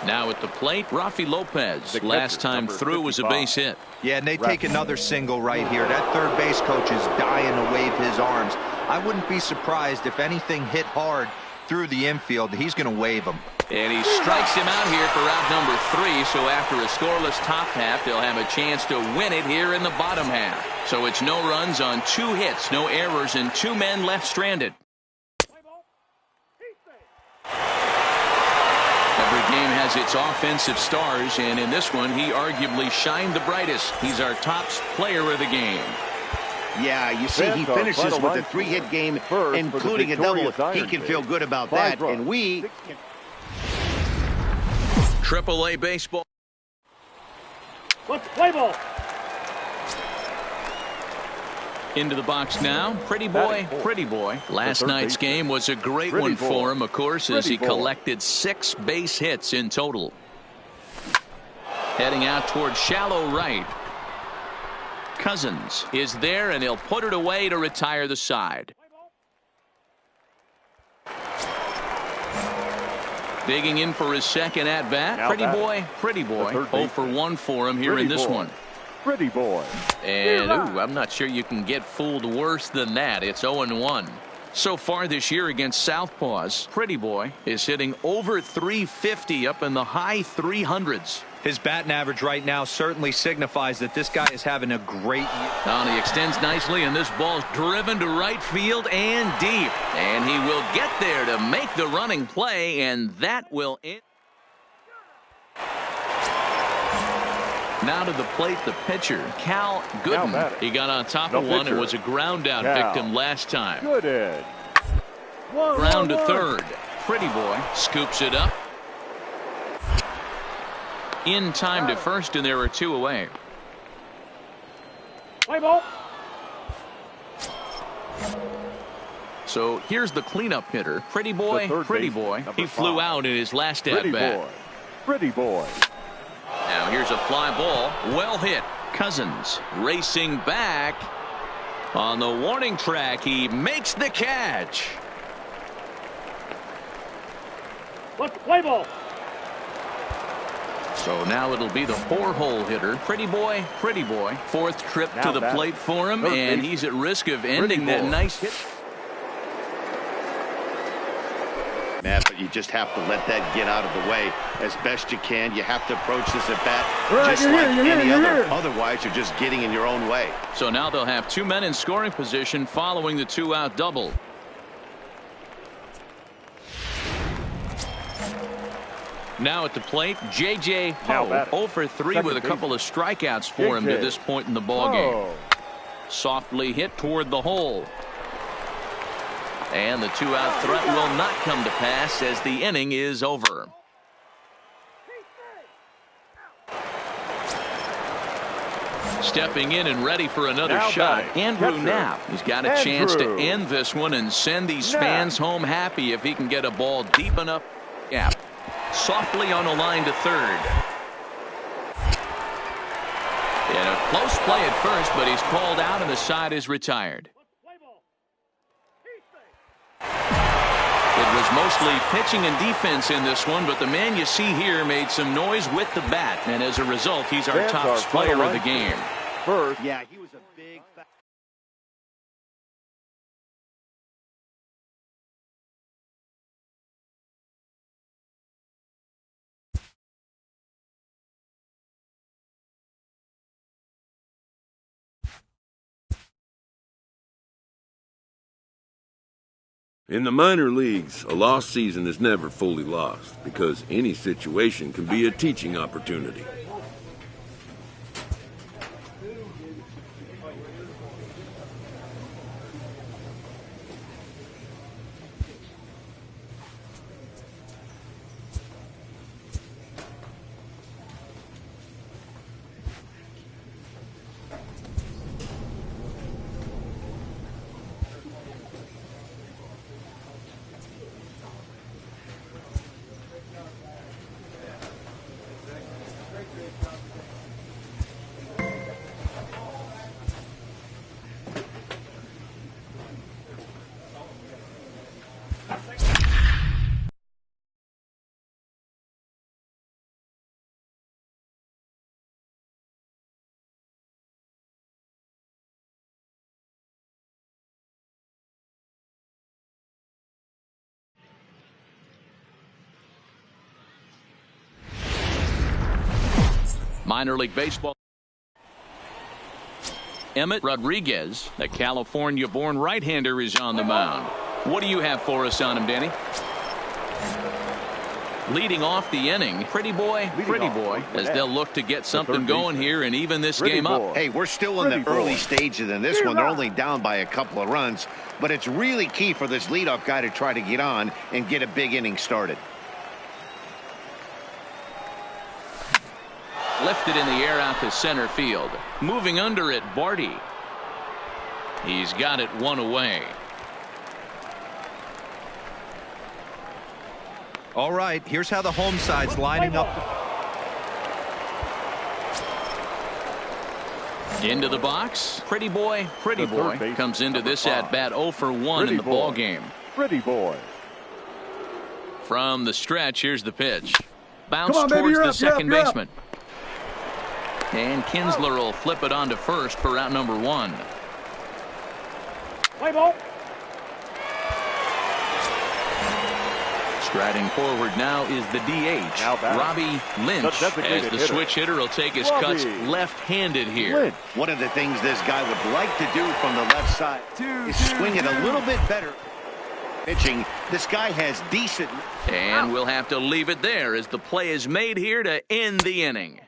Now at the plate, Rafi Lopez. Last time through was a base hit. Yeah, and they take another single right here. That third base coach is dying to wave his arms. I wouldn't be surprised if anything hit hard through the infield. He's going to wave them. And he strikes him out here for out number 3. So after a scoreless top half, they'll have a chance to win it here in the bottom half. So it's no runs on 2 hits, no errors, and 2 men left stranded. Every game has its offensive stars, and in this one, he arguably shined the brightest. He's our top player of the game. Yeah, you see, he finishes with a 3-hit game, including a double. He can feel good about that, and we... AAA baseball. Let's play ball. Into the box now. Pretty boy. Last night's game was a great one for him, of course, as he collected 6 base hits in total. Heading out toward shallow right. Cousins is there, and he'll put it away to retire the side. Digging in for his second at-bat. Pretty boy. 0 for 1 for him here in this one. Pretty boy. And, I'm not sure you can get fooled worse than that. It's 0-1. So far this year against Southpaws, Pretty Boy is hitting over 350 up in the high 300s. His batting average right now certainly signifies that this guy is having a great year. Now he extends nicely, and this ball's driven to right field and deep. And he will get there to make the running play, and that will end. Now to the plate, the pitcher, Cal Gooden. He got on top of one and was a ground out victim last time. Gooden. Ground to third. Pretty Boy scoops it up. In time to first, and there are 2 away. Play ball. So here's the cleanup hitter. Pretty Boy. He flew out in his last at-bat. Pretty boy. Now here's a fly ball. Well hit. Cousins racing back. On the warning track, he makes the catch. Let's play ball. So now it'll be the 4-hole hitter. Pretty boy. 4th trip to the plate for him, and he's at risk of ending that nice hit. Matt, but you just have to let that get out of the way as best you can. You have to approach this at bat just like any other. Otherwise, you're just getting in your own way. So now they'll have 2 men in scoring position following the 2-out double. Now at the plate, J.J. Ho, 0 for 3 with a couple of strikeouts for him to this point in the ballgame. Softly hit toward the hole. And the 2-out threat will not come to pass as the inning is over. Stepping in and ready for another shot, Andrew Knapp. He's got a chance to end this one and send these fans home happy if he can get a ball deep enough. Yeah. Softly on a line to third. And a close play at first, but he's called out and the side is retired. It was mostly pitching and defense in this one, but the man you see here made some noise with the bat, and as a result, he's our top player of the game. Yeah, he was a big... In the minor leagues, a lost season is never fully lost because any situation can be a teaching opportunity. Minor League Baseball. Emmett Rodriguez, the California-born right-hander, is on the mound. What do you have for us on him, Danny? Leading off the inning, pretty boy, as they'll look to get something going here and even this game up. Hey, we're still in the early stages in this one. They're only down by a couple of runs, but it's really key for this leadoff guy to try to get on and get a big inning started. Lifted in the air out to center field. Moving under it, Barty. He's got it one away. All right, here's how the home side's lining up. Into the box. Pretty boy comes into this at bat 0 for 1 in the ball game. Pretty boy. From the stretch, here's the pitch. Bounce towards the second baseman. And Kinsler will flip it on to first for out number 1. Play ball. Striding forward now is the DH, Robbie Lynch, as the switch hitter will take his cuts left-handed here. One of the things this guy would like to do from the left side is swing it a little bit better. Pitching, this guy has decent. And we'll have to leave it there as the play is made here to end the inning.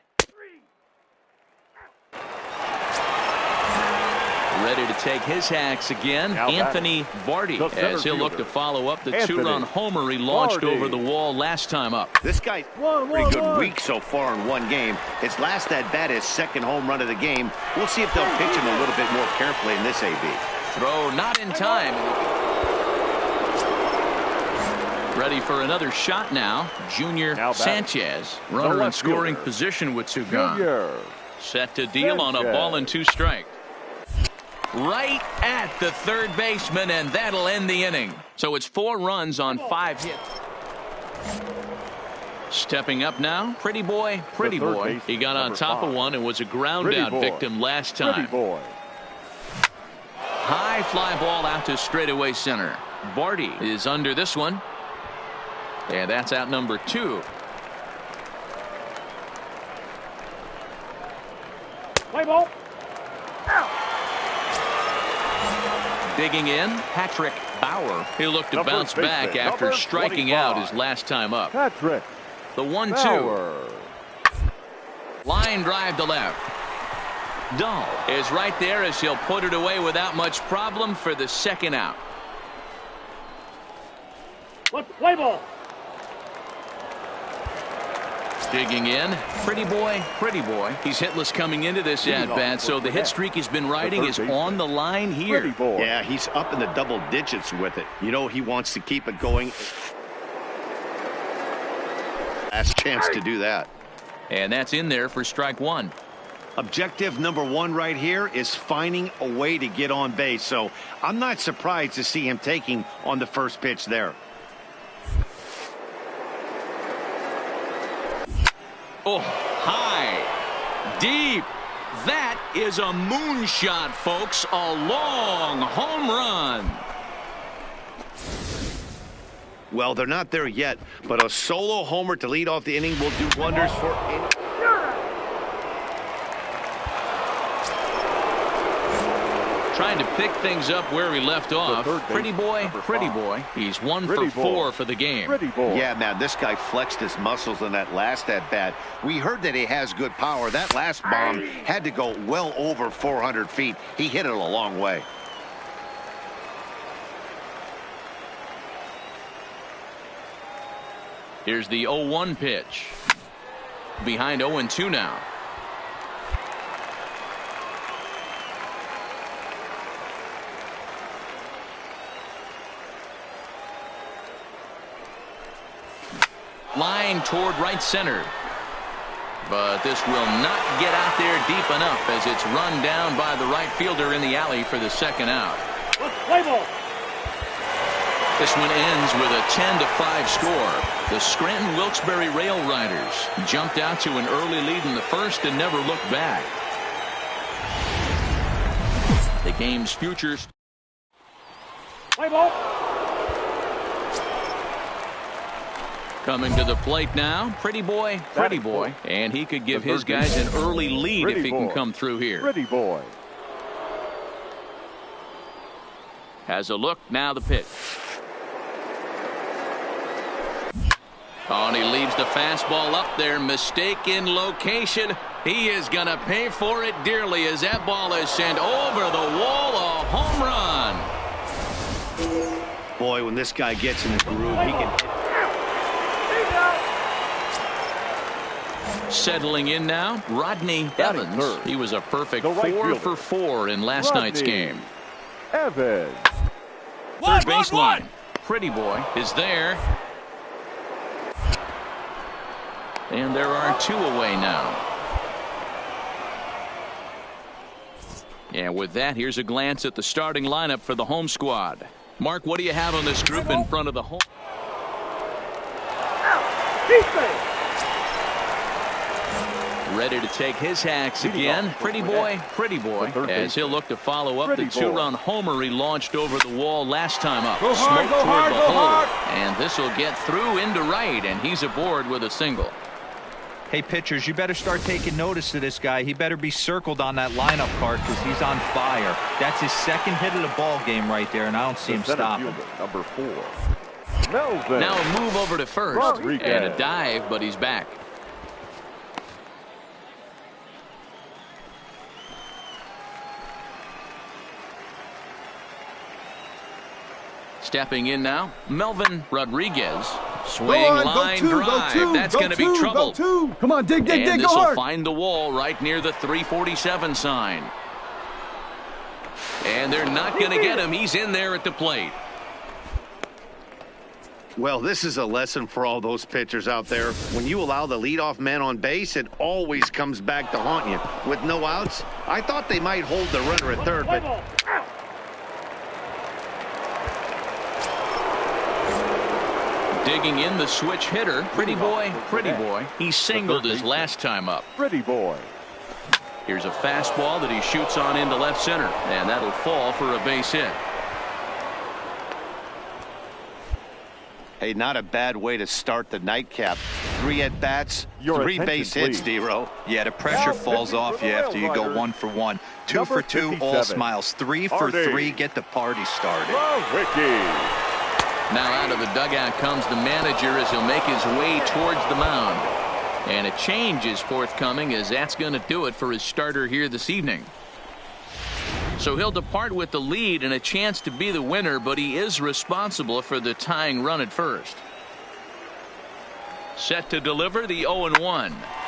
Ready to take his hacks again, Anthony Vardy, as he'll look to follow up the 2-run homer he launched over the wall last time up. This guy's pretty good week so far in one game. His last at bat, his second home run of the game. We'll see if they'll pitch him a little bit more carefully in this AB. Throw not in time. Ready for another shot now, Junior Sanchez, runner in scoring position with 2 gone. Set to deal on a ball and 2 strikes. Right at the third baseman, and that'll end the inning. So it's 4 runs on 5 hits. Stepping up now, pretty boy. He got on top of one and was a ground out victim last time. High fly ball out to straightaway center. Vardy is under this one. And that's out number 2. Play ball. Digging in, Patrick Bauer. He'll look to bounce back after striking out his last time up. Patrick. The 1-2. Line drive to left. Dahl is right there as he'll put it away without much problem for the second out. Play ball. Digging in, pretty boy. He's hitless coming into this at-bat, so the hit streak he's been riding is on the line here. Yeah, he's up in the double digits with it. You know he wants to keep it going. Last chance to do that. And that's in there for strike 1. Objective number 1 right here is finding a way to get on base, so I'm not surprised to see him taking on the first pitch there. Oh, high, deep. That is a moonshot, folks. A long home run. Well, they're not there yet, but a solo homer to lead off the inning will do wonders for any. Trying to pick things up where he left off. Pretty boy. He's 1 for 4 for the game. Yeah, man, this guy flexed his muscles in that last at-bat. We heard that he has good power. That last bomb had to go well over 400 feet. He hit it a long way. Here's the 0-1 pitch. Behind 0-2 now. Line toward right center. But this will not get out there deep enough as it's run down by the right fielder in the alley for the second out. Play ball. This one ends with a 10-5 score. The Scranton Wilkes-Barre Rail Riders jumped out to an early lead in the first and never looked back. The game's futures. Play ball. Coming to the plate now, pretty boy. And he could give his guys an early lead if he can come through here. Pretty boy. Has a look, now the pitch. Oh, and he leaves the fastball up there. Mistake in location. He is going to pay for it dearly as that ball is sent over the wall. A home run. Boy, when this guy gets in the groove, he can. Settling in now, Rodney Evans. He was a perfect 4 for 4 in last night's game. Evans. Third baseline. Pretty boy is there. And there are 2 away now. And with that, here's a glance at the starting lineup for the home squad. Mark, what do you have on this group in front of the home? Ready to take his hacks again. Pretty boy, as he'll look to follow up the two-run homer he launched over the wall last time up. Smoke toward the hole, and this will get through into right, and he's aboard with a single. Hey, pitchers, you better start taking notice of this guy. He better be circled on that lineup card because he's on fire. That's his second hit of the ball game right there, and I don't see him stopping. Number 4. Melvin. Now a move over to first, and a dive, but he's back. Stepping in now, Melvin Rodriguez. Swing, line drive. That's going to be trouble. Come on, dig, and dig, this will find the wall right near the 347 sign. And they're not going to get him. He's in there at the plate. Well, this is a lesson for all those pitchers out there. When you allow the leadoff man on base, it always comes back to haunt you. With no outs, I thought they might hold the runner at third, but digging in the switch hitter. Pretty boy. He singled his last time up. Pretty boy. Here's a fastball that he shoots on into left center, and that'll fall for a base hit. hey, not a bad way to start the nightcap. 3 at-bats, 3 base hits, D-Row. Yeah, the pressure falls off you after you go 1 for 1. 2 for 2, all smiles. 3 for 3, get the party started. Now out of the dugout comes the manager as he'll make his way towards the mound. And a change is forthcoming, as that's going to do it for his starter here this evening. So he'll depart with the lead and a chance to be the winner, but he is responsible for the tying run at first. Set to deliver the 0-1.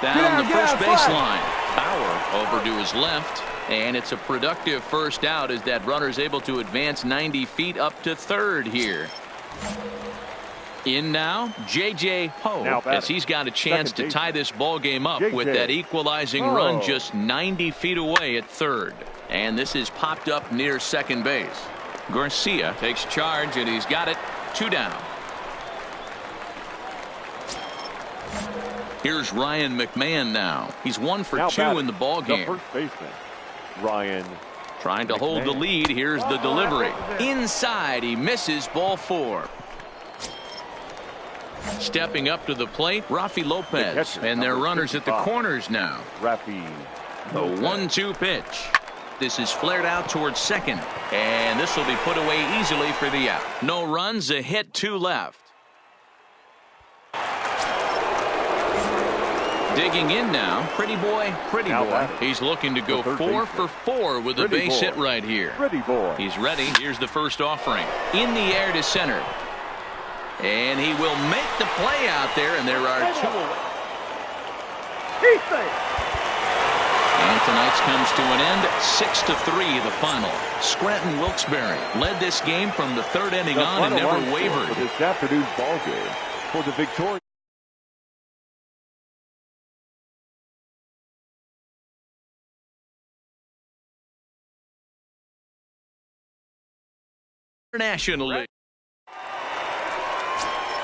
Down the first baseline. Power over to his left. And it's a productive first out as that runner's able to advance 90 feet up to third here. In now, J.J. Ho, as he's got a chance to tie this ball game up with that equalizing run just 90 feet away at third. And this is popped up near second base. Garcia takes charge, and he's got it. 2 down. Here's Ryan McMahon now. He's 1 for 2 in the ball game. The first baseman, Ryan trying to hold the lead. Here's the delivery. Inside, he misses, ball 4. Stepping up to the plate, Rafi Lopez, and their runners at the corners now. Rafi. The 1-2 pitch. This is flared out towards second, and this will be put away easily for the out. No runs, a hit, 2 left. Digging in now, pretty boy. He's looking to go 4 for 4 with a base hit right here. He's ready. Here's the first offering. In the air to center. And he will make the play out there, and there are 2 away. And tonight's comes to an end, 6-3 the final. Scranton Wilkes-Barre led this game from the 3rd inning on and never wavered. For this afternoon's ball game for the Victoria. National League.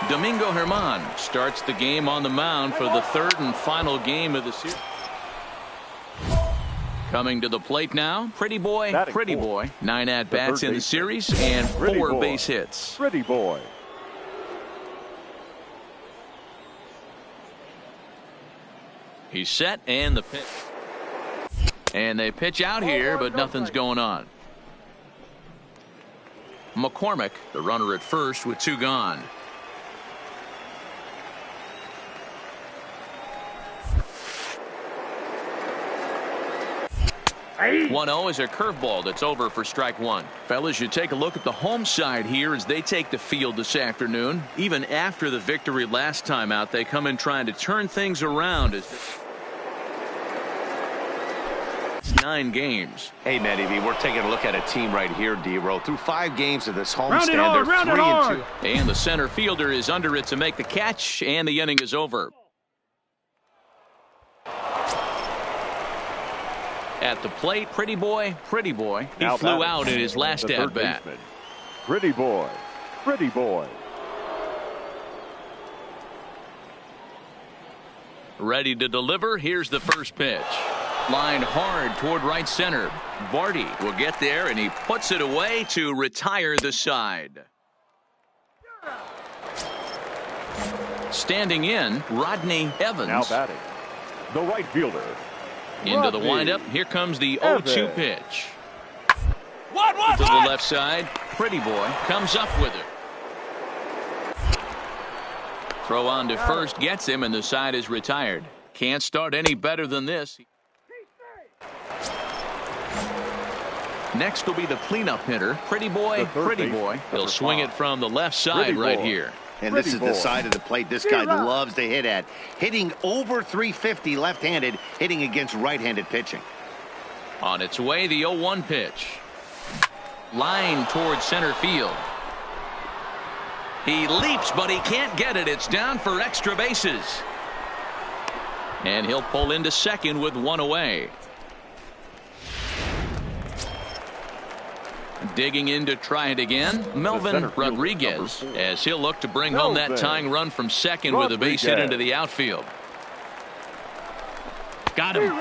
Domingo Germán starts the game on the mound for the 3rd and final game of the series. Coming to the plate now, pretty boy. 9 at-bats in the series and 4 base hits. Pretty boy. He's set, and the pitch. And they pitch out here, but nothing's going on. McCormick, the runner at first with 2 gone. 1-0 is a curveball that's over for strike 1. Fellas, you take a look at the home side here as they take the field this afternoon. Even after the victory last time out, they come in trying to turn things around as 9 games. Hey, Matty V, we're taking a look at a team right here, D-Row. Through 5 games of this homestand, they're 3-2. And the center fielder is under it to make the catch, and the inning is over. At the plate, Pretty Boy. He flew out in his last at-bat. Pretty Boy. Ready to deliver. Here's the first pitch. Line hard toward right center. Barty will get there, and he puts it away to retire the side. Standing in, Rodney Evans. Now batting, the right fielder. Into the windup. Here comes the 0-2 pitch. To the left side. Pretty Boy comes up with it. Throw on to first gets him, and the side is retired. Can't start any better than this. Next will be the cleanup hitter. Pretty Boy. He'll swing it from the left side right here. And this is the side of the plate this guy loves to hit at. Hitting over 350 left-handed, hitting against right-handed pitching. On its way, the 0-1 pitch. Line towards center field. He leaps, but he can't get it. It's down for extra bases. And he'll pull into second with one away. Digging in to try it again, Melvin Rodriguez, as he'll look to bring home that tying run from second with a base hit into the outfield. Got him.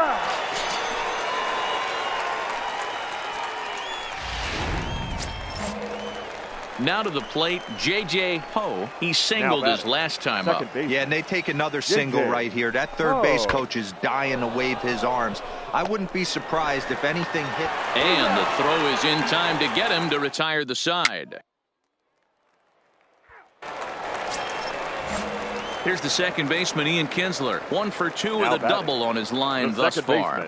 Now to the plate, J.J. Ho. He singled his last time up. Yeah, and they take another single right here. That third base coach is dying to wave his arms. I wouldn't be surprised if anything hit. And the throw is in time to get him to retire the side. Here's the second baseman, Ian Kinsler. 1 for 2 with a double on his line thus far.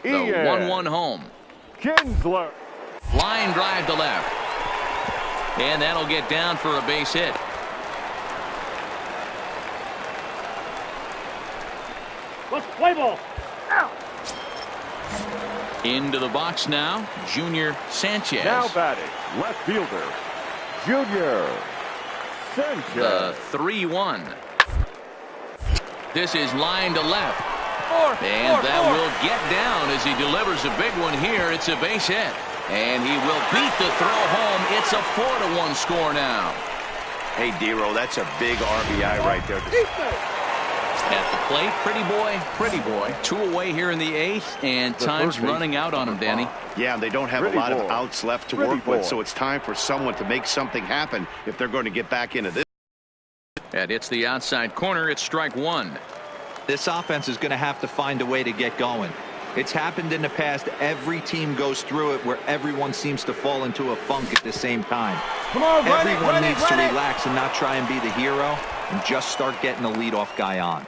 The 1-1 home. Kinsler. Line drive to left. And that'll get down for a base hit. Let's play ball. Out. Into the box now, Junior Sanchez. Now batting, left fielder, Junior Sanchez. The 3-1. This is line to left. And that will get down as he delivers a big one here. It's a base hit. And he will beat the throw home. It's a 4-1 score now. Hey, Dero, that's a big RBI right there. At the plate, Pretty Boy. 2 away here in the 8th, and time's running out on him, Danny. Yeah, they don't have a lot of outs left to work with, so it's time for someone to make something happen if they're going to get back into this. And it's the outside corner. It's strike 1. This offense is going to have to find a way to get going. It's happened in the past. Every team goes through it where everyone seems to fall into a funk at the same time. Come on, everyone needs to relax and not try and be the hero and just start getting the leadoff guy on.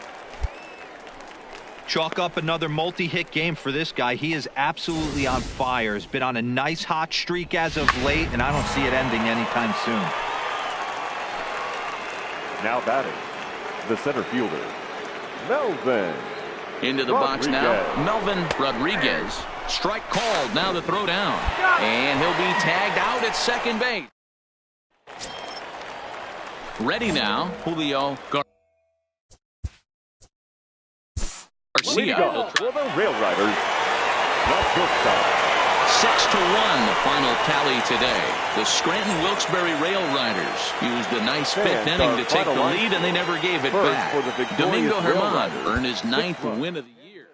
Chalk up another multi-hit game for this guy. He is absolutely on fire. He's been on a nice hot streak as of late, and I don't see it ending anytime soon. Now batting, the center fielder, Melvin. Into the box now, Melvin Rodriguez. Strike called, now the throw down. And he'll be tagged out at second base. Ready now, Julio Garcia. For the Rail Riders, the shortstop. 6-1 the final tally today. The Scranton Wilkes-Barre Rail Riders used a nice 5th inning to take the lead, and they never gave it back. Domingo Germán earned his 9th win of the year.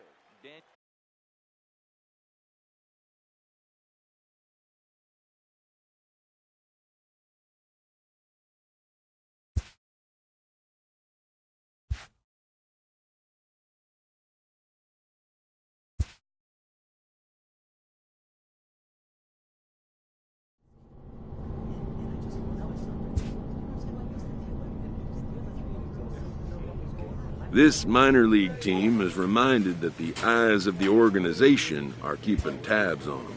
This minor league team is reminded that the eyes of the organization are keeping tabs on them.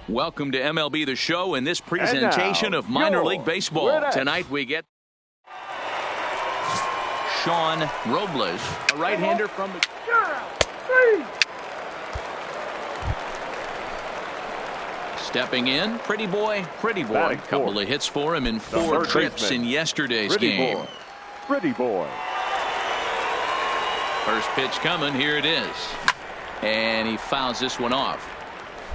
Welcome to MLB The Show in this presentation of minor league baseball. Tonight we get Sean Robles, a right-hander from the... Stepping in, Pretty Boy. Couple of hits for him in 4 trips in yesterday's game. Pretty Boy. First pitch coming, here it is. And he fouls this one off.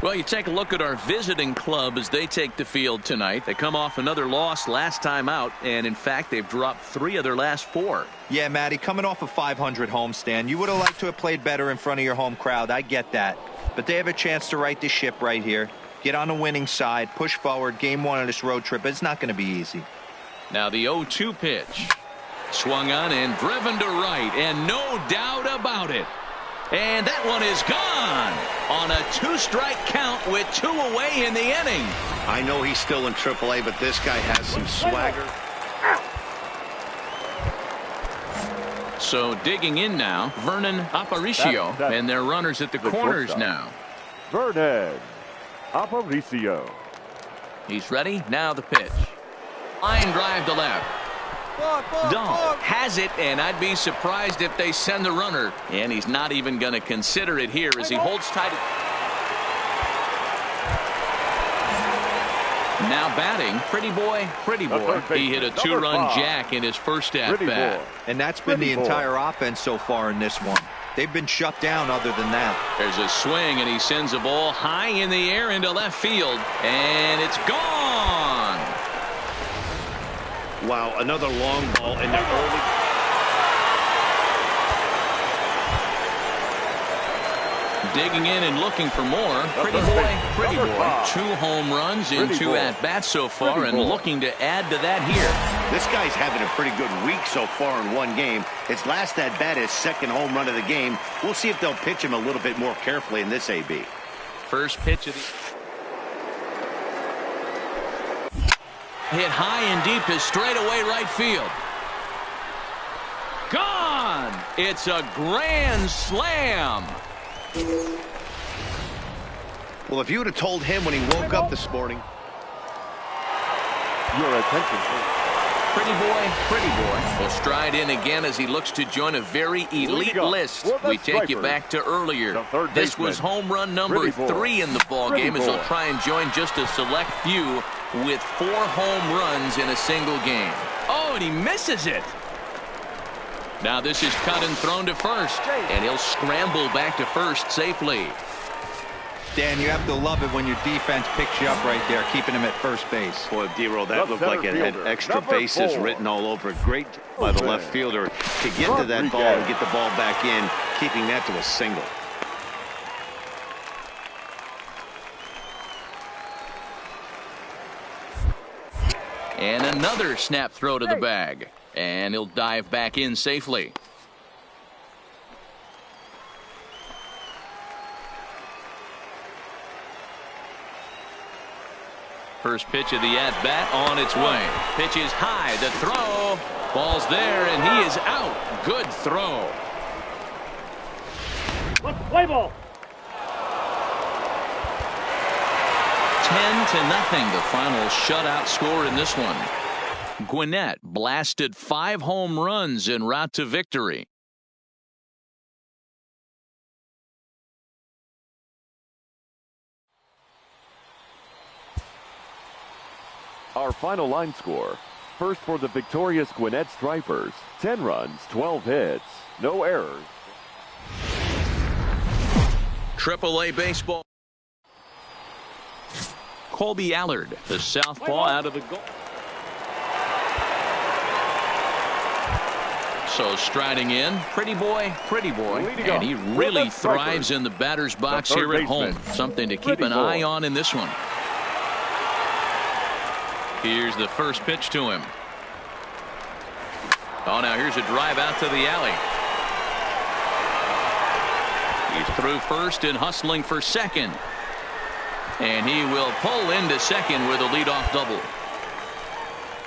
Well, you take a look at our visiting club as they take the field tonight. They come off another loss last time out, and in fact, they've dropped 3 of their last 4. Yeah, Matty, coming off a 500 homestand, you would have liked to have played better in front of your home crowd. I get that. But they have a chance to right the ship right here. Get on the winning side, push forward, game 1 of this road trip. It's not going to be easy. Now the 0-2 pitch. Swung on and driven to right, and no doubt about it. And that one is gone on a 2-strike count with 2 away in the inning. I know he's still in AAA, but this guy has some swagger. So digging in now, Vernon Aparicio, and their runners at the corners now. Vernon Aparicio. He's ready. Now the pitch. Line drive to left. Dahl has it, and I'd be surprised if they send the runner. And he's not even going to consider it here as he holds tight. Now batting, Pretty Boy. He hit a 2-run jack in his first at-bat. And that's been the entire offense so far in this one. They've been shut down other than that. There's a swing, and he sends a ball high in the air into left field. And it's gone. Wow, another long ball in the early. Digging in and looking for more. Pretty boy. 2 home runs in 2 at-bats so far, and looking to add to that here. This guy's having a pretty good week so far in 1 game. His last at-bat is 2nd home run of the game. We'll see if they'll pitch him a little bit more carefully in this AB. First pitch of the... Hit high and deep to straightaway right field. Gone! It's a grand slam. Well, if you would have told him when he woke up this morning. Your attention, please. Pretty boy will stride in again as he looks to join a very elite list. We take you back to earlier. This was home run number 3 in the ball game as he'll try and join just a select few with 4 home runs in a single game. Oh, and he misses it. Now this is cut and thrown to first, and he'll scramble back to first safely. Dan, you have to love it when your defense picks you up right there, keeping him at first base. Boy, D-Roll, that looked like it had extra bases written all over it. Great by the left fielder to get to that ball and get the ball back in, keeping that to a single. And another snap throw to the bag, and he'll dive back in safely. First pitch of the at-bat on its way. Pitch is high. The throw. Ball's there, and he is out. Good throw. What's the play ball? 10-0, the final shutout score in this one. Gwinnett blasted 5 home runs en route to victory. Our final line score. First for the victorious Gwinnett Stripers. 10 runs, 12 hits, no errors. AAA baseball. Colby Allard, the southpaw out of the goal. So striding in, pretty boy, and he really thrives in the batter's box here at home. Something to keep an eye on in this one. Here's the first pitch to him. Oh, now here's a drive out to the alley. He's through first and hustling for second. And he will pull into second with a leadoff double.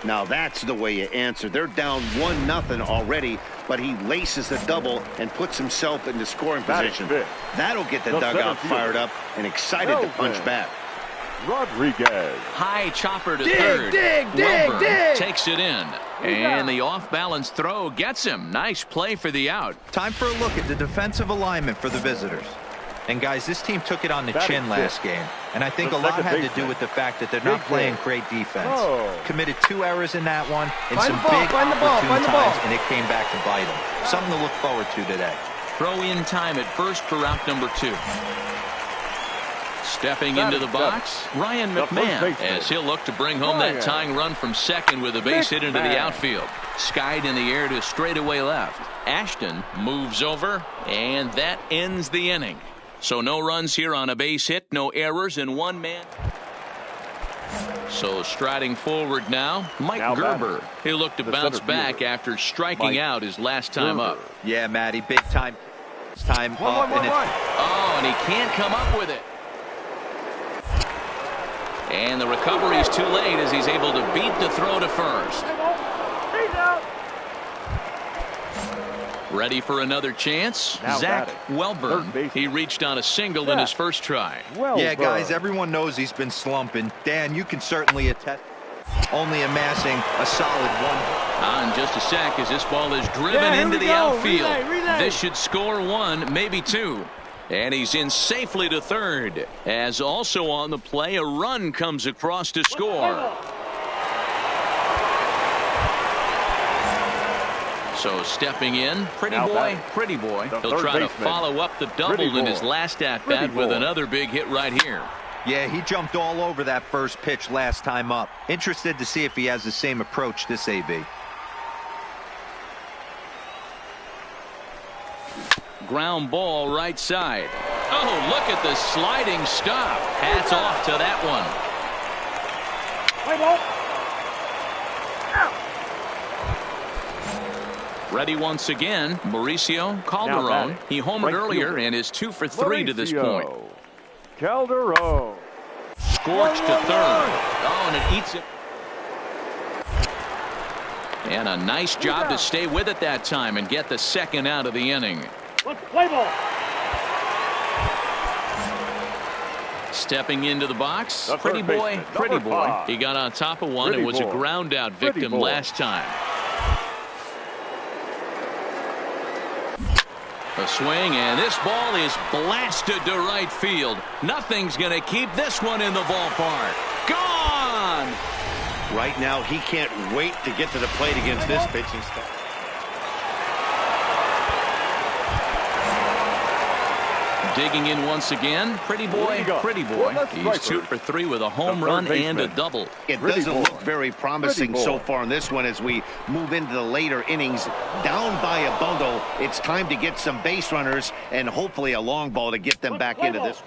Now that's the way you answer. They're down 1-0 already, but he laces the double and puts himself into scoring position. That'll get the dugout fired up and excited to punch back. Rodriguez. High chopper to third. Dig. Takes it in. And the off-balance throw gets him. Nice play for the out. Time for a look at the defensive alignment for the visitors. And guys, this team took it on the chin last game. And I think a lot had to do with the fact that they're not playing great defense. Committed 2 errors in that one and some big opportune times, and it came back to bite them. Something to look forward to today. Throw in time at first for out number 2. Stepping into the box, Ryan McMahon, as he'll look to bring home that tying run from second with a base hit into the outfield. Skied in the air to straightaway left. Ashton moves over, and that ends the inning. So no runs here on a base hit, no errors, and 1 man. So striding forward now, Mike Gerber. He'll look to bounce back after striking out his last time up. Yeah, Matty, big time. Time up. Oh, and he can't come up with it. And the recovery's too late as he's able to beat the throw to first. Ready for another chance? Zach Welburn. He reached on a single in his first try. Yeah, guys, everyone knows he's been slumping. Dan, you can certainly attest. Only amassing a solid 1. On just a sec as this ball is driven into the outfield. This should score 1, maybe 2. And he's in safely to third. As also on the play, a run comes across to score. So stepping in, pretty boy. He'll try to follow up the double in his last at-bat with another big hit right here. Yeah, he jumped all over that first pitch last time up. Interested to see if he has the same approach this AB. Ground ball right side. Oh, look at the sliding stop. Hats off to that one. Play ball. Ready once again, Mauricio Calderon. He homered earlier and is 2 for 3 to this point. Calderon. Scorched to third. Oh, and it eats it. And a nice job to stay with it that time and get the second out of the inning. Play ball. Stepping into the box, pretty boy. He got on top of one and was a ground out victim last time. A swing, and this ball is blasted to right field. Nothing's going to keep this one in the ballpark. Gone! Right now, he can't wait to get to the plate against this pitching staff. Digging in once again, pretty boy. He's 2 for 3 with a home run and a double. It doesn't look very promising so far in this one as we move into the later innings. Down by a bundle, it's time to get some base runners and hopefully a long ball to get them back into this.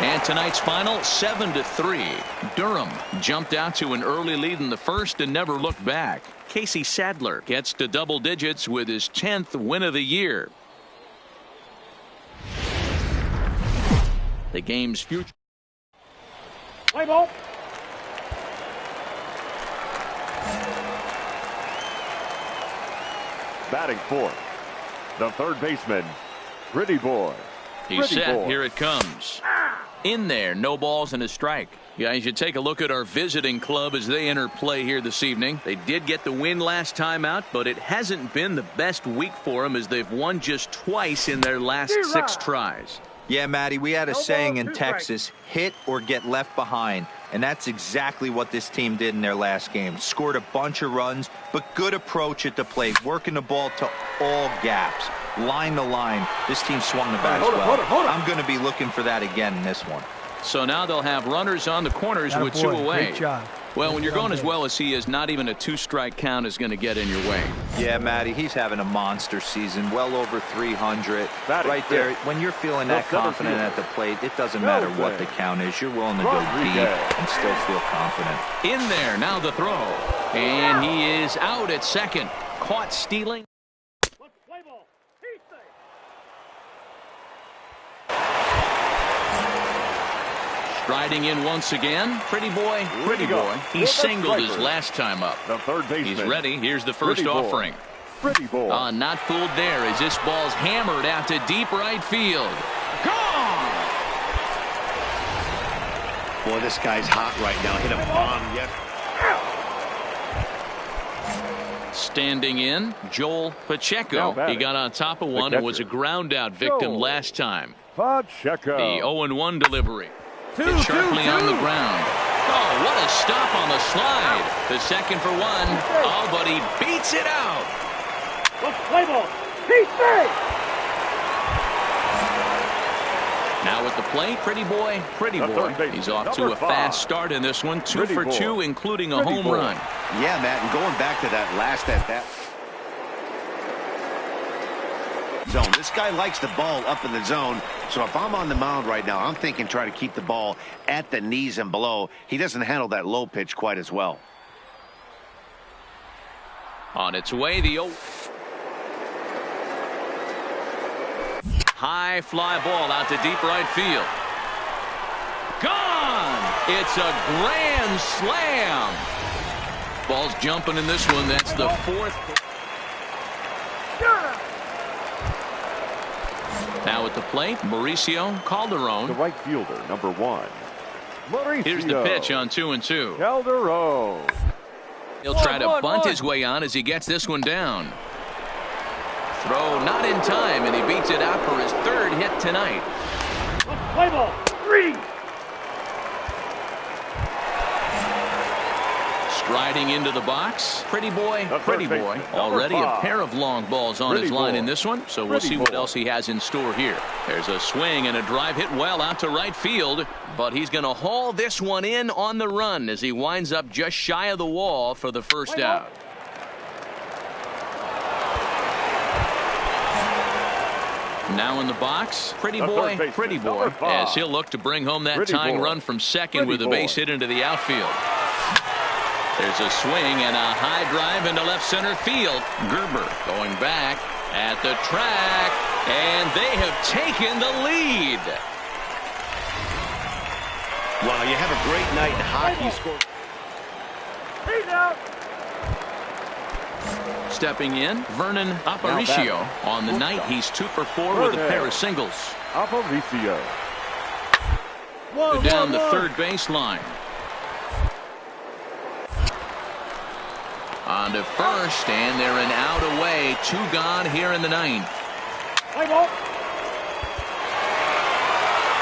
And tonight's final, 7-3. Durham jumped out to an early lead in the first and never looked back. Casey Sadler gets to double digits with his 10th win of the year. The game's future. Play ball. Batting fourth, the third baseman, Pretty Boy. He's set. Here it comes. In there, no balls and a strike. Guys, you take a look at our visiting club as they enter play here this evening. They did get the win last time out, but it hasn't been the best week for them as they've won just twice in their last 6 tries. Yeah, Matty, we had a saying in Texas, hit or get left behind. And that's exactly what this team did in their last game. Scored a bunch of runs, but good approach at the plate, working the ball to all gaps. Line to line, this team swung the bat as well. I'm going to be looking for that again in this one. So now they'll have runners on the corners with 2 away. Great job. Well, when you're going as well as he is, not even a 2-strike count is going to get in your way. Yeah, Matty, he's having a monster season, well over 300. Right there, when you're feeling that confident at the plate, it doesn't matter what the count is. You're willing to go deep and still feel confident. In there, now the throw. And he is out at second. Caught stealing. Let's play ball. He's safe. Striding in once again. Pretty boy. He singled his last time up. The third baseman. He's ready. Here's the first offering. Pretty boy. Not fooled there as this ball's hammered out to deep right field. Gone! Boy, this guy's hot right now. Hit a bomb yet. Standing in, Joel Pacheco. He got on top of one and was a ground out victim last time. Pacheco. The 0-1 delivery. Hit sharply on the ground. Oh, what a stop on the slide. The second for one. Oh, but he beats it out. Let's play ball. He's safe. Now at the plate, pretty boy. He's off to a fast start in this one. 2 for 2, including a home run. Yeah, Matt, and going back to that last at-bat zone, this guy likes the ball up in the zone. So if I'm on the mound right now, I'm thinking try to keep the ball at the knees and below. He doesn't handle that low pitch quite as well. On its way, the high fly ball out to deep right field. Gone! It's a grand slam. Ball's jumping in this one. That's the fourth. Now at the plate, Mauricio Calderon. The right fielder, number 1. Mauricio. Here's the pitch on 2-2. Calderon. He'll try to bunt his way on as he gets this one down. Throw not in time, and he beats it out for his third hit tonight. Let's play ball. 3. Striding into the box, pretty boy. Already a pair of long balls on his line in this one, so we'll see what else he has in store here. There's a swing and a drive hit well out to right field, but he's going to haul this one in on the run as he winds up just shy of the wall for the first out. Now in the box, pretty boy, as he'll look to bring home that tying run from second with a base hit into the outfield. There's a swing and a high drive into left center field. Gerber going back at the track, and they have taken the lead. Wow, you have a great night in hockey. He's out. Stepping in, Vernon Aparicio. On the night, he's 2 for 4 with a pair of singles. Aparicio. Down the third baseline. On to first, and they're an out away. 2 gone here in the 9th. Play ball.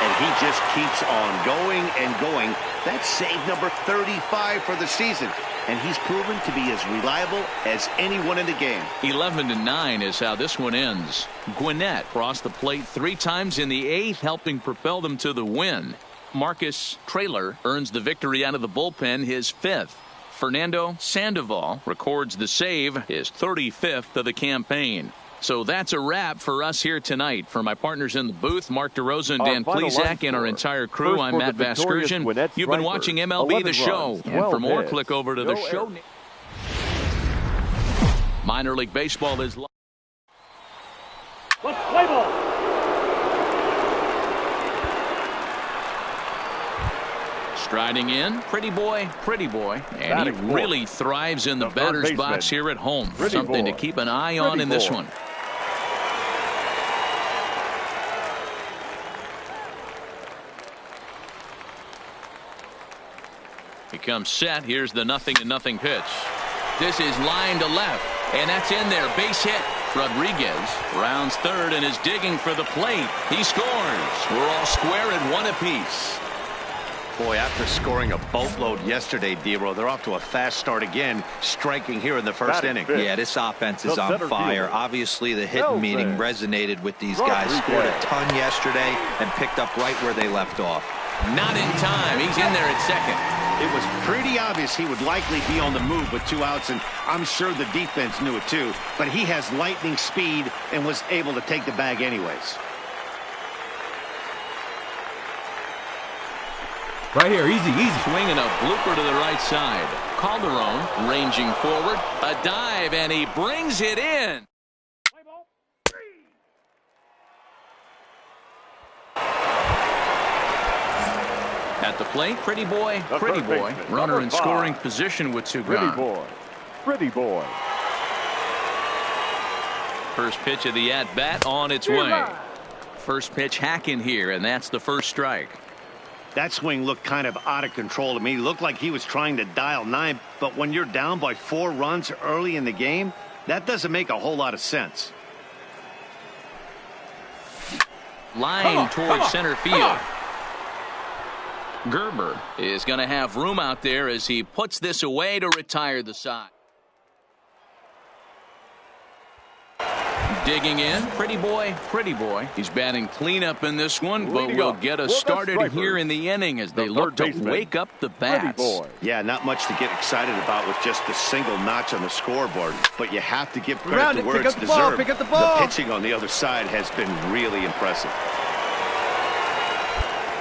And he just keeps on going and going. That's save number 35 for the season. And he's proven to be as reliable as anyone in the game. 11-9 is how this one ends. Gwinnett crossed the plate 3 times in the 8th, helping propel them to the win. Marcus Traylor earns the victory out of the bullpen, his 5th. Fernando Sandoval records the save, his 35th of the campaign. So that's a wrap for us here tonight. For my partners in the booth, Mark DeRosa and Dan Plesac, and our entire crew, I'm Matt Vasgersian. You've been watching MLB The Show. And for more, click over to the show. Minor League Baseball is live. Let's play ball. Striding in, pretty boy, and he really thrives in the batter's box here at home. Something to keep an eye on in this one. He comes set. Here's the 0-0 pitch. This is line to left, and that's in there. Base hit. Rodriguez rounds third and is digging for the plate. He scores. We're all square at 1 apiece. Boy, after scoring a boatload yesterday, D-Row, they're off to a fast start again, striking here in the first inning. Yeah, this offense is on fire. Obviously, the hitting meeting resonated with these guys. Scored a ton yesterday and picked up right where they left off. Not in time. He's in there at second. It was pretty obvious he would likely be on the move with 2 outs, and I'm sure the defense knew it too. But he has lightning speed and was able to take the bag anyways. Right here, easy. Swinging a blooper to the right side. Calderon ranging forward. A dive, and he brings it in. Play ball. 3. At the plate, Pretty Boy. Runner in scoring position with two gone. Pretty Boy. First pitch of the at-bat on its way. First pitch hacking here, and that's the first strike. That swing looked kind of out of control to me. Looked like he was trying to dial 9, but when you're down by 4 runs early in the game, that doesn't make a whole lot of sense. Line towards center field. Gerber is going to have room out there as he puts this away to retire the side. Digging in, Pretty Boy. He's batting cleanup in this one, but will get us started here in the inning as they look to wake up the bats. Yeah, not much to get excited about with just a single notch on the scoreboard, but you have to give credit to where it's deserved. The pitching on the other side has been really impressive.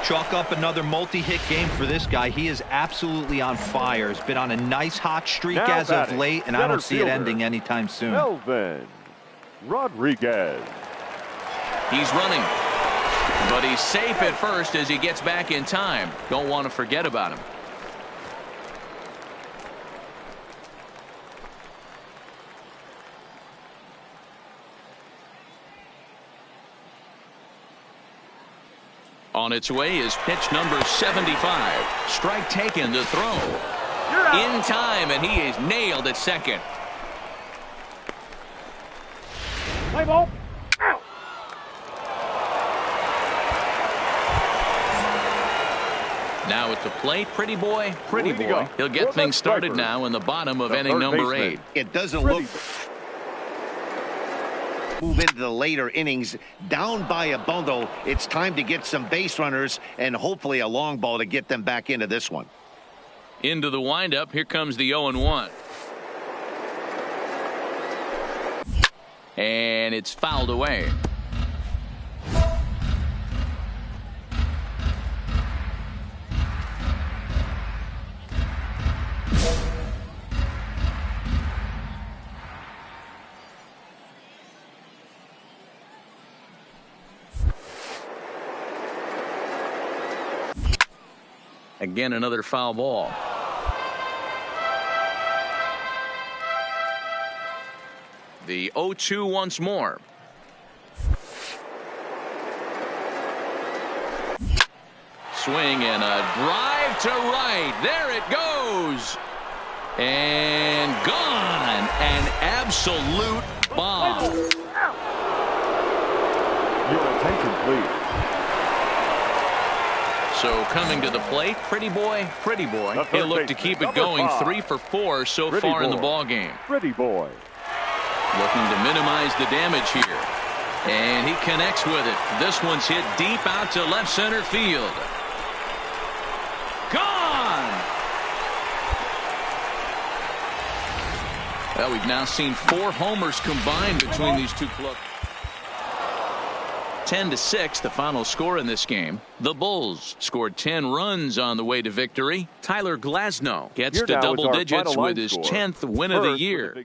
Chalk up another multi-hit game for this guy. He is absolutely on fire. He's been on a nice hot streak as of late, and I don't see it ending anytime soon. Melvin Rodriguez. He's running, but he's safe at first as he gets back in time. Don't want to forget about him. On its way is pitch number 75. Strike taken to throw. In time, and he is nailed at second. Play ball. Out. Now at the plate, Pretty Boy. He'll get things started now in the bottom of inning number 8. It doesn't look move into the later innings down by a bundle. It's time to get some base runners and hopefully a long ball to get them back into this one. Into the windup. Here comes the 0-1. And it's fouled away. Again, another foul ball. The 0-2 once more. Swing and a drive to right. There it goes. And gone. An absolute bomb. Your attention, please. So coming to the plate, Pretty Boy. He'll look to keep it going. 3 for 4 so far in the ball game. Pretty Boy. Looking to minimize the damage here. And he connects with it. This one's hit deep out to left center field. Gone! Well, we've now seen 4 homers combined between these two clubs. 10-6, the final score in this game. The Bulls scored 10 runs on the way to victory. Tyler Glasnow gets to double digits with his 10th win of the year.